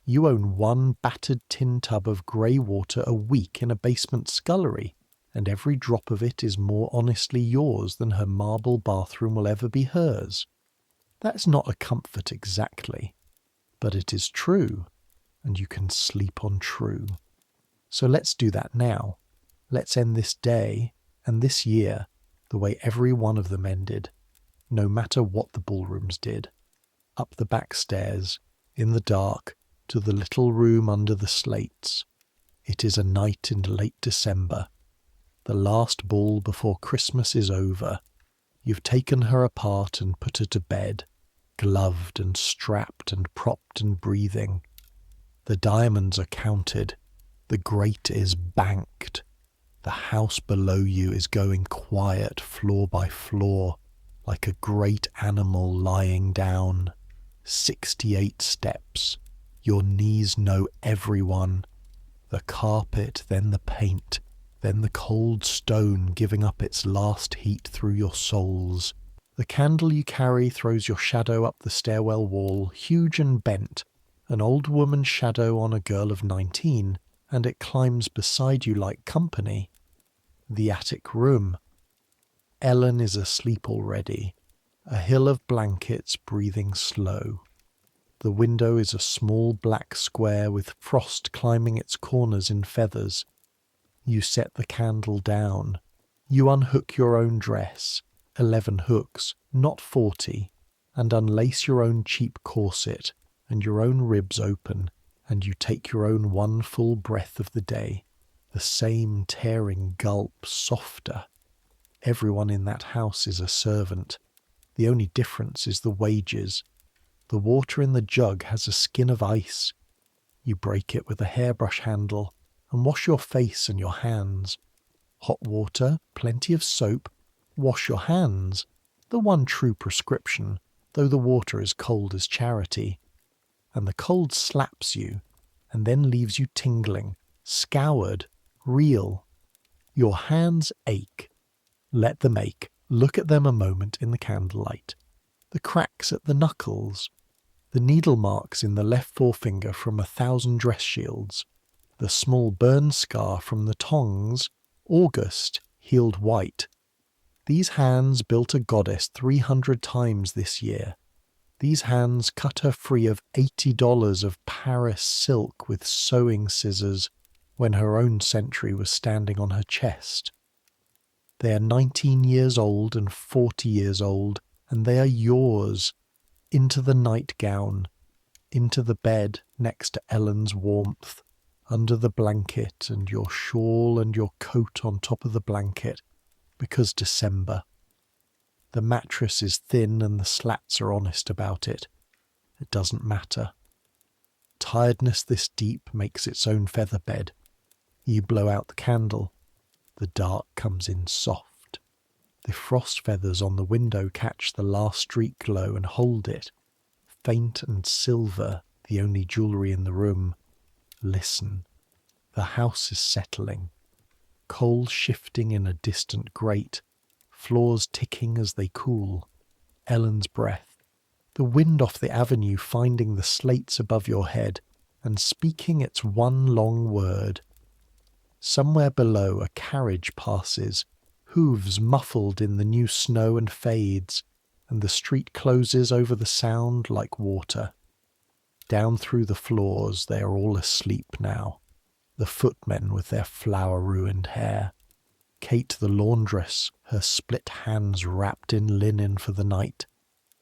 You own one battered tin tub of grey water a week in a basement scullery, and every drop of it is more honestly yours than her marble bathroom will ever be hers. That's not a comfort exactly, but it is true, and you can sleep on true. So let's do that now. Let's end this day and this year the way every one of them ended, no matter what the ballrooms did. Up the back stairs, in the dark, to the little room under the slates. It is a night in late December. The last ball before Christmas is over. You've taken her apart and put her to bed, gloved and strapped and propped and breathing. The diamonds are counted. The grate is banked. The house below you is going quiet floor by floor, like a great animal lying down. 68 steps. Your knees know everyone. The carpet, then the paint, then the cold stone giving up its last heat through your souls. The candle you carry throws your shadow up the stairwell wall, huge and bent, an old woman's shadow on a girl of 19, and it climbs beside you like company. The attic room. Ellen is asleep already, a hill of blankets breathing slow. The window is a small black square with frost climbing its corners in feathers. You set the candle down. You unhook your own dress, 11 hooks, not 40, and unlace your own cheap corset, and your own ribs open, and you take your own one full breath of the day, the same tearing gulp, softer. Everyone in that house is a servant. The only difference is the wages. The water in the jug has a skin of ice. You break it with a hairbrush handle and wash your face and your hands. Hot water, plenty of soap, wash your hands. The one true prescription, though the water is cold as charity. And the cold slaps you, and then leaves you tingling, scoured, real. Your hands ache. Let them ache. Look at them a moment in the candlelight. The cracks at the knuckles. The needle marks in the left forefinger from 1,000 dress shields. The small burn scar from the tongs, August, healed white. These hands built a goddess 300 times this year. These hands cut her free of $80 of Paris silk with sewing scissors when her own century was standing on her chest. They are 19 years old and 40 years old, and they are yours. Into the nightgown, into the bed next to Ellen's warmth, under the blanket and your shawl and your coat on top of the blanket, because December. The mattress is thin and the slats are honest about it. It doesn't matter. Tiredness this deep makes its own feather bed. You blow out the candle. The dark comes in soft. The frost feathers on the window catch the last street glow and hold it. Faint and silver, the only jewellery in the room. Listen. The house is settling. Coals shifting in a distant grate. Floors ticking as they cool. Ellen's breath. The wind off the avenue finding the slates above your head and speaking its one long word. Somewhere below a carriage passes, hooves muffled in the new snow and fades, and the street closes over the sound like water. Down through the floors they are all asleep now, the footmen with their flower-ruined hair. Kate the laundress, her split hands wrapped in linen for the night,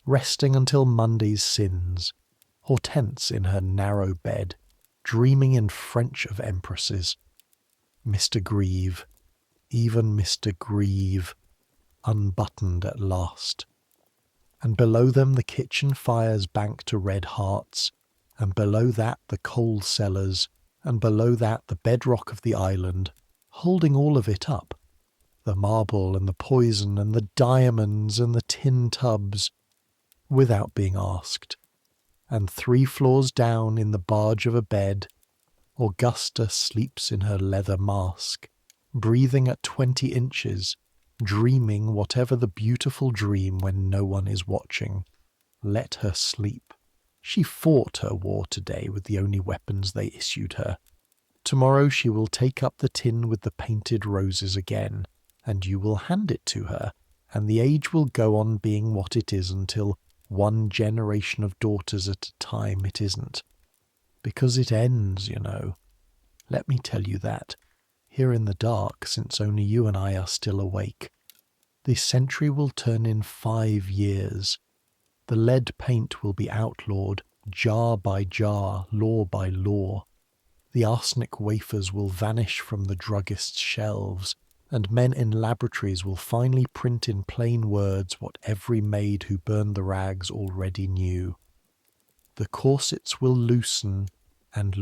resting until Monday's sins. Hortense in her narrow bed, dreaming in French of empresses. Mr. Grieve, even Mr. Grieve, unbuttoned at last. And below them the kitchen fires bank to red hearts, and below that the coal cellars, and below that the bedrock of the island, holding all of it up. The marble and the poison and the diamonds and the tin tubs, without being asked. And 3 floors down in the barge of a bed, Augusta sleeps in her leather mask, breathing at 20 inches, dreaming whatever the beautiful dream when no one is watching. Let her sleep. She fought her war today with the only weapons they issued her. Tomorrow she will take up the tin with the painted roses again, and you will hand it to her, and the age will go on being what it is until one generation of daughters at a time it isn't. Because it ends, you know. Let me tell you that, here in the dark, since only you and I are still awake. The century will turn in 5 years. The lead paint will be outlawed, jar by jar, law by law. The arsenic wafers will vanish from the druggist's shelves, and men in laboratories will finally print in plain words what every maid who burned the rags already knew. The corsets will loosen, and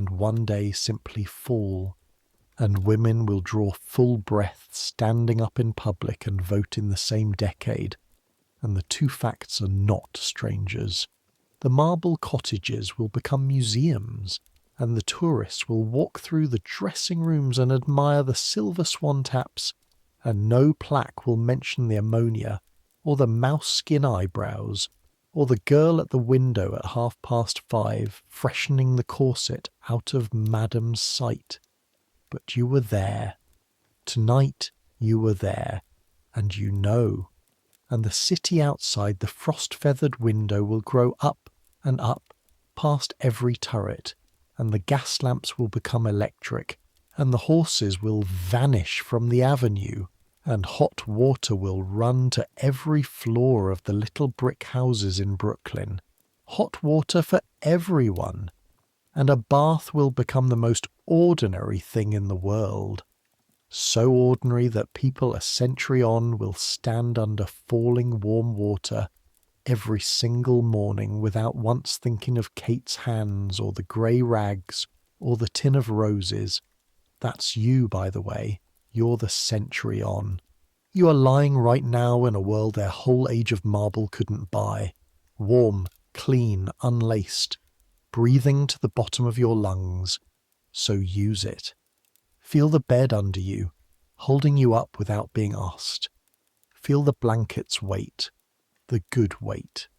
one day simply fall, and women will draw full breath standing up in public and vote in the same decade, and the two facts are not strangers. The marble cottages will become museums, and the tourists will walk through the dressing rooms and admire the silver swan taps, and no plaque will mention the ammonia, or the mouse skin eyebrows, or the girl at the window at 5:30 freshening the corset out of Madam's sight. But you were there. Tonight you were there, and you know. And the city outside the frost-feathered window will grow up and up, past every turret, and the gas lamps will become electric, and the horses will vanish from the avenue, and hot water will run to every floor of the little brick houses in Brooklyn. Hot water for everyone. And a bath will become the most ordinary thing in the world. So ordinary that people a century on will stand under falling warm water every single morning without once thinking of Kate's hands or the grey rags or the tin of roses. That's you, by the way. You're the century on. You are lying right now in a world their whole age of marble couldn't buy. Warm, clean, unlaced, breathing to the bottom of your lungs. So use it. Feel the bed under you, holding you up without being asked. Feel the blanket's weight, the good weight,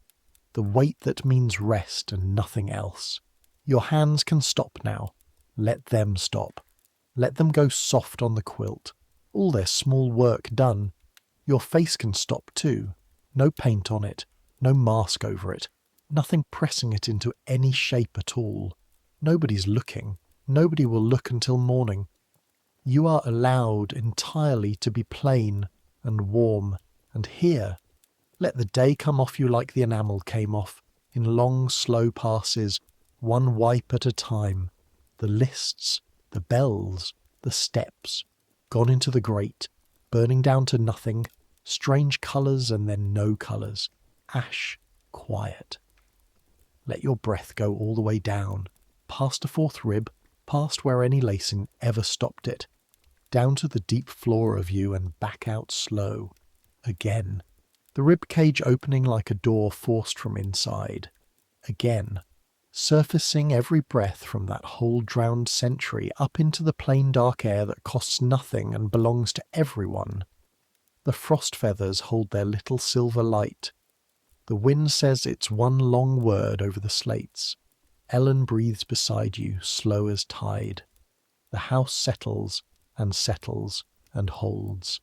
the weight that means rest and nothing else. Your hands can stop now. Let them stop. Let them go soft on the quilt. All their small work done. Your face can stop too. No paint on it, no mask over it, nothing pressing it into any shape at all. Nobody's looking. Nobody will look until morning. You are allowed entirely to be plain and warm and here. Let the day come off you like the enamel came off, in long slow passes, one wipe at a time. The lists, the bells, the steps, gone into the grate, burning down to nothing, strange colours and then no colours, ash, quiet. Let your breath go all the way down, past a fourth rib, past where any lacing ever stopped it, down to the deep floor of you and back out slow. Again. The rib cage opening like a door forced from inside. Again. Surfacing every breath from that whole drowned century up into the plain dark air that costs nothing and belongs to everyone. The frost feathers hold their little silver light. The wind says it's one long word over the slates. Ellen breathes beside you, slow as tide. The house settles and holds,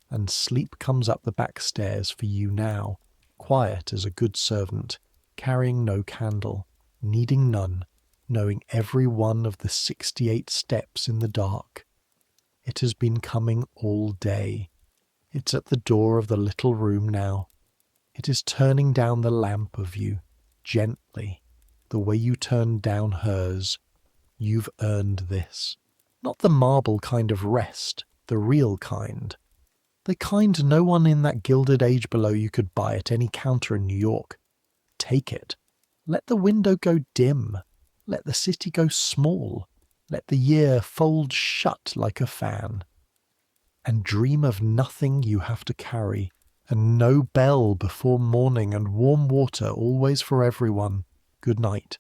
and sleep comes up the back stairs for you now, quiet as a good servant, carrying no candle, needing none, knowing every one of the 68 steps in the dark. It has been coming all day. It's at the door of the little room now. It is turning down the lamp of you, gently, the way you turned down hers. You've earned this. Not the marble kind of rest, the real kind. The kind no one in that Gilded Age below you could buy at any counter in New York. Take it. Let the window go dim. Let the city go small. Let the year fold shut like a fan. And dream of nothing you have to carry, and no bell before morning, and warm water always for everyone. Good night.